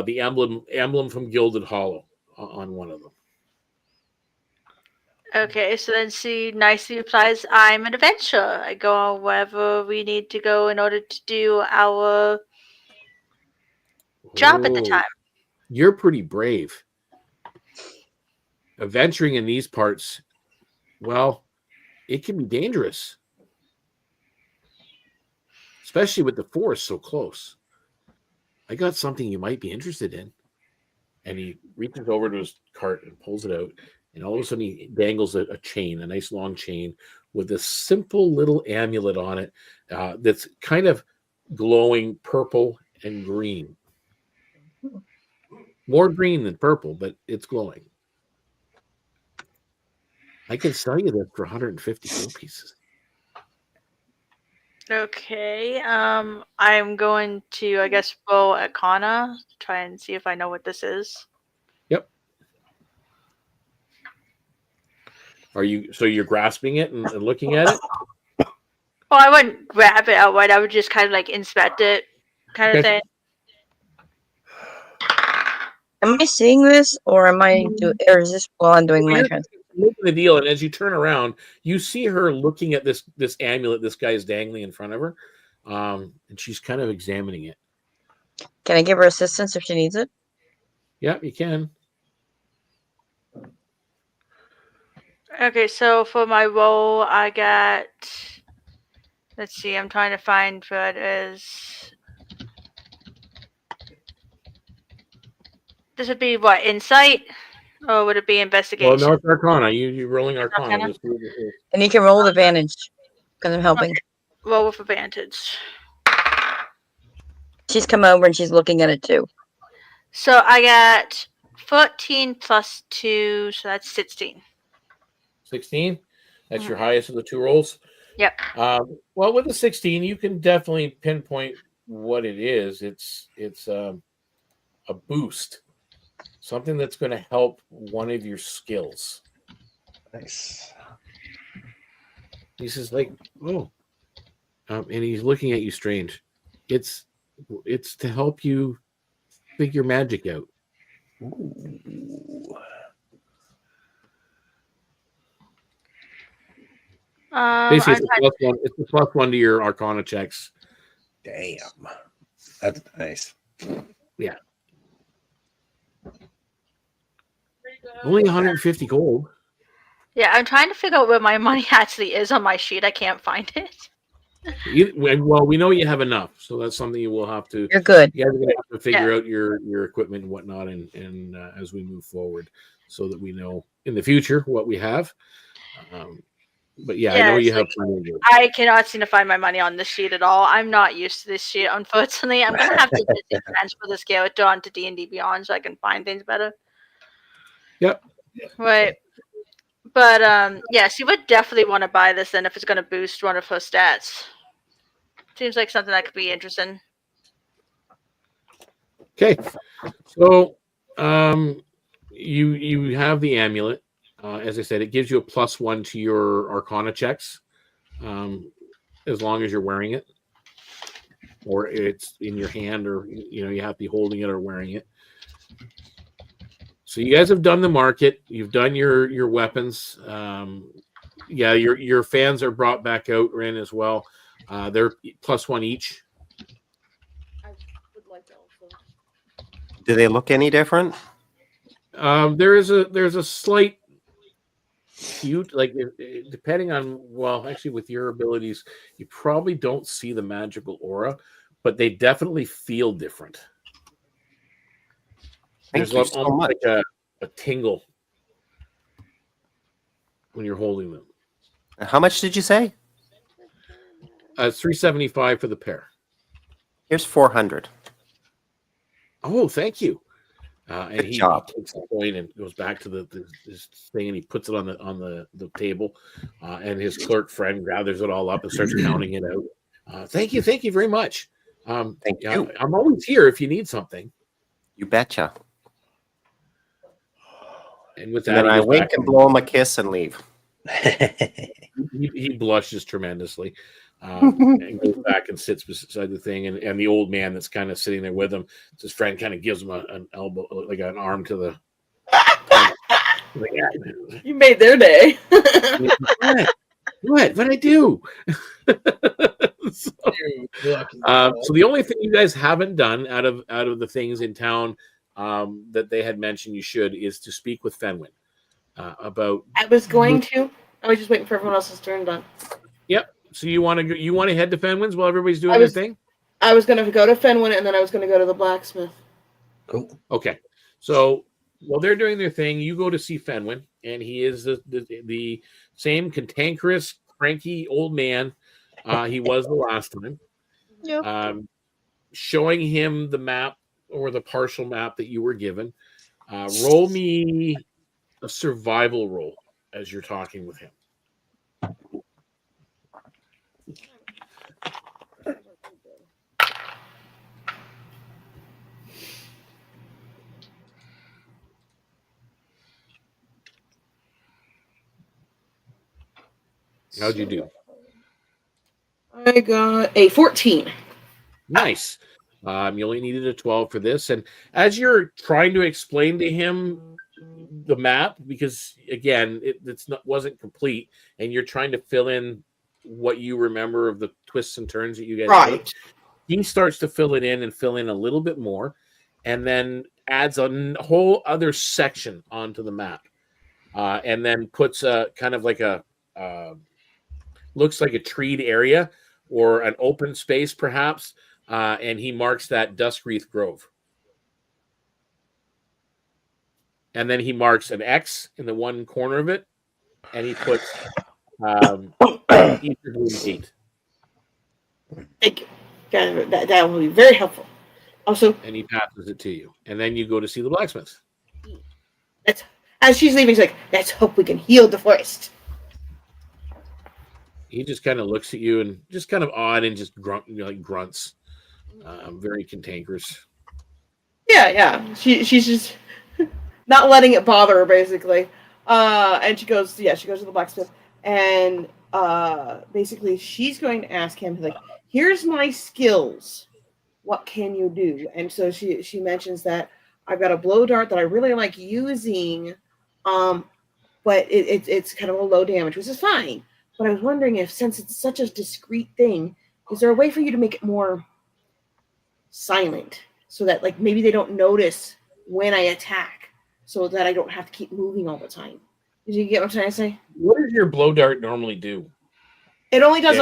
the emblem from Gilded Hollow on one of them. Okay, so then she nicely replies, "I'm an adventurer. I go wherever we need to go in order to do our job at the Oh, time." You're pretty brave. Adventuring in these parts, well, it can be dangerous, especially with the forest so close. I got something you might be interested in. And he reaches over to his cart and pulls it out. And all of a sudden he dangles a chain, a nice long chain with a simple little amulet on it that's kind of glowing purple and green. More green than purple, but it's glowing. I can sell you this for 150 gold pieces. Okay, I'm going to, I guess, roll Arcana to try and see if I know what this is. Yep. You're grasping it and looking at it? Well, I wouldn't grab it outright. I would just kind of like inspect it, kind of thing. Am I seeing this, or or is this while I'm doing my You're turn? making the deal, and as you turn around, you see her looking at this amulet this guy is dangling in front of her, and she's kind of examining it. Can I give her assistance if she needs it? Yeah, you can. Okay, so for my roll, I got. Let's see, I'm trying to find what it is. This would be what, insight? Or would it be investigation? Well, no, it's Arcana. You're rolling Arcana. And you can roll with advantage because I'm helping. Okay. Roll with advantage. She's come over and she's looking at it too. So I got 14 plus 2, so that's 16. 16? That's your highest of the two rolls? Yep. Well, with the 16, you can definitely pinpoint what it is. It's a boost. Something that's going to help one of your skills. Nice. He says, like, oh. And he's looking at you strange. It's to help you figure magic out. Ooh. Basically, it's a plus one to your Arcana checks. Damn. That's nice. Yeah. Only 150 gold. Yeah, I'm trying to figure out where my money actually is on my sheet. I can't find it. Well, we know you have enough, so that's something you will have to. You're good. You guys are going to have to figure out your equipment and whatnot, and as we move forward, so that we know in the future what we have. But yeah, I know you have plenty of it. I cannot seem to find my money on this sheet at all. I'm not used to this sheet, unfortunately. I'm gonna have to just transfer this character onto D&D Beyond so I can find things better. Yep. Right. But yeah, she would definitely want to buy this then if it's gonna boost one of her stats. Seems like something that could be interesting. Okay. So you have the amulet. As I said, it gives you a +1 to your Arcana checks, as long as you're wearing it, or it's in your hand, or you have to be holding it or wearing it. So you guys have done the market. You've done your weapons. Yeah, your fans are brought back out, Rin, as well. They're +1 each. I would like to also. Do they look any different? There's a slight cute, like depending on, well, actually with your abilities, you probably don't see the magical aura, but they definitely feel different. Thank There's you so almost much. like a tingle when you're holding them. How much did you say? It's $375 for the pair. Here's 400. Oh, thank you. And Good he job. takes the coin and goes back to this thing, and he puts it on the table. And his clerk friend gathers it all up and starts counting it out. Thank you very much. Thank you. I'm always here if you need something. You betcha. And with And that, then I wink and blow him a kiss and leave. he blushes tremendously. And goes back and sits beside the thing, and the old man that's kind of sitting there with him, his friend kind of gives him an elbow, like an arm to the. You made their day. What I do? So the only thing you guys haven't done out of the things in town that they had mentioned you should is to speak with Fenwin about. I was going to. I was just waiting for everyone else's turn done. Yep. So you want to head to Fenwin's while everybody's doing their thing? I was going to go to Fenwin, and then I was going to go to the blacksmith. Cool. Okay. So while they're doing their thing, you go to see Fenwin, and he is the same cantankerous, cranky old man he was the last time. Yep. Showing him the map or the partial map that you were given. Roll me a survival roll as you're talking with him. How'd you do? I got a 14. Nice. You only needed a 12 for this. And as you're trying to explain to him the map, because again, wasn't complete, and you're trying to fill in what you remember of the twists and turns that you guys did, he starts to fill it in and fill in a little bit more, and then adds a whole other section onto the map, and then puts a kind of like a looks like a treed area or an open space, perhaps, and he marks that Duskreath Grove. And then he marks an X in the one corner of it, and he puts Etherbloom Gate. Thank you. That will be very helpful. Also, and he passes it to you. And then you go to see the blacksmith. As she's leaving, she's like, let's hope we can heal the forest. He just kind of looks at you and just kind of odd and just grunts. Very cantankerous. Yeah. She's just not letting it bother her, basically. And she goes to the blacksmith, and basically she's going to ask him, like, here's my skills. What can you do? And so she mentions that I've got a blow dart that I really like using, but it's kind of a low damage, which is fine. But I was wondering if, since it's such a discreet thing, is there a way for you to make it more silent so that, like, maybe they don't notice when I attack, so that I don't have to keep moving all the time? Did you get what I'm trying to say? What does your blow dart normally do? It only does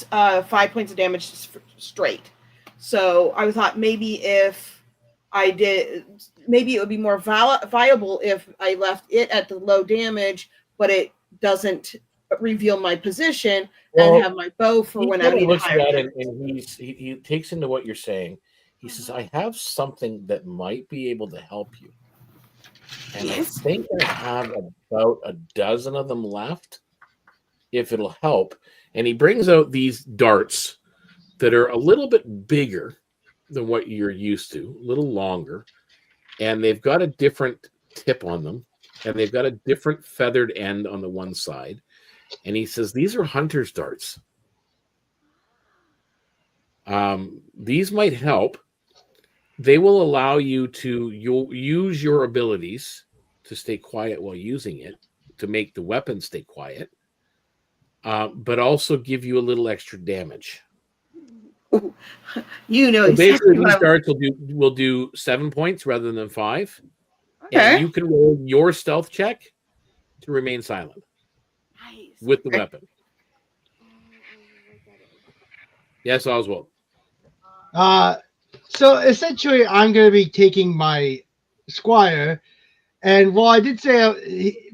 5 points of damage straight. So I thought maybe if I did, maybe it would be more viable if I left it at the low damage, but it doesn't reveal my position and have my bow for when I need looks higher. at it and he takes into what you're saying. He says, I have something that might be able to help you. And I think I have about a dozen of them left, if it'll help. And he brings out these darts that are a little bit bigger than what you're used to, a little longer. And they've got a different tip on them. And they've got a different feathered end on the one side. And he says, these are hunter's darts. These might help. They will allow you to use your abilities to stay quiet while using it, to make the weapon stay quiet, but also give you a little extra damage. You know, so basically these darts will do 7 points rather than 5. Okay. And you can roll your stealth check to remain silent with the weapon. Yes, Oswald. So essentially, I'm going to be taking my squire, and while I did say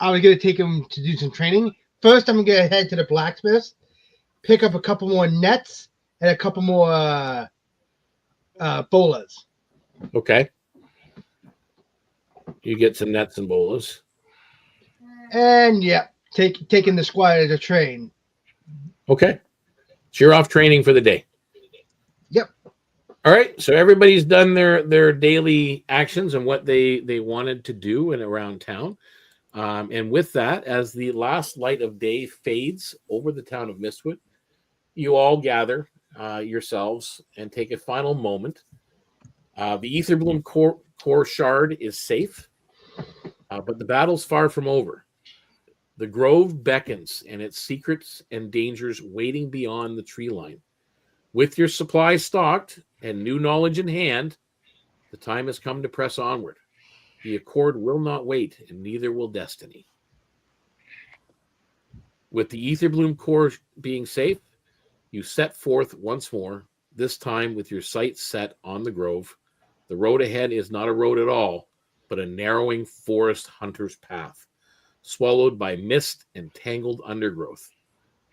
I was gonna take him to do some training. First, I'm gonna head to the blacksmith, pick up a couple more nets and a couple more bolas. Okay. You get some nets and bolas. And yeah, taking the squire to train. Okay. So you're off training for the day. Yep. All right. So everybody's done their daily actions and what they wanted to do and around town. And with that, as the last light of day fades over the town of Mistwood, you all gather yourselves and take a final moment. The Etherbloom core shard is safe, but the battle's far from over. The grove beckons, and its secrets and dangers waiting beyond the tree line. With your supplies stocked and new knowledge in hand, the time has come to press onward. The Accord will not wait, and neither will destiny. With the Etherbloom core being safe, you set forth once more, this time with your sights set on the grove. The road ahead is not a road at all, but a narrowing forest hunter's path, swallowed by mist and tangled undergrowth.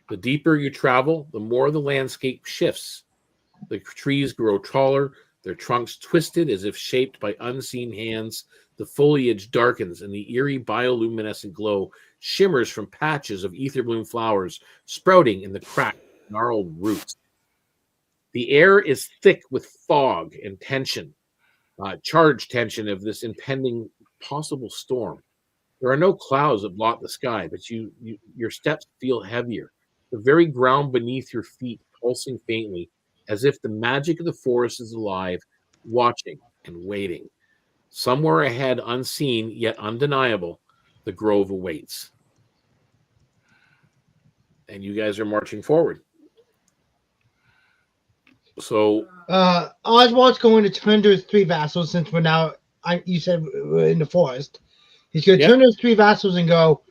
The deeper you travel, the more the landscape shifts. The trees grow taller, their trunks twisted as if shaped by unseen hands. The foliage darkens, and the eerie bioluminescent glow shimmers from patches of Etherbloom flowers sprouting in the cracked, gnarled roots. The air is thick with fog and tension, charged tension of this impending possible storm. There are no clouds that blot the sky, but your steps feel heavier. The very ground beneath your feet pulsing faintly, as if the magic of the forest is alive, watching and waiting. Somewhere ahead, unseen yet undeniable, the grove awaits. And you guys are marching forward. So Oswald's going to turn to his three vassals since we're now. You said we're in the forest. He's going to turn to his three vassals and go,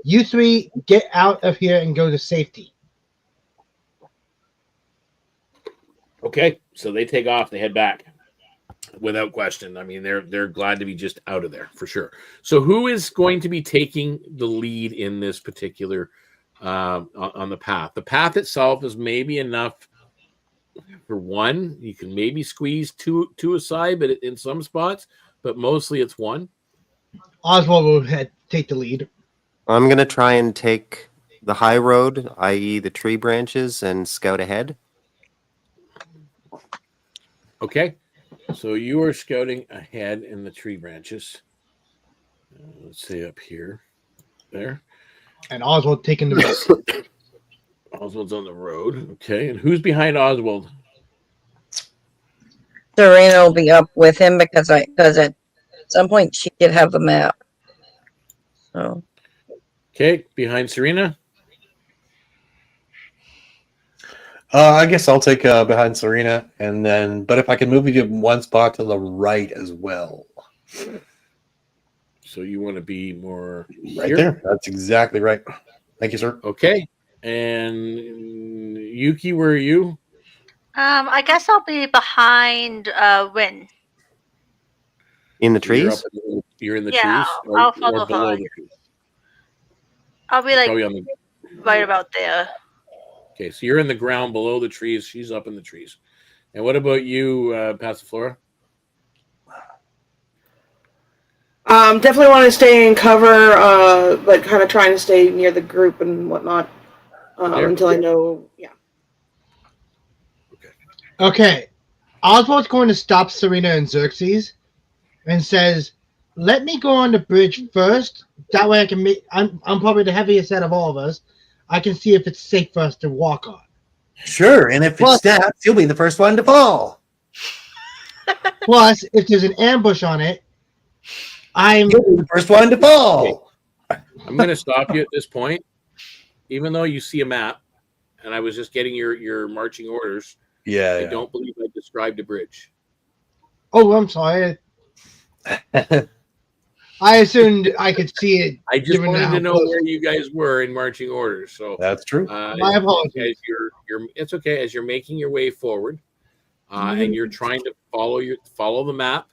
"You three get out of here and go to safety." Okay, so they take off. They head back without question. I mean, they're glad to be just out of there for sure. So who is going to be taking the lead in this particular on the path? The path itself is maybe enough for one. You can maybe squeeze two aside, but in some spots, but mostly it's one. Oswald will take the lead. I'm going to try and take the high road, i.e. the tree branches, and scout ahead. Okay. So you are scouting ahead in the tree branches. Let's see up here. There. And Oswald taking the road. Oswald's on the road. Okay. And who's behind Oswald? Serena will be up with him because at some point she did have the map. So. Okay. Behind Serena? I guess I'll take behind Serena, and then, but if I can move you one spot to the right as well. So you want to be more right here? There. That's exactly right. Thank you, sir. Okay. And Yuki, where are you? I guess I'll be behind Win. In the trees? You're in the Yeah, trees? I'll follow below her. the trees? I'll be like on the... right about there. Okay, so you're in the ground below the trees. She's up in the trees. And what about you, Passiflora? Definitely want to stay in cover, but kind of trying to stay near the group and whatnot until I know. Yeah. Okay. Oswald's going to stop Serena and Xerxes and says, "Let me go on the bridge first. That way I can make. I'm probably the heaviest out of all of us. I can see if it's safe for us to walk on." Sure, and if it snaps, you'll be the first one to fall. Plus, if there's an ambush on it, you'll be the first one to fall. Okay. I'm going to stop you at this point. Even though you see a map, and I was just getting your marching orders, I don't believe I described a bridge. Oh, I'm sorry. I assumed I could see it. I just wanted to know where you guys were in marching orders. So that's true. My apologies. It's okay as you're making your way forward, and you're trying to follow the map.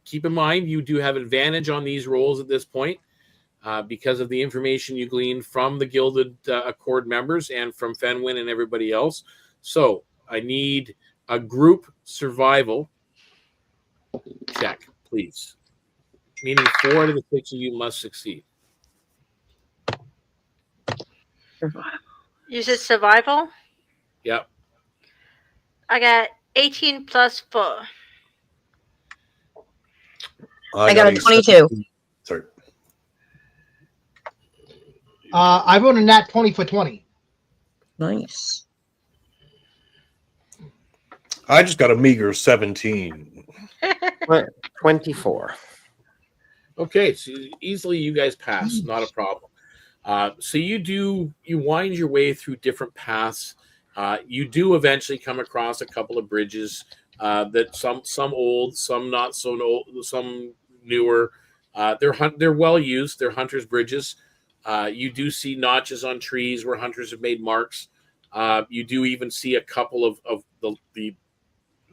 Keep in mind you do have advantage on these rolls at this point because of the information you gleaned from the Gilded Accord members and from Fenwin and everybody else. So I need a group survival check, please. Meaning 4 out of the 6 of you must succeed. You said survival? Yep. I got 18 plus 4. I got a 22. Sorry. I rolled a nat 20 for 20. Nice. I just got a meager 17. 24. Okay, so easily you guys pass, not a problem. So you wind your way through different paths. You do eventually come across a couple of bridges that some old, some not so old, some newer. They're well used. They're hunters' bridges. You do see notches on trees where hunters have made marks. You do even see a couple of the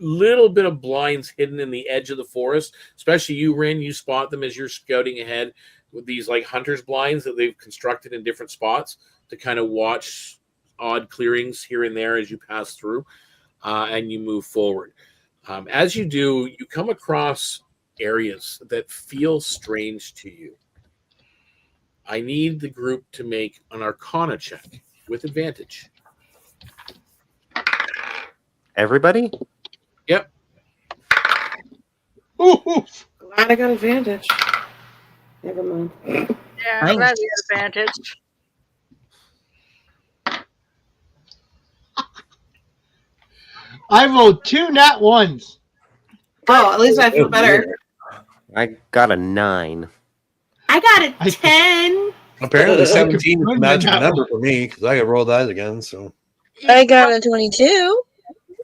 little bit of blinds hidden in the edge of the forest. Especially you, Rin, you spot them as you're scouting ahead with these like hunters' blinds that they've constructed in different spots to kind of watch odd clearings here and there as you pass through and you move forward. As you do, you come across areas that feel strange to you. I need the group to make an Arcana check with advantage. Everybody? Yep. Oof. Glad I got advantage. Never mind. Yeah, Nice. I'm glad we had advantage. I rolled 2 nat 1s. Oh, at least I feel better. I got a 9. I got a 10. Apparently 17 is a confirmed magic that number for me because I got rolled eyes again. So I got a 22.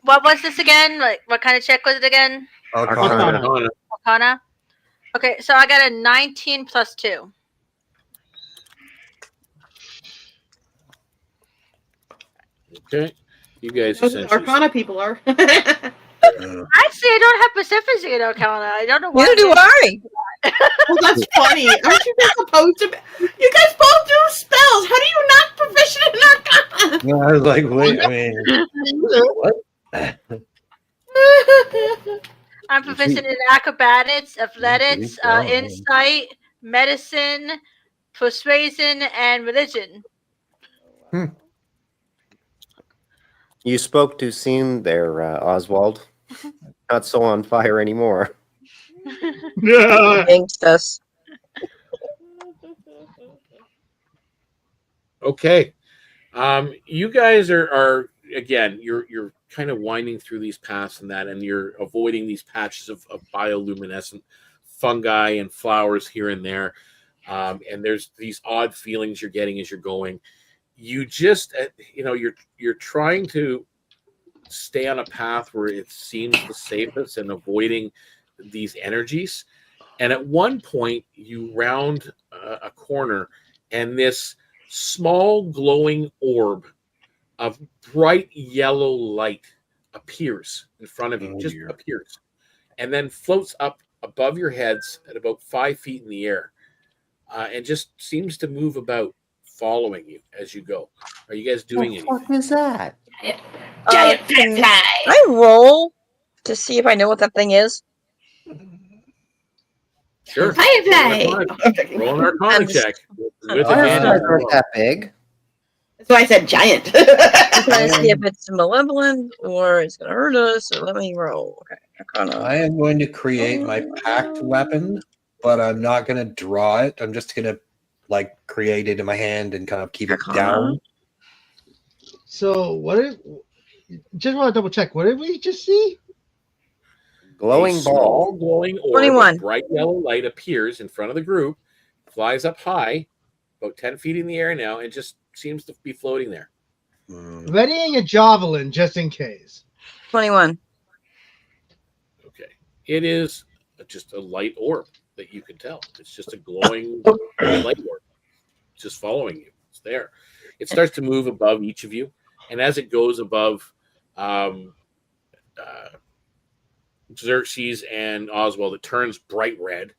What was this again? Like, what kind of check was it again? Arcana. Arcana? Okay, so I got a 19 plus 2. Okay. You guys Those Arcana people are. Actually, I don't have proficiency in Arcana. I don't know why. Neither do I. Well, that's funny. Aren't you guys supposed to be? You guys both do spells. How do you not proficient in Arcana? No, I was like, wait, I mean, what? I'm proficient in acrobatics, athletics, insight, medicine, persuasion, and religion. You spoke too soon there, Oswald. Not so on fire anymore. Thanks, us. Okay. You guys are again, you're kind of winding through these paths and that, and you're avoiding these patches of bioluminescent fungi and flowers here and there. And there's these odd feelings you're getting as you're going. You just, you're trying to stay on a path where it seems the safest and avoiding these energies. And at one point, you round a corner, and this small glowing orb of bright yellow light appears in front of you, appears, and then floats up above your heads at about 5 feet in the air, and just seems to move about, following you as you go. Are you guys doing anything? What is that? Giant Can fly. I roll to see if I know what that thing is? Sure. Firefly. Roll an Arcana check. With Fireflies advantage. aren't that big. So I said giant. I'm trying to see if it's malevolent or it's gonna hurt us. So let me roll. Okay, Arcana. I am going to create my packed weapon, but I'm not going to draw it. I'm just going to create it in my hand and kind of keep it down. So just want to double check. What did we just see? Glowing A small ball. glowing orb 21. of bright yellow light appears in front of the group, flies up high, about 10 feet in the air now, and just seems to be floating there. Readying a javelin just in case. 21. Okay. It is just a light orb that you can tell. It's just a glowing light orb. It's just following you. It's there. It starts to move above each of you. And as it goes above Xerxes and Oswald, it turns bright red.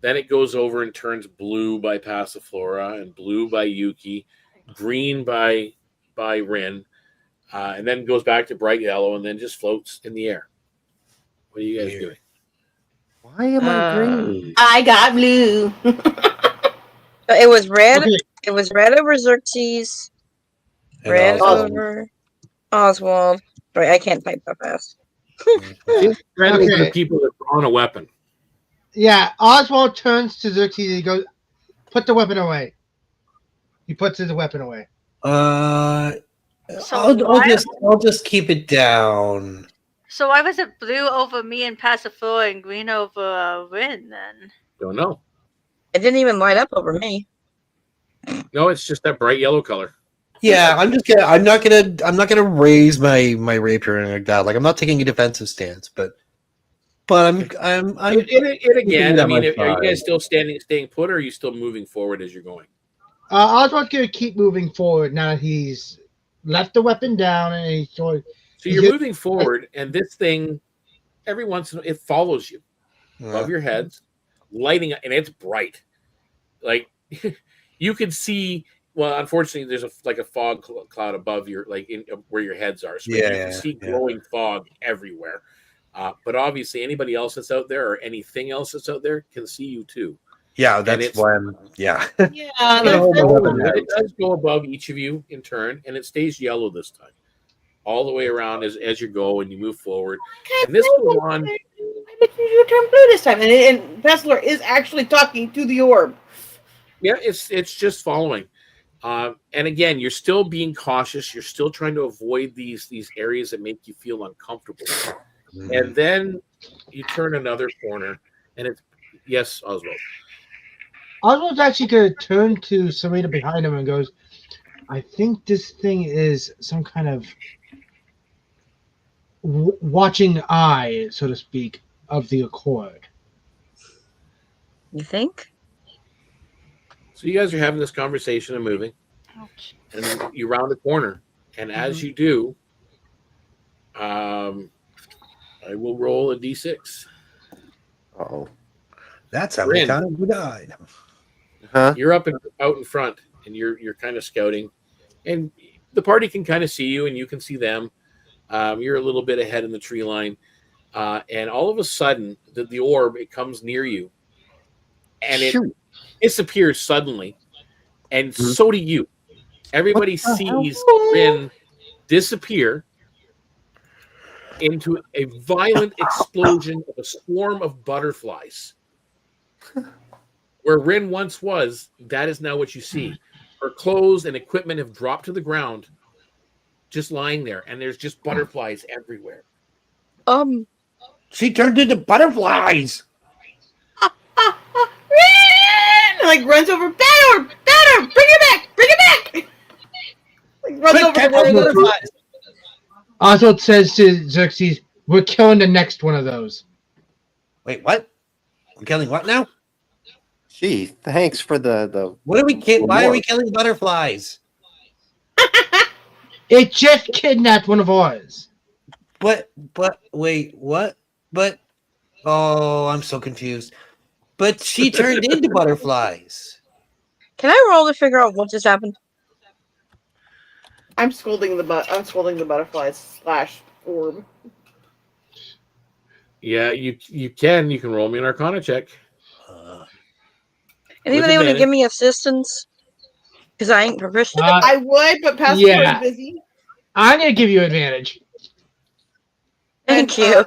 Then it goes over and turns blue by Passiflora and blue by Yuki, green by Rin, and then goes back to bright yellow and then just floats in the air. What are you guys doing? Why am I green? I got blue. It was red. Okay. It was red over Xerxes. And Red Oswald. over Oswald. Sorry, I can't type that fast. Red over the Okay. people that are on a weapon. Yeah, Oswald turns to Xerxes and he goes, "Put the weapon away." He puts his weapon away. So I'll just keep it down. So why was it blue over me and Passiflora and green over Rin then? Don't know. It didn't even light up over me. No, it's just that bright yellow color. Yeah, I'm not gonna raise my rapier or anything like that. Like, I'm not taking a defensive stance, but I'm It again. I on mean, my are you side. guys still staying put, or are you still moving forward as you're going? Oswald's going to keep moving forward now that he's left the weapon down and he's sort of, So you're moving forward, and this thing, every once in a while, it follows you above your heads, lighting up, and it's bright. Like you can see. Well, unfortunately, there's a fog cloud above your where your heads are, so you can see glowing fog everywhere. But obviously, anybody else that's out there or anything else that's out there can see you too. Yeah, that's why I'm. Yeah. Yeah, It does go above each of you in turn, and it stays yellow this time, all the way around as you go and you move forward. And this goes on. I bet you turn blue this time, and Passiflora is actually talking to the orb. Yeah, it's just following. And again, you're still being cautious. You're still trying to avoid these areas that make you feel uncomfortable. And then you turn another corner, and it's yes, Oswald. Oswald's actually going to turn to Serena behind him and goes, "I think this thing is some kind of watching eye, so to speak, of the Accord." You think? So you guys are having this conversation and moving, and then you round the corner, and as you do, I will roll a d6. Uh-oh. That's how Rin. many times we died. Huh? You're out in front, and you're kind of scouting, and the party can kind of see you, and you can see them. You're a little bit ahead in the tree line, and all of a sudden, the orb, it comes near you, and it disappears suddenly, and so do you. Everybody sees Rin disappear into a violent explosion of a swarm of butterflies. Where Rin once was, that is now what you see. Her clothes and equipment have dropped to the ground, just lying there, and there's just butterflies everywhere. She turned into butterflies. Like runs over, better, bring it back. Like runs over to where the butterflies. Oswald says to Xerxes, "We're killing the next one of those." Wait, what? We're killing what now? Gee, thanks for the. What are we? Why are we killing butterflies? It just kidnapped one of ours. But wait, what? But oh, I'm so confused. But she turned into butterflies. Can I roll to figure out what just happened? I'm scolding the butterflies / orb. Yeah, you can roll me an Arcana check. Anybody able to give me assistance? Because I ain't proficient. I would, but Passiflora is busy. I'm going to give you advantage. Thank you.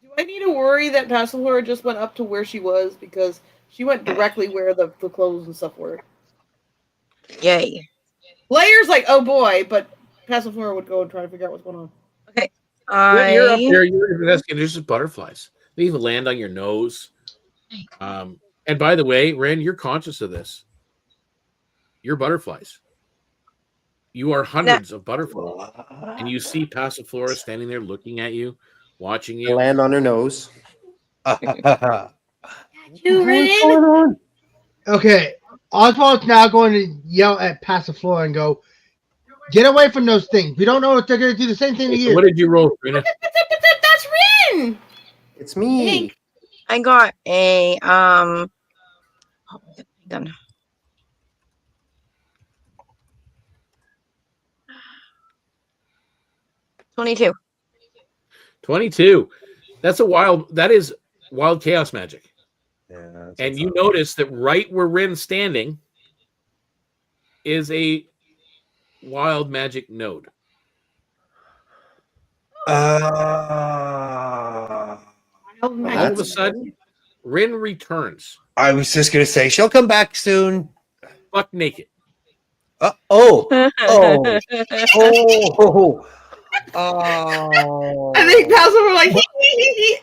Do I need to worry that Passiflora just went up to where she was because she went directly where the clothes and stuff were? Yay. Layer's like, oh boy, but Passiflora would go and try to figure out what's going on. Okay. You're up there. You're investigating. There's just butterflies. They even land on your nose. And by the way, Ren, you're conscious of this. You're butterflies. You are hundreds of butterflies, and you see Passiflora standing there looking at you, watching you. Land on her nose. Okay, Oswald's now going to yell at Passiflora and go, "Get away from those things. We don't know if they're going to do the same thing to you." What did you roll, Rena? That's Rin! It's me. I got a done. $22. 22. That is wild chaos magic. Yeah, and you notice that right where Rin's standing is a wild magic node. All All of a sudden, Rin returns. I was just gonna say she'll come back soon. Buck naked. Oh. I think Basil were like,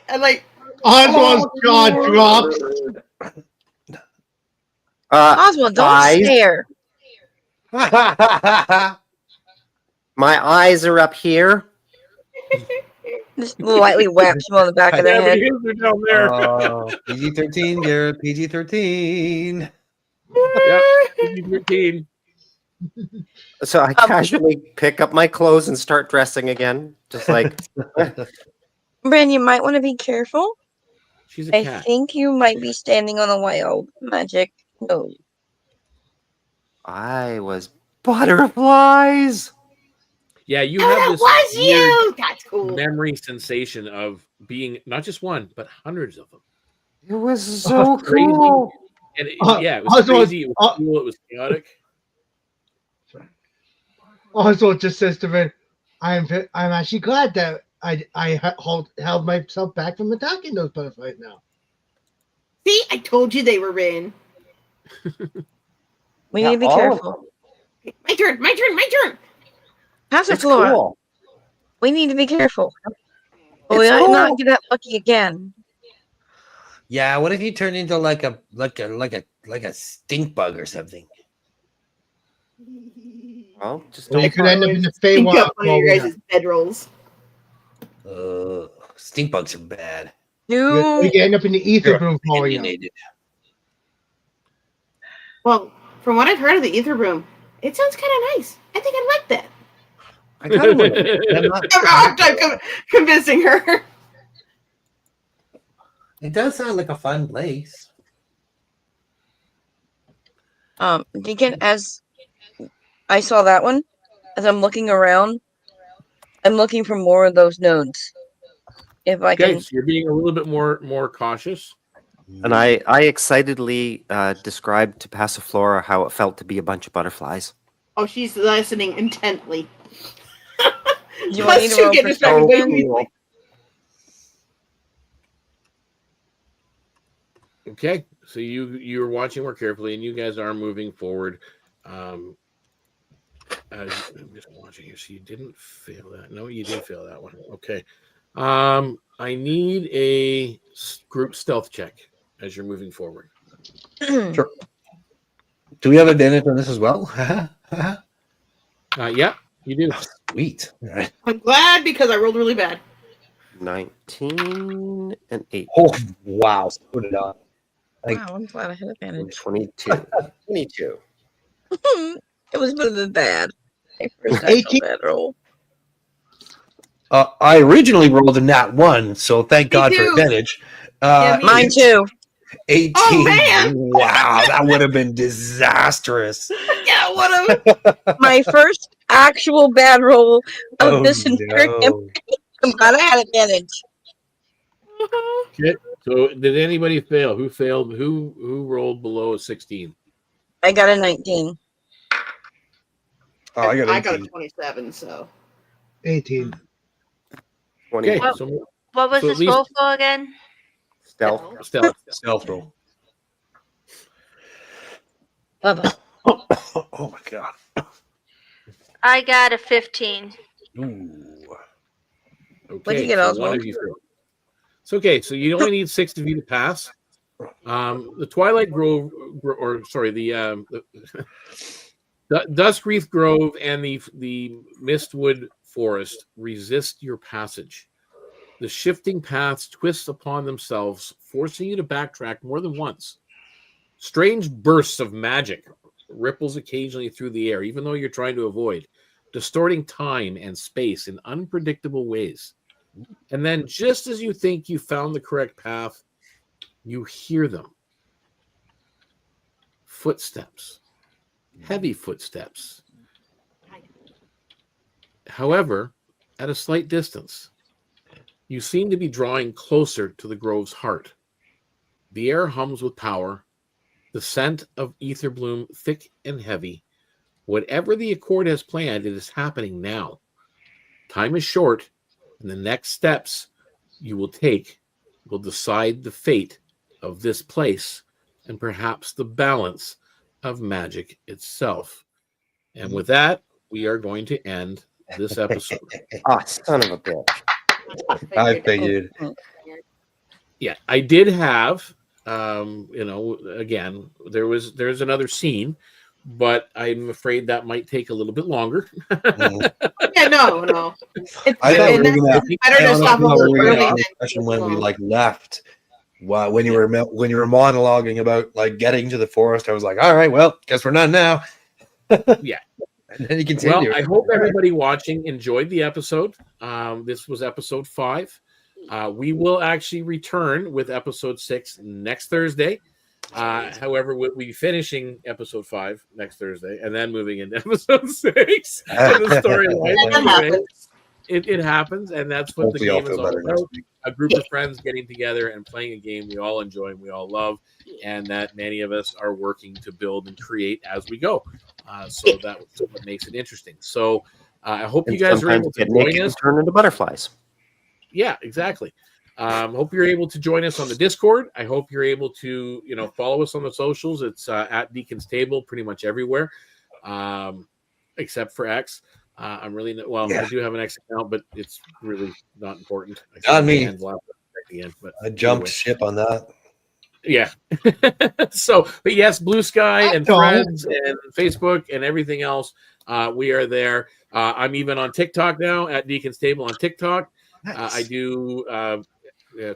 and like, Oswald's jaw drops. Oswald, don't eyes. stare. My eyes are up here. Just lightly whaps him on the back of the head. Down there. PG-13, Garrett. PG-13. Yep, PG-13. So I casually pick up my clothes and start dressing again. Just like Bran, you might want to be careful. She's a I cat. think you might be standing on a wild magic node. I was butterflies. Yeah, you oh, have that this was weird you. That's cool. memory sensation of being not just one, but hundreds of them. It was so crazy. cool. And it was Oswald, crazy. It was cool. It was chaotic. Oswald just says to Rin, I'm actually glad that I held myself back from attacking those butterflies now. See, I told you they were Rin. We need to be careful. My turn. Pass the It's floor. cool. We need to be careful. We It's might cool. not get that lucky again. Yeah, what if you turn into like a stink bug or something? Well, just Or you don't. could end up in the Think Feywild. up one of your guys' bedrolls. Stink bugs are bad. You could end up in the Etherbloom following you. Opinionated. Well, from what I've heard of the Etherbloom, it sounds kind of nice. I think I'd like that. I kind of would. I'm not- I'm convincing her. It does sound like a fun place. Deacon, as I saw that one, as I'm looking around, I'm looking for more of those nodes. If I Okay, can. so you're being a little bit more cautious. And I excitedly described to Passiflora how it felt to be a bunch of butterflies. Oh, she's listening intently. Do you want me to roll get distracted perception? by me. Okay, so you're watching more carefully, and you guys are moving forward. I'm just watching here. So you didn't fail that. No, you did fail that one. Okay. I need a group stealth check as you're moving forward. Sure. Do we have advantage on this as well? Yeah, you do. Sweet. All right. I'm glad because I rolled really bad. 19 and 8. Oh, wow. Put it on. Wow, I'm glad I had advantage. 22. 22. It was better than bad. My first actual 18. bad roll. I originally rolled a nat 1, so thank God for too. advantage. Yeah, me Mine too. 18. Oh, man. Wow, that would have been disastrous. Yeah, what My first actual bad roll of Oh, this entire no. campaign. I'm glad I had advantage. Okay. So did anybody fail? Who failed? Who rolled below a 16? I got a 19. Oh, I got I got a 18. 27, so. 18. 20. Okay. Well- So What was So at this least- roll for again? Stealth. stealth. Stealth roll. Bubba. Oh my god. I got a 15. Ooh. Okay. What'd you get, so Oswald? one of you failed. It's okay. So you only need 6 of you to pass. The Twilight Grove, the Duskreath Grove and the Mistwood Forest resist your passage. The shifting paths twist upon themselves, forcing you to backtrack more than once. Strange bursts of magic ripples occasionally through the air, even though you're trying to avoid, distorting time and space in unpredictable ways. And then just as you think you found the correct path, you hear them. Footsteps. Heavy footsteps. However, at a slight distance, you seem to be drawing closer to the grove's heart. The air hums with power, the scent of Etherbloom thick and heavy. Whatever the Accord has planned, it is happening now. Time is short, and the next steps you will take will decide the fate of this place and perhaps the balance of magic itself. And with that, we are going to end this episode. Oh, son of a bitch. I figured. Yeah, I did have, again, there's another scene, but I'm afraid that might take a little bit longer. Yeah, no. It's I thought we were gonna. better to stop a little early than Especially when we like left. When you were monologuing about like getting to the forest, I was like, all right, well, guess we're not now. Yeah. And then you continue. Well, I hope everybody watching enjoyed the episode. This was episode 5. We will actually return with episode 6 next Thursday. However, we'll be finishing episode 5 next Thursday and then moving into episode 6 in the storyline. It happens, and that's what Hopefully the I'll game is feel all better about. next week. A group of friends getting together and playing a game we all enjoy and we all love, and that many of us are working to build and create as we go. So that's what makes it interesting. So I hope you guys are able to join us. Turn into butterflies. Yeah, exactly. Hope you're able to join us on the Discord. I hope you're able to, follow us on the socials. It's at Deacon's Table pretty much everywhere, except for X. I do have an X account, but it's really not important. Not me. But I jumped ship on that. Yeah. But yes, Blue Sky and Threads and Facebook and everything else. We are there. I'm even on TikTok now at Deacon's Table on TikTok. Nice. I do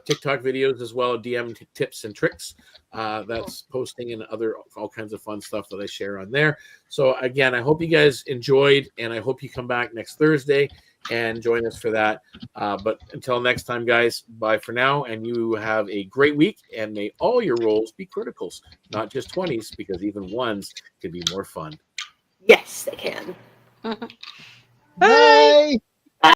TikTok videos as well, DM tips and tricks. That's posting and all kinds of fun stuff that I share on there. So again, I hope you guys enjoyed, and I hope you come back next Thursday and join us for that. But until next time, guys, bye for now, and you have a great week, and may all your rolls be criticals, not just 20s, because even ones could be more fun. Yes, they can. Bye.